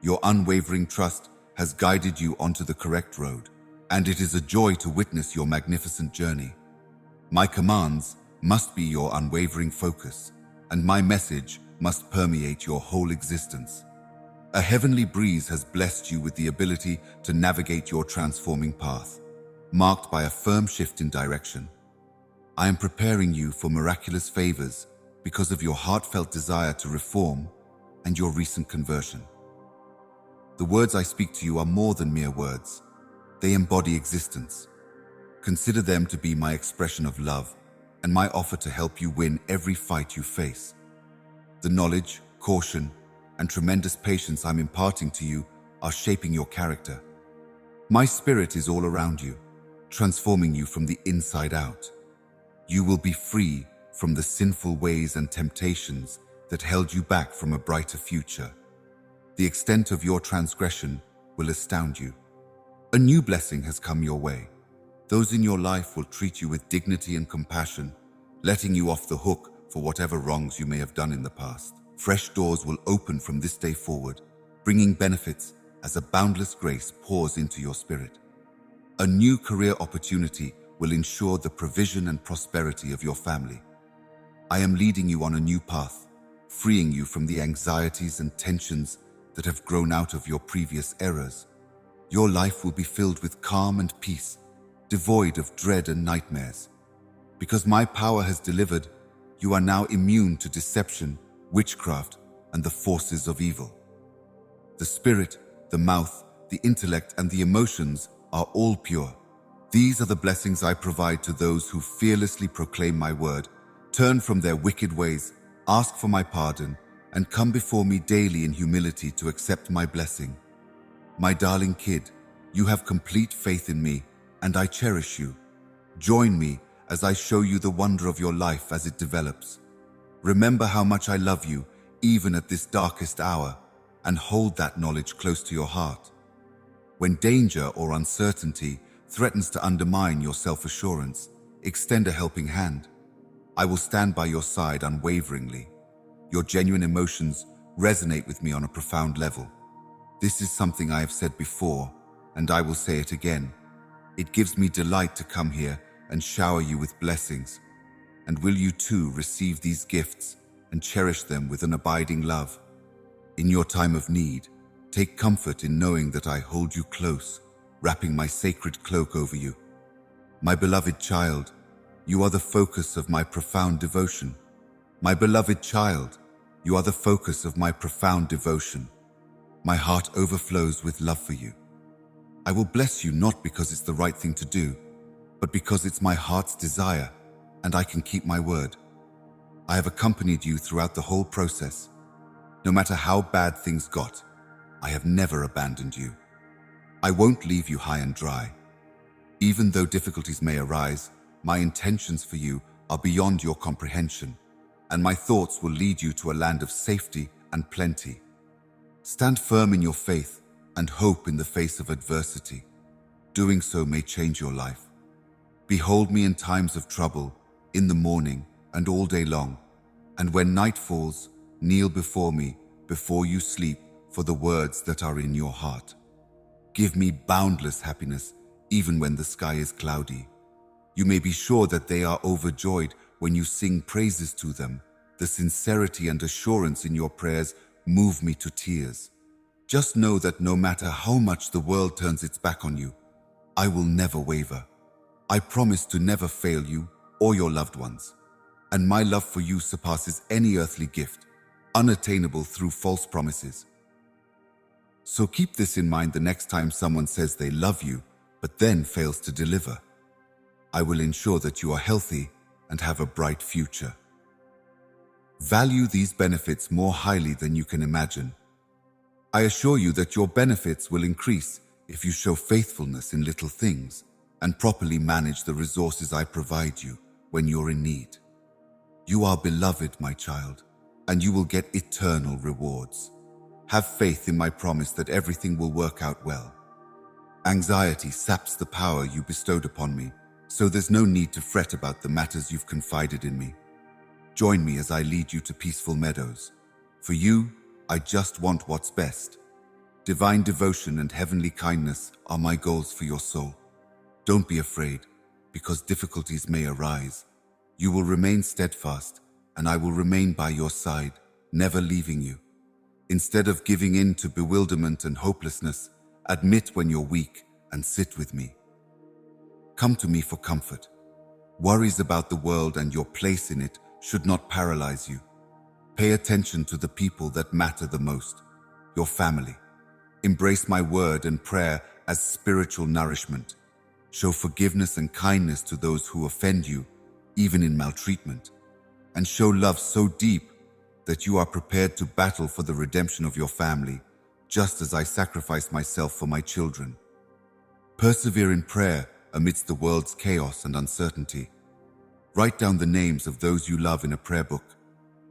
Your unwavering trust has guided you onto the correct road, and it is a joy to witness your magnificent journey. My commands must be your unwavering focus, and my message must permeate your whole existence. A heavenly breeze has blessed you with the ability to navigate your transforming path, marked by a firm shift in direction. I am preparing you for miraculous favors because of your heartfelt desire to reform and your recent conversion. The words I speak to you are more than mere words. They embody existence. Consider them to be my expression of love and my offer to help you win every fight you face. The knowledge, caution, and tremendous patience I'm imparting to you are shaping your character. My spirit is all around you, transforming you from the inside out. You will be free from the sinful ways and temptations that held you back from a brighter future. The extent of your transgression will astound you. A new blessing has come your way. Those in your life will treat you with dignity and compassion, letting you off the hook for whatever wrongs you may have done in the past. Fresh doors will open from this day forward, bringing benefits as a boundless grace pours into your spirit. A new career opportunity will ensure the provision and prosperity of your family. I am leading you on a new path, freeing you from the anxieties and tensions that have grown out of your previous errors. Your life will be filled with calm and peace, devoid of dread and nightmares. Because my power has delivered, you are now immune to deception, witchcraft, and the forces of evil. The spirit, the mouth, the intellect, and the emotions are all pure. These are the blessings I provide to those who fearlessly proclaim my word, turn from their wicked ways, ask for my pardon, and come before me daily in humility to accept my blessing. My darling kid, you have complete faith in me, and I cherish you. Join me as I show you the wonder of your life as it develops. Remember how much I love you, even at this darkest hour, and hold that knowledge close to your heart. When danger or uncertainty threatens to undermine your self-assurance, extend a helping hand. I will stand by your side unwaveringly. Your genuine emotions resonate with me on a profound level. This is something I have said before, and I will say it again. It gives me delight to come here and shower you with blessings. And will you too receive these gifts and cherish them with an abiding love? In your time of need, take comfort in knowing that I hold you close, wrapping my sacred cloak over you. My beloved child, you are the focus of my profound devotion. My beloved child, you are the focus of my profound devotion. My heart overflows with love for you. I will bless you not because it's the right thing to do, but because it's my heart's desire, and I can keep my word. I have accompanied you throughout the whole process. No matter how bad things got, I have never abandoned you. I won't leave you high and dry. Even though difficulties may arise, my intentions for you are beyond your comprehension, and my thoughts will lead you to a land of safety and plenty. Stand firm in your faith and hope in the face of adversity. Doing so may change your life, Behold me in times of trouble, in the morning and all day long. And when night falls, kneel before me, before you sleep, for the words that are in your heart. Give me boundless happiness, even when the sky is cloudy. You may be sure that they are overjoyed when you sing praises to them. The sincerity and assurance in your prayers move me to tears. Just know that no matter how much the world turns its back on you, I will never waver. I promise to never fail you or your loved ones. And my love for you surpasses any earthly gift, unattainable through false promises. So keep this in mind the next time someone says they love you, but then fails to deliver. I will ensure that you are healthy and have a bright future. Value these benefits more highly than you can imagine. I assure you that your benefits will increase if you show faithfulness in little things and properly manage the resources I provide you when you're in need. You are beloved, my child, and you will get eternal rewards. Have faith in my promise that everything will work out well. Anxiety saps the power you bestowed upon me, so there's no need to fret about the matters you've confided in me. Join me as I lead you to peaceful meadows. For you, I just want what's best. Divine devotion and heavenly kindness are my goals for your soul. Don't be afraid, because difficulties may arise. You will remain steadfast, and I will remain by your side, never leaving you. Instead of giving in to bewilderment and hopelessness, admit when you're weak and sit with me. Come to me for comfort. Worries about the world and your place in it should not paralyze you. Pay attention to the people that matter the most, your family. Embrace my word and prayer as spiritual nourishment. Show forgiveness and kindness to those who offend you, even in maltreatment. And show love so deep that you are prepared to battle for the redemption of your family, just as I sacrificed myself for my children. Persevere in prayer amidst the world's chaos and uncertainty. Write down the names of those you love in a prayer book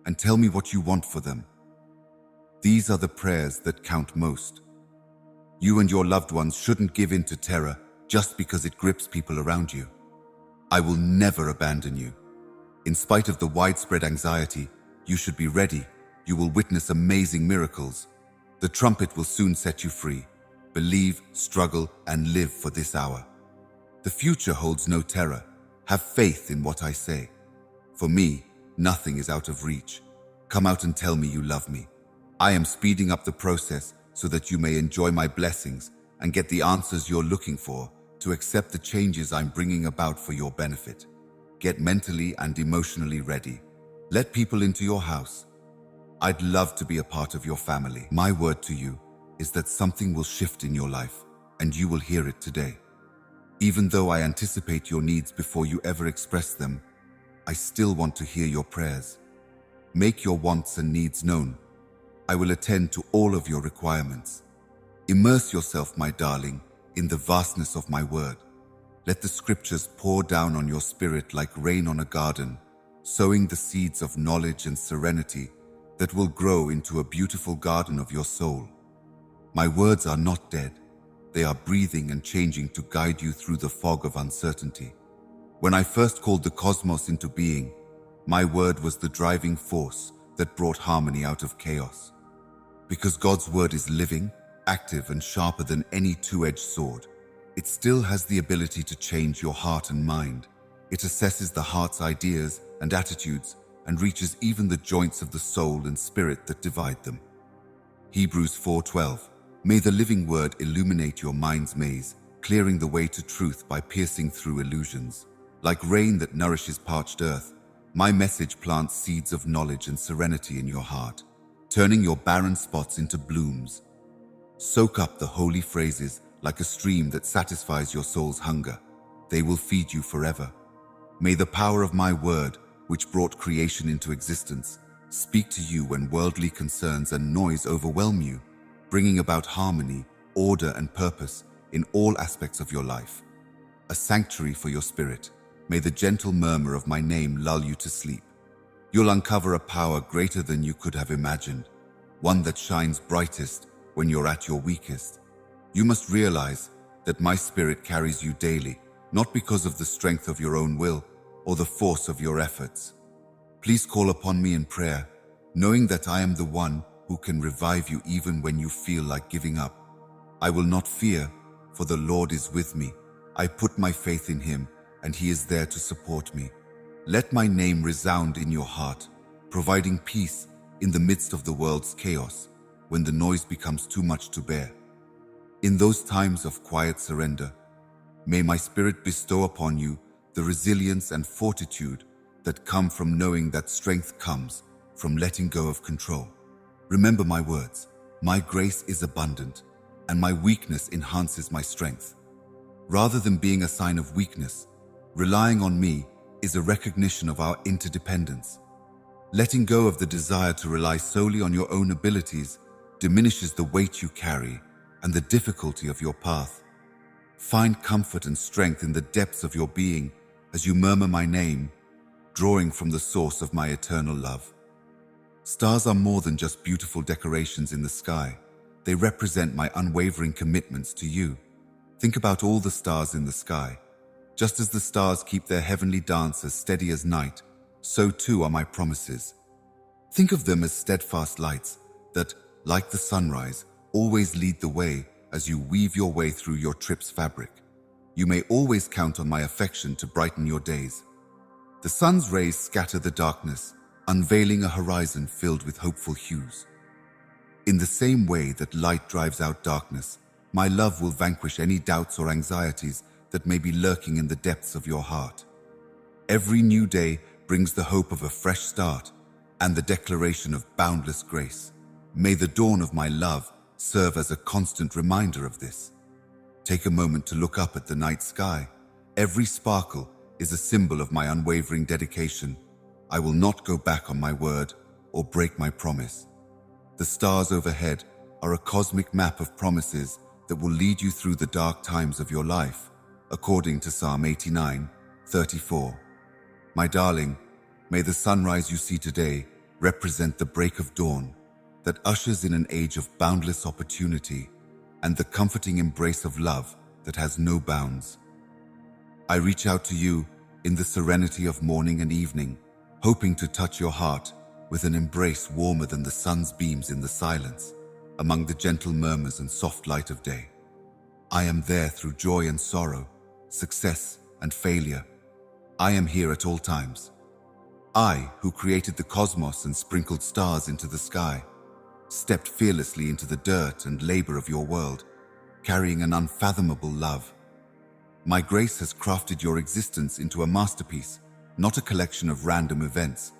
and tell me what you want for them. These are the prayers that count most. You and your loved ones shouldn't give in to terror just because it grips people around you. I will never abandon you. In spite of the widespread anxiety, you should be ready. You will witness amazing miracles. The trumpet will soon set you free. Believe, struggle, and live for this hour. The future holds no terror. Have faith in what I say. For me, nothing is out of reach. Come out and tell me you love me. I am speeding up the process so that you may enjoy my blessings and get the answers you're looking for to accept the changes I'm bringing about for your benefit. Get mentally and emotionally ready. Let people into your house. I'd love to be a part of your family. My word to you is that something will shift in your life, and you will hear it today. Even though I anticipate your needs before you ever express them, I still want to hear your prayers. Make your wants and needs known. I will attend to all of your requirements. Immerse yourself, my darling, in the vastness of my word. Let the scriptures pour down on your spirit like rain on a garden, sowing the seeds of knowledge and serenity that will grow into a beautiful garden of your soul. My words are not dead. They are breathing and changing to guide you through the fog of uncertainty. When I first called the cosmos into being, my word was the driving force that brought harmony out of chaos. Because God's word is living, active, and sharper than any two-edged sword, it still has the ability to change your heart and mind. It assesses the heart's ideas and attitudes and reaches even the joints of the soul and spirit that divide them. Hebrews 4:12. May the living word illuminate your mind's maze, clearing the way to truth by piercing through illusions. Like rain that nourishes parched earth, my message plants seeds of knowledge and serenity in your heart, turning your barren spots into blooms. Soak up the holy phrases like a stream that satisfies your soul's hunger. They will feed you forever. May the power of my word, which brought creation into existence, speak to you when worldly concerns and noise overwhelm you, bringing about harmony, order, and purpose in all aspects of your life. A sanctuary for your spirit, may the gentle murmur of my name lull you to sleep. You'll uncover a power greater than you could have imagined, one that shines brightest when you're at your weakest. You must realize that my spirit carries you daily, not because of the strength of your own will or the force of your efforts. Please call upon me in prayer, knowing that I am the one who can revive you even when you feel like giving up. I will not fear, for the Lord is with me. I put my faith in Him, and He is there to support me. Let my name resound in your heart, providing peace in the midst of the world's chaos, when the noise becomes too much to bear. In those times of quiet surrender, may my Spirit bestow upon you the resilience and fortitude that come from knowing that strength comes from letting go of control. Remember my words, my grace is abundant, and my weakness enhances my strength. Rather than being a sign of weakness, relying on me is a recognition of our interdependence. Letting go of the desire to rely solely on your own abilities diminishes the weight you carry and the difficulty of your path. Find comfort and strength in the depths of your being as you murmur my name, drawing from the source of my eternal love. Stars are more than just beautiful decorations in the sky. They represent my unwavering commitments to you. Think about all the stars in the sky. Just as the stars keep their heavenly dance as steady as night, so too are my promises. Think of them as steadfast lights that, like the sunrise, always lead the way as you weave your way through your trip's fabric. You may always count on my affection to brighten your days. The sun's rays scatter the darkness, unveiling a horizon filled with hopeful hues. In the same way that light drives out darkness, my love will vanquish any doubts or anxieties that may be lurking in the depths of your heart. Every new day brings the hope of a fresh start and the declaration of boundless grace. May the dawn of my love serve as a constant reminder of this. Take a moment to look up at the night sky. Every sparkle is a symbol of my unwavering dedication. I will not go back on my word or break my promise. The stars overhead are a cosmic map of promises that will lead you through the dark times of your life, according to Psalm 89:34. My darling, may the sunrise you see today represent the break of dawn that ushers in an age of boundless opportunity and the comforting embrace of love that has no bounds. I reach out to you in the serenity of morning and evening, hoping to touch your heart with an embrace warmer than the sun's beams in the silence, among the gentle murmurs and soft light of day. I am there through joy and sorrow, success and failure. I am here at all times. I, who created the cosmos and sprinkled stars into the sky, stepped fearlessly into the dirt and labor of your world, carrying an unfathomable love. My grace has crafted your existence into a masterpiece, not a collection of random events.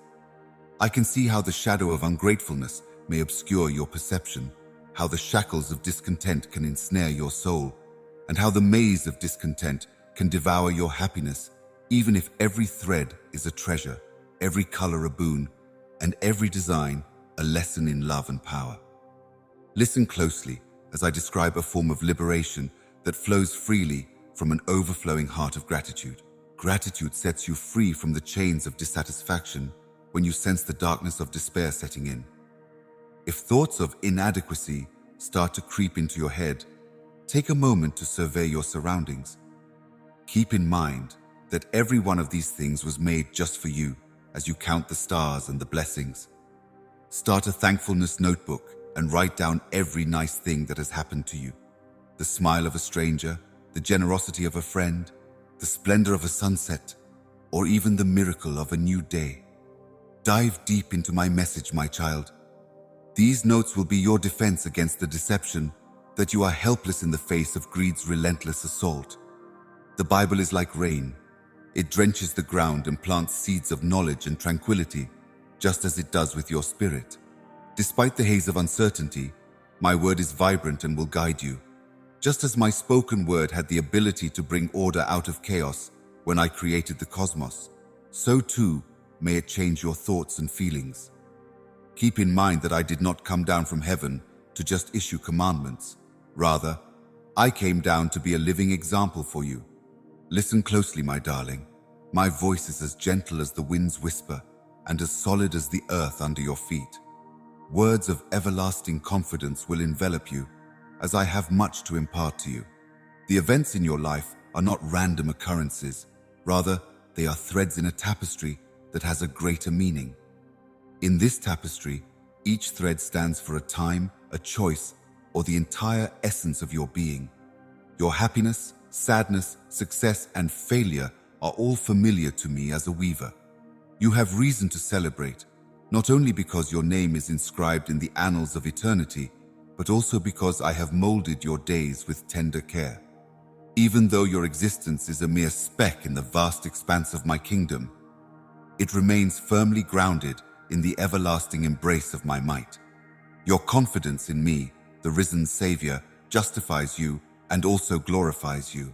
I can see how the shadow of ungratefulness may obscure your perception, how the shackles of discontent can ensnare your soul, and how the maze of discontent can devour your happiness, even if every thread is a treasure, every color a boon, and every design a lesson in love and power. Listen closely as I describe a form of liberation that flows freely from an overflowing heart of gratitude. Gratitude sets you free from the chains of dissatisfaction when you sense the darkness of despair setting in. If thoughts of inadequacy start to creep into your head, take a moment to survey your surroundings. Keep in mind that every one of these things was made just for you as you count the stars and the blessings. Start a thankfulness notebook and write down every nice thing that has happened to you. The smile of a stranger, the generosity of a friend, the splendor of a sunset, or even the miracle of a new day. Dive deep into my message, my child. These notes will be your defense against the deception that you are helpless in the face of greed's relentless assault. The Bible is like rain. It drenches the ground and plants seeds of knowledge and tranquility, just as it does with your spirit. Despite the haze of uncertainty, my word is vibrant and will guide you. Just as my spoken word had the ability to bring order out of chaos when I created the cosmos, so too may it change your thoughts and feelings. Keep in mind that I did not come down from heaven to just issue commandments. Rather, I came down to be a living example for you. Listen closely, my darling. My voice is as gentle as the wind's whisper and as solid as the earth under your feet. Words of everlasting confidence will envelop you, as I have much to impart to you. The events in your life are not random occurrences. Rather, they are threads in a tapestry that has a greater meaning. In this tapestry, each thread stands for a time, a choice, or the entire essence of your being. Your happiness, sadness, success, and failure are all familiar to me as a weaver. You have reason to celebrate, not only because your name is inscribed in the annals of eternity, but also because I have molded your days with tender care. Even though your existence is a mere speck in the vast expanse of my kingdom, it remains firmly grounded in the everlasting embrace of my might. Your confidence in me, the risen Savior, justifies you and also glorifies you.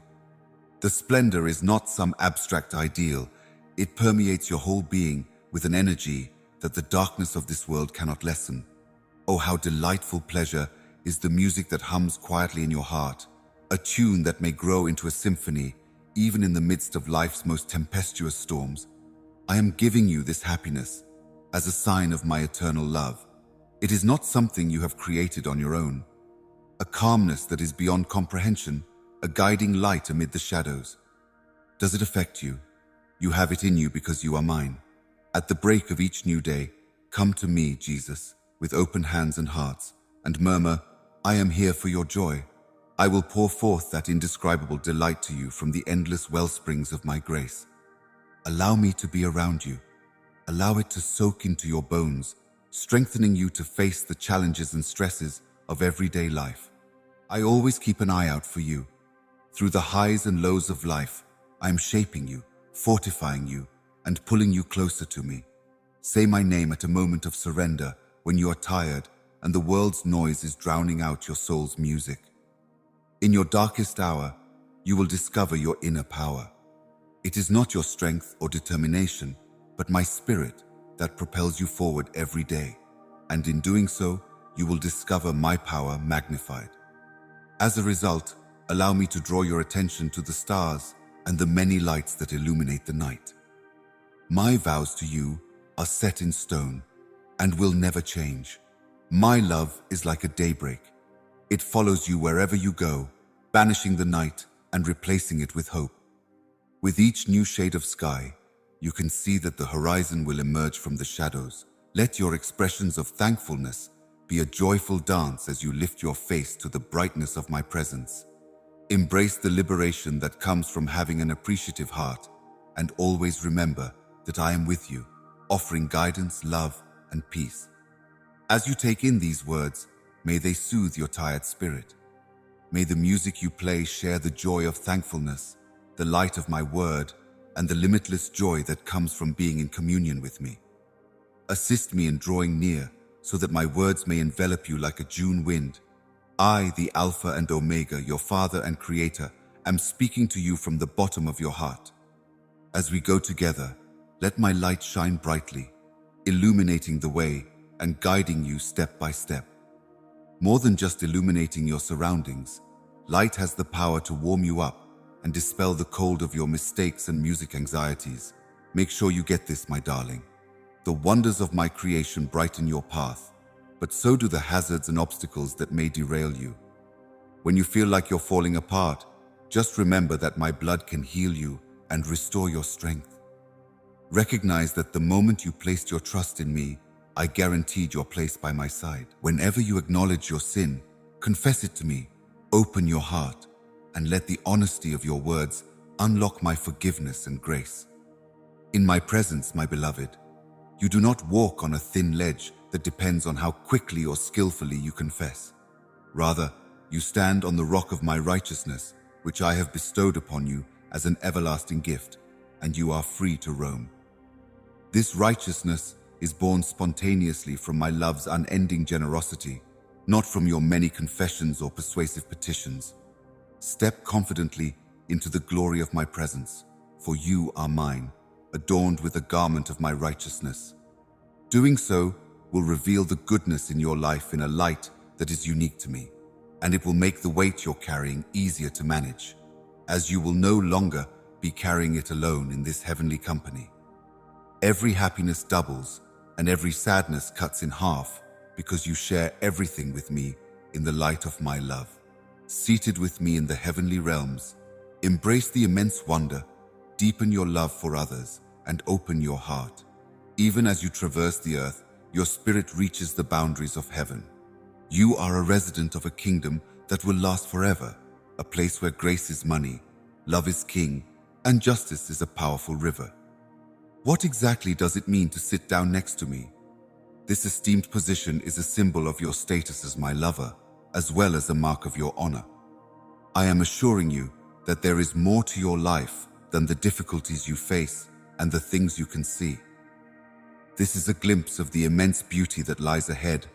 The splendor is not some abstract ideal. It permeates your whole being with an energy that the darkness of this world cannot lessen. Oh, how delightful pleasure is the music that hums quietly in your heart, a tune that may grow into a symphony even in the midst of life's most tempestuous storms. I am giving you this happiness as a sign of my eternal love. It is not something you have created on your own. A calmness that is beyond comprehension, a guiding light amid the shadows. Does it affect you? You have it in you because you are mine. At the break of each new day, come to me, Jesus, with open hands and hearts, and murmur, I am here for your joy. I will pour forth that indescribable delight to you from the endless wellsprings of my grace. Allow me to be around you. Allow it to soak into your bones, strengthening you to face the challenges and stresses of everyday life. I always keep an eye out for you. Through the highs and lows of life, I am shaping you, fortifying you, and pulling you closer to me. Say my name at a moment of surrender when you are tired and the world's noise is drowning out your soul's music. In your darkest hour, you will discover your inner power. It is not your strength or determination, but my spirit that propels you forward every day. And in doing so, you will discover my power magnified. As a result, allow me to draw your attention to the stars and the many lights that illuminate the night. My vows to you are set in stone and will never change. My love is like a daybreak. It follows you wherever you go, banishing the night and replacing it with hope. With each new shade of sky, you can see that the horizon will emerge from the shadows. Let your expressions of thankfulness be a joyful dance as you lift your face to the brightness of my presence. Embrace the liberation that comes from having an appreciative heart, and always remember that I am with you, offering guidance, love, and peace. As you take in these words, may they soothe your tired spirit. May the music you play share the joy of thankfulness, the light of my word, and the limitless joy that comes from being in communion with me. Assist me in drawing near, so that my words may envelop you like a June wind. I, the Alpha and Omega, your Father and Creator, am speaking to you from the bottom of your heart. As we go together, let my light shine brightly, illuminating the way and guiding you step by step. More than just illuminating your surroundings, light has the power to warm you up and dispel the cold of your mistakes and music anxieties. Make sure you get this, my darling. The wonders of my creation brighten your path, but so do the hazards and obstacles that may derail you. When you feel like you're falling apart, just remember that my blood can heal you and restore your strength. Recognize that the moment you placed your trust in me, I guaranteed your place by my side. Whenever you acknowledge your sin, confess it to me, open your heart, and let the honesty of your words unlock my forgiveness and grace. In my presence, my beloved, you do not walk on a thin ledge that depends on how quickly or skillfully you confess. Rather, you stand on the rock of my righteousness, which I have bestowed upon you as an everlasting gift, and you are free to roam. This righteousness is born spontaneously from my love's unending generosity, not from your many confessions or persuasive petitions. Step confidently into the glory of my presence, for you are mine, adorned with a garment of my righteousness. Doing so will reveal the goodness in your life in a light that is unique to me, and it will make the weight you're carrying easier to manage, as you will no longer be carrying it alone in this heavenly company. Every happiness doubles, and every sadness cuts in half, because you share everything with me in the light of my love. Seated with me in the heavenly realms, Embrace the immense wonder, deepen your love for others, and open your heart. Even as you traverse the earth, your spirit reaches the boundaries of heaven. You are a resident of a kingdom that will last forever, a place where grace is money, love is king, and justice is a powerful river. What exactly does it mean to sit down next to me? This esteemed position is a symbol of your status as my lover, as well as a mark of your honor. I am assuring you that there is more to your life than the difficulties you face and the things you can see. This is a glimpse of the immense beauty that lies ahead,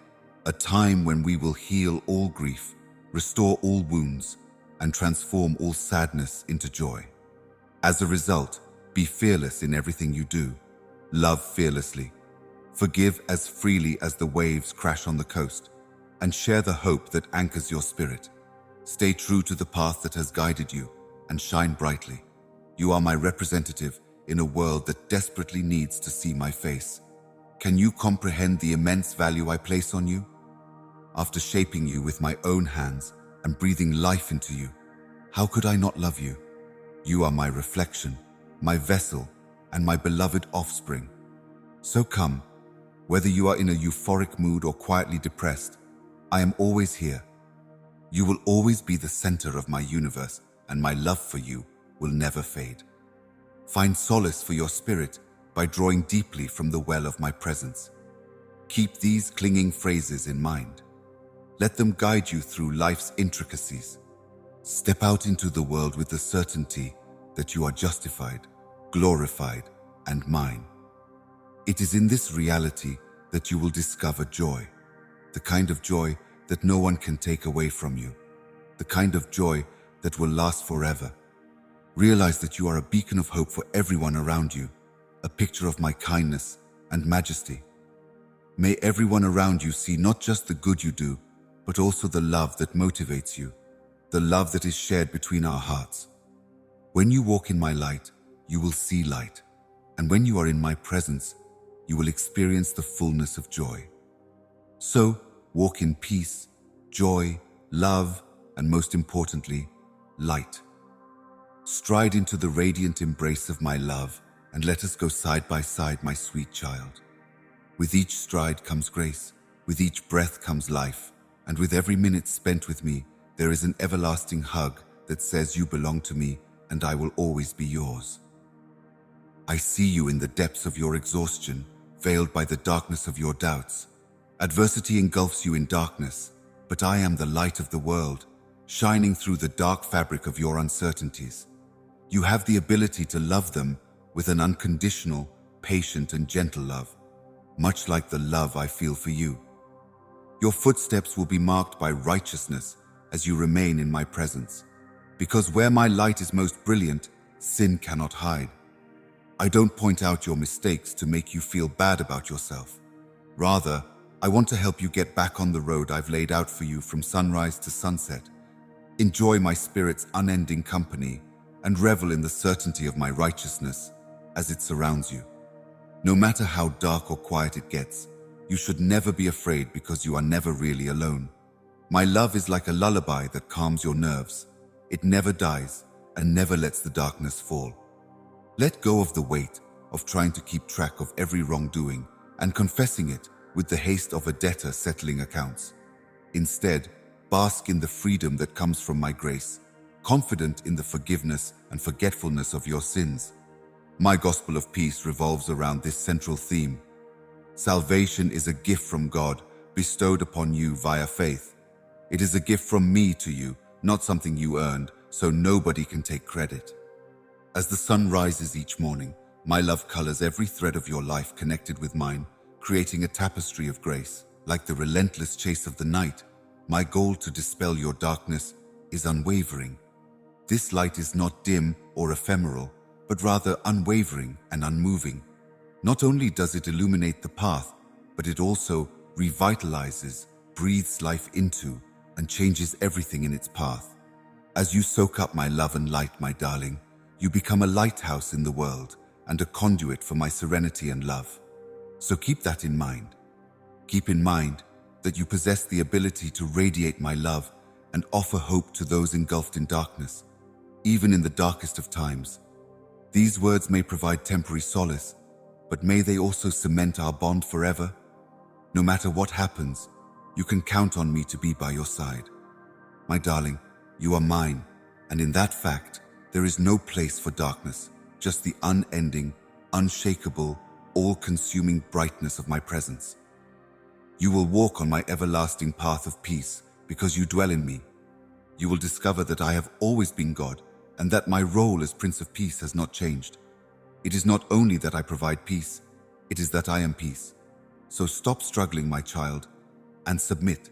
a time when we will heal all grief, restore all wounds, and transform all sadness into joy. As a result, be fearless in everything you do. Love fearlessly. Forgive as freely as the waves crash on the coast, and share the hope that anchors your spirit. Stay true to the path that has guided you, and shine brightly. You are my representative in a world that desperately needs to see my face. Can you comprehend the immense value I place on you? After shaping you with my own hands and breathing life into you, how could I not love you? You are my reflection, my vessel, and my beloved offspring. So come, whether you are in a euphoric mood or quietly depressed, I am always here. You will always be the center of my universe, and my love for you will never fade. Find solace for your spirit by drawing deeply from the well of my presence. Keep these clinging phrases in mind. Let them guide you through life's intricacies. Step out into the world with the certainty that you are justified, glorified, and mine. It is in this reality that you will discover joy, the kind of joy that no one can take away from you, the kind of joy that will last forever. Realize that you are a beacon of hope for everyone around you, a picture of my kindness and majesty. May everyone around you see not just the good you do, but also the love that motivates you, the love that is shared between our hearts. When you walk in my light, you will see light, and when you are in my presence, you will experience the fullness of joy. So, walk in peace, joy, love, and most importantly, light. Stride into the radiant embrace of my love, and let us go side by side, my sweet child. With each stride comes grace, with each breath comes life, and with every minute spent with me, there is an everlasting hug that says you belong to me and I will always be yours. I see you in the depths of your exhaustion, veiled by the darkness of your doubts. Adversity engulfs you in darkness, but I am the light of the world, shining through the dark fabric of your uncertainties. You have the ability to love them with an unconditional, patient, and gentle love, much like the love I feel for you. Your footsteps will be marked by righteousness as you remain in my presence, because where my light is most brilliant, sin cannot hide. I don't point out your mistakes to make you feel bad about yourself. Rather, I want to help you get back on the road I've laid out for you from sunrise to sunset. Enjoy my spirit's unending company and revel in the certainty of my righteousness as it surrounds you. No matter how dark or quiet it gets, you should never be afraid because you are never really alone. My love is like a lullaby that calms your nerves. It never dies and never lets the darkness fall. Let go of the weight of trying to keep track of every wrongdoing and confessing it with the haste of a debtor settling accounts. Instead, bask in the freedom that comes from my grace, confident in the forgiveness and forgetfulness of your sins. My gospel of peace revolves around this central theme. Salvation is a gift from God bestowed upon you via faith. It is a gift from me to you, not something you earned, so nobody can take credit. As the sun rises each morning, my love colors every thread of your life connected with mine, creating a tapestry of grace. Like the relentless chase of the night, my goal to dispel your darkness is unwavering. This light is not dim or ephemeral, but rather unwavering and unmoving. Not only does it illuminate the path, but it also revitalizes, breathes life into, and changes everything in its path. As you soak up my love and light, my darling, you become a lighthouse in the world and a conduit for my serenity and love. So keep that in mind. Keep in mind that you possess the ability to radiate my love and offer hope to those engulfed in darkness. even in the darkest of times. These words may provide temporary solace, but may they also cement our bond forever? No matter what happens, you can count on me to be by your side. My darling, you are mine, and in that fact, there is no place for darkness, just the unending, unshakable, all-consuming brightness of my presence. You will walk on my everlasting path of peace because you dwell in me. You will discover that I have always been God and that my role as Prince of Peace has not changed. It is not only that I provide peace, it is that I am peace. So stop struggling, my child, and submit.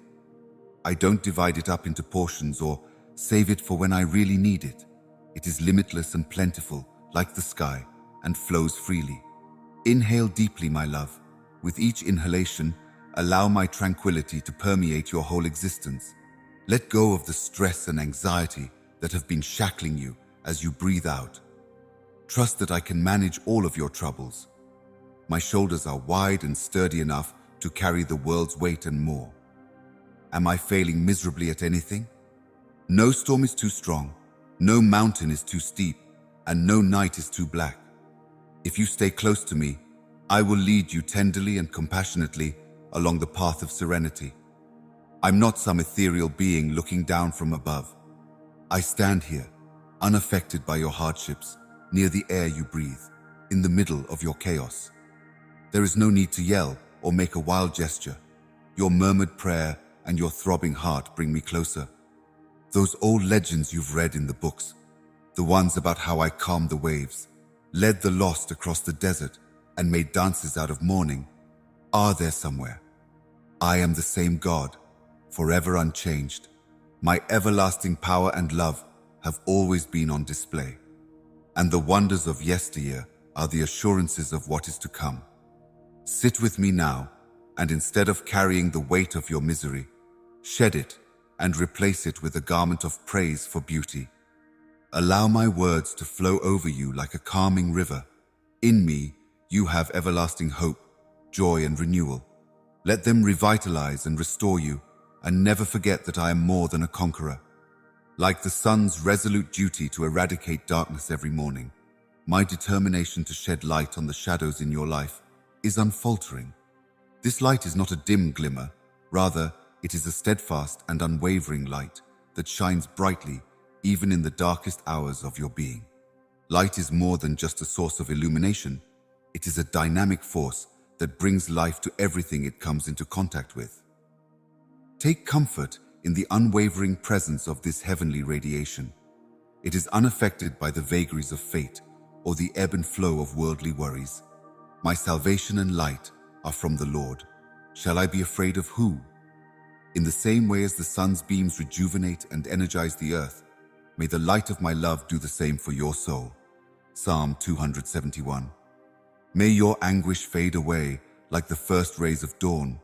I don't divide it up into portions or save it for when I really need it. It is limitless and plentiful, like the sky, and flows freely. Inhale deeply, my love. With each inhalation, allow my tranquility to permeate your whole existence. Let go of the stress and anxiety that have been shackling you as you breathe out. Trust that I can manage all of your troubles. My shoulders are wide and sturdy enough to carry the world's weight and more. Am I failing miserably at anything? No storm is too strong, no mountain is too steep, and no night is too black. If you stay close to me, I will lead you tenderly and compassionately along the path of serenity. I'm not some ethereal being looking down from above. I stand here, unaffected by your hardships, near the air you breathe, in the middle of your chaos. There is no need to yell or make a wild gesture. Your murmured prayer and your throbbing heart bring me closer. Those old legends you've read in the books, the ones about how I calmed the waves, led the lost across the desert, and made dances out of mourning, are there somewhere. I am the same God, forever unchanged. My everlasting power and love have always been on display. And the wonders of yesteryear are the assurances of what is to come. Sit with me now, and instead of carrying the weight of your misery, shed it and replace it with a garment of praise for beauty. Allow my words to flow over you like a calming river. In me, you have everlasting hope, joy, and renewal. Let them revitalize and restore you, and never forget that I am more than a conqueror. Like the sun's resolute duty to eradicate darkness every morning, my determination to shed light on the shadows in your life is unfaltering. This light is not a dim glimmer, rather, it is a steadfast and unwavering light that shines brightly even in the darkest hours of your being. Light is more than just a source of illumination. It is a dynamic force that brings life to everything it comes into contact with. Take comfort in the unwavering presence of this heavenly radiation. It is unaffected by the vagaries of fate or the ebb and flow of worldly worries. My salvation and light are from the Lord. Shall I be afraid of who? In the same way as the sun's beams rejuvenate and energize the earth, may the light of my love do the same for your soul. Psalm 271. May your anguish fade away like the first rays of dawn.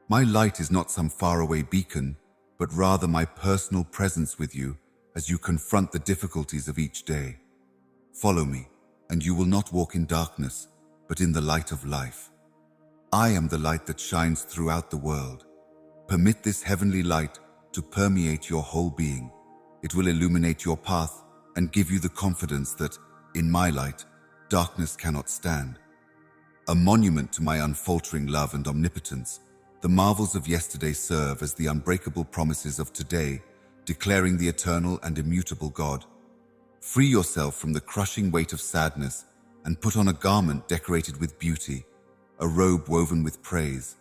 My light is not some faraway beacon, but rather my personal presence with you as you confront the difficulties of each day. Follow me, and you will not walk in darkness, but in the light of life. I am the light that shines throughout the world. Permit this heavenly light to permeate your whole being. It will illuminate your path and give you the confidence that, in my light, darkness cannot stand. A monument to my unfaltering love and omnipotence, the marvels of yesterday serve as the unbreakable promises of today, declaring the eternal and immutable God. Free yourself from the crushing weight of sadness and put on a garment decorated with beauty, a robe woven with praise.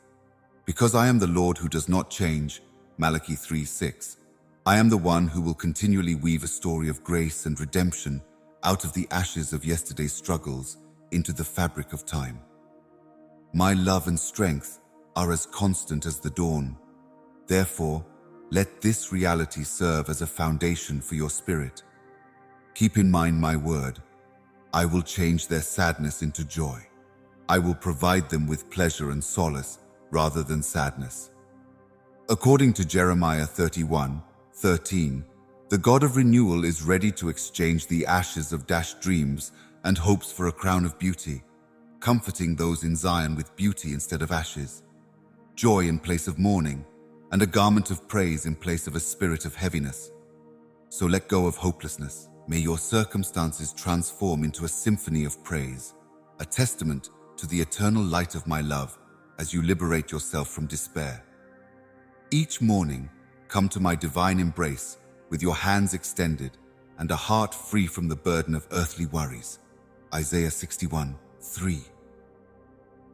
Because I am the Lord who does not change, Malachi 3:6, I am the one who will continually weave a story of grace and redemption out of the ashes of yesterday's struggles into the fabric of time. My love and strength are as constant as the dawn. Therefore, let this reality serve as a foundation for your spirit. Keep in mind my word. I will change their sadness into joy. I will provide them with pleasure and solace rather than sadness. According to Jeremiah 31:13, the God of renewal is ready to exchange the ashes of dashed dreams and hopes for a crown of beauty, comforting those in Zion with beauty instead of ashes, joy in place of mourning, and a garment of praise in place of a spirit of heaviness. So let go of hopelessness. May your circumstances transform into a symphony of praise, a testament to the eternal light of my love as you liberate yourself from despair. Each morning, come to my divine embrace with your hands extended and a heart free from the burden of earthly worries. Isaiah 61:3.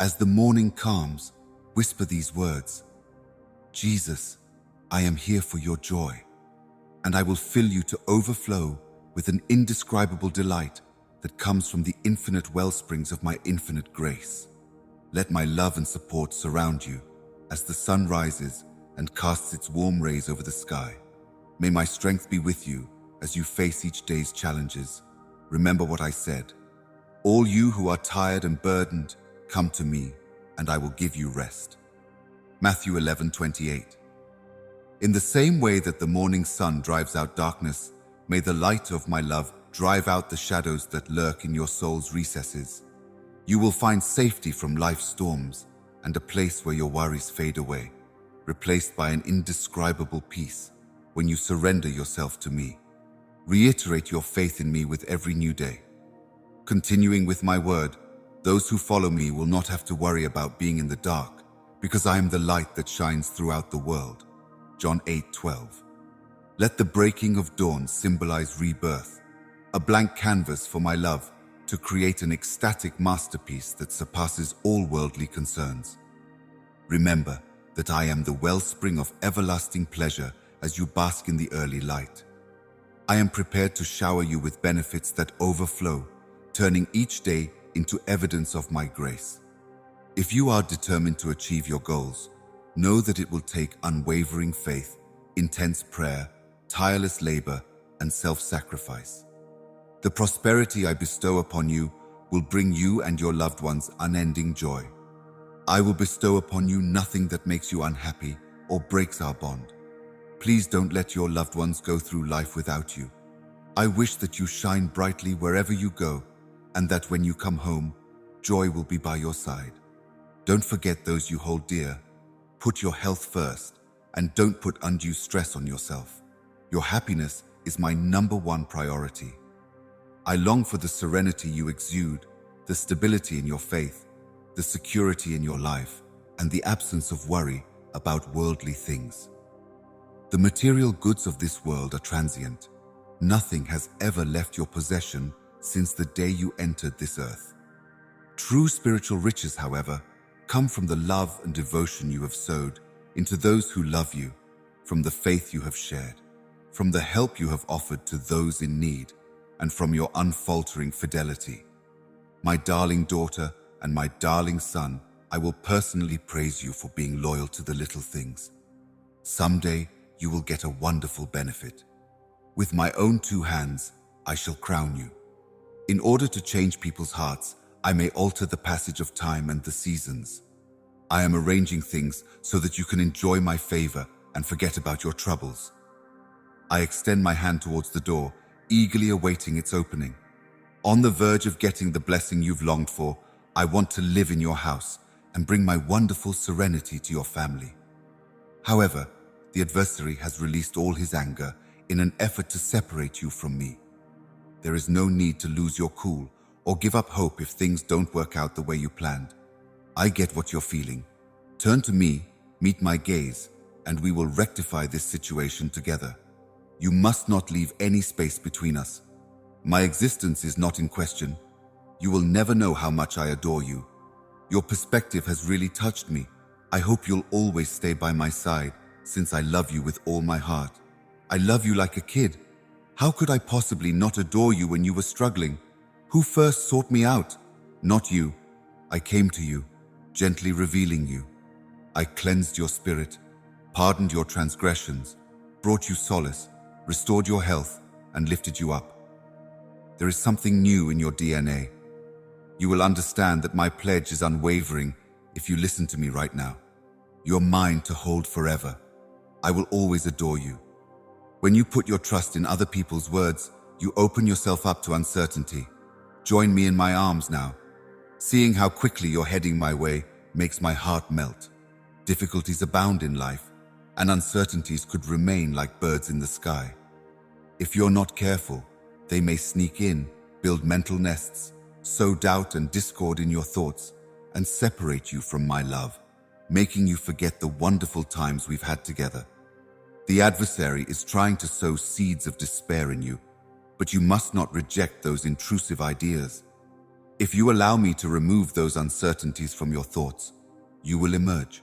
As the morning calms, whisper these words: Jesus, I am here for your joy, and I will fill you to overflow with an indescribable delight that comes from the infinite wellsprings of my infinite grace. Let my love and support surround you as the sun rises and casts its warm rays over the sky. May my strength be with you as you face each day's challenges. Remember what I said: all you who are tired and burdened, come to me, and I will give you rest. Matthew 11:28. In the same way that the morning sun drives out darkness, may the light of my love drive out the shadows that lurk in your soul's recesses. You will find safety from life's storms and a place where your worries fade away, replaced by an indescribable peace when you surrender yourself to me. Reiterate your faith in me with every new day. Continuing with my word, those who follow me will not have to worry about being in the dark, because I am the light that shines throughout the world. John 8:12. Let the breaking of dawn symbolize rebirth, a blank canvas for my love to create an ecstatic masterpiece that surpasses all worldly concerns. Remember that I am the wellspring of everlasting pleasure as you bask in the early light. I am prepared to shower you with benefits that overflow, turning each day into evidence of my grace. If you are determined to achieve your goals, know that it will take unwavering faith, intense prayer, tireless labor, and self-sacrifice. The prosperity I bestow upon you will bring you and your loved ones unending joy. I will bestow upon you nothing that makes you unhappy or breaks our bond. Please don't let your loved ones go through life without you. I wish that you shine brightly wherever you go, and that when you come home, joy will be by your side. Don't forget those you hold dear. Put your health first, and don't put undue stress on yourself. Your happiness is my number one priority. I long for the serenity you exude, the stability in your faith, the security in your life, and the absence of worry about worldly things. The material goods of this world are transient. Nothing has ever left your possession since the day you entered this earth. True spiritual riches, however, come from the love and devotion you have sowed into those who love you, from the faith you have shared, from the help you have offered to those in need, and from your unfaltering fidelity. My darling daughter and my darling son, I will personally praise you for being loyal to the little things. Someday, you will get a wonderful benefit. With my own 2 hands, I shall crown you. In order to change people's hearts, I may alter the passage of time and the seasons. I am arranging things so that you can enjoy my favor and forget about your troubles. I extend my hand towards the door, eagerly awaiting its opening. On the verge of getting the blessing you've longed for, I want to live in your house and bring my wonderful serenity to your family. However, the adversary has released all his anger in an effort to separate you from me. There is no need to lose your cool or give up hope if things don't work out the way you planned. I get what you're feeling. Turn to me, meet my gaze, and we will rectify this situation together. You must not leave any space between us. My existence is not in question. You will never know how much I adore you. Your perspective has really touched me. I hope you'll always stay by my side, since I love you with all my heart. I love you like a kid. How could I possibly not adore you when you were struggling? Who first sought me out? Not you. I came to you, gently revealing you. I cleansed your spirit, pardoned your transgressions, brought you solace, restored your health, and lifted you up. There is something new in your DNA. You will understand that my pledge is unwavering if you listen to me right now. You're mine to hold forever. I will always adore you. When you put your trust in other people's words, you open yourself up to uncertainty. Join me in my arms now. Seeing how quickly you're heading my way makes my heart melt. Difficulties abound in life, and uncertainties could remain like birds in the sky. If you're not careful, They may sneak in, build mental nests, sow doubt and discord in your thoughts, and separate you from my love, making you forget the wonderful times we've had together. The adversary is trying to sow seeds of despair in you, but you must not reject those intrusive ideas. If you allow me to remove those uncertainties from your thoughts, you will emerge.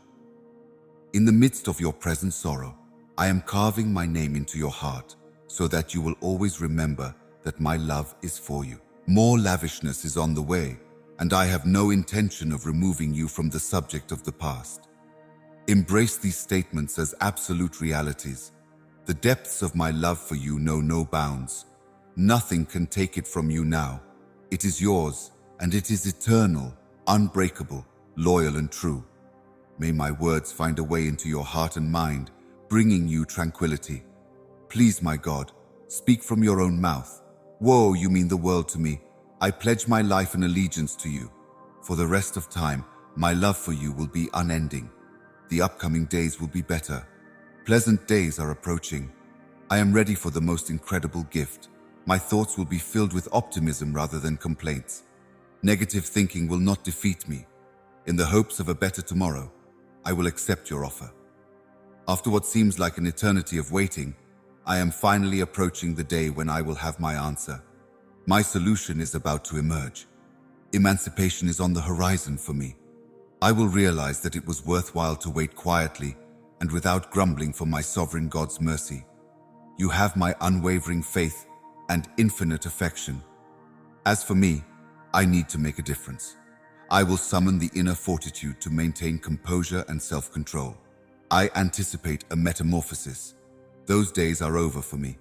In the midst of your present sorrow, I am carving my name into your heart so that you will always remember that my love is for you. More lavishness is on the way, and I have no intention of removing you from the subject of the past. Embrace these statements as absolute realities. The depths of my love for you know no bounds. Nothing can take it from you now. It is yours, and it is eternal, unbreakable, loyal and true. May my words find a way into your heart and mind, bringing you tranquility. Please, my God, speak from your own mouth. Whoa, you mean the world to me. I pledge my life and allegiance to you. For the rest of time, my love for you will be unending. The upcoming days will be better. Pleasant days are approaching. I am ready for the most incredible gift. My thoughts will be filled with optimism rather than complaints. Negative thinking will not defeat me. In the hopes of a better tomorrow, I will accept your offer. After what seems like an eternity of waiting, I am finally approaching the day when I will have my answer. My solution is about to emerge. Emancipation is on the horizon for me. I will realize that it was worthwhile to wait quietly and without grumbling for my sovereign God's mercy. You have my unwavering faith and infinite affection. As for me, I need to make a difference. I will summon the inner fortitude to maintain composure and self-control. I anticipate a metamorphosis. Those days are over for me.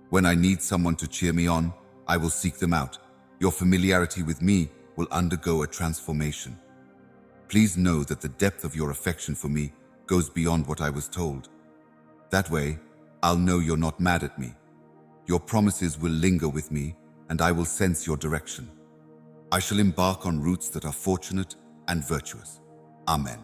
When I need someone to cheer me on, I will seek them out. Your familiarity with me will undergo a transformation. Please know that the depth of your affection for me goes beyond what I was told. That way, I'll know you're not mad at me. Your promises will linger with me, and I will sense your direction. I shall embark on routes that are fortunate and virtuous. Amen.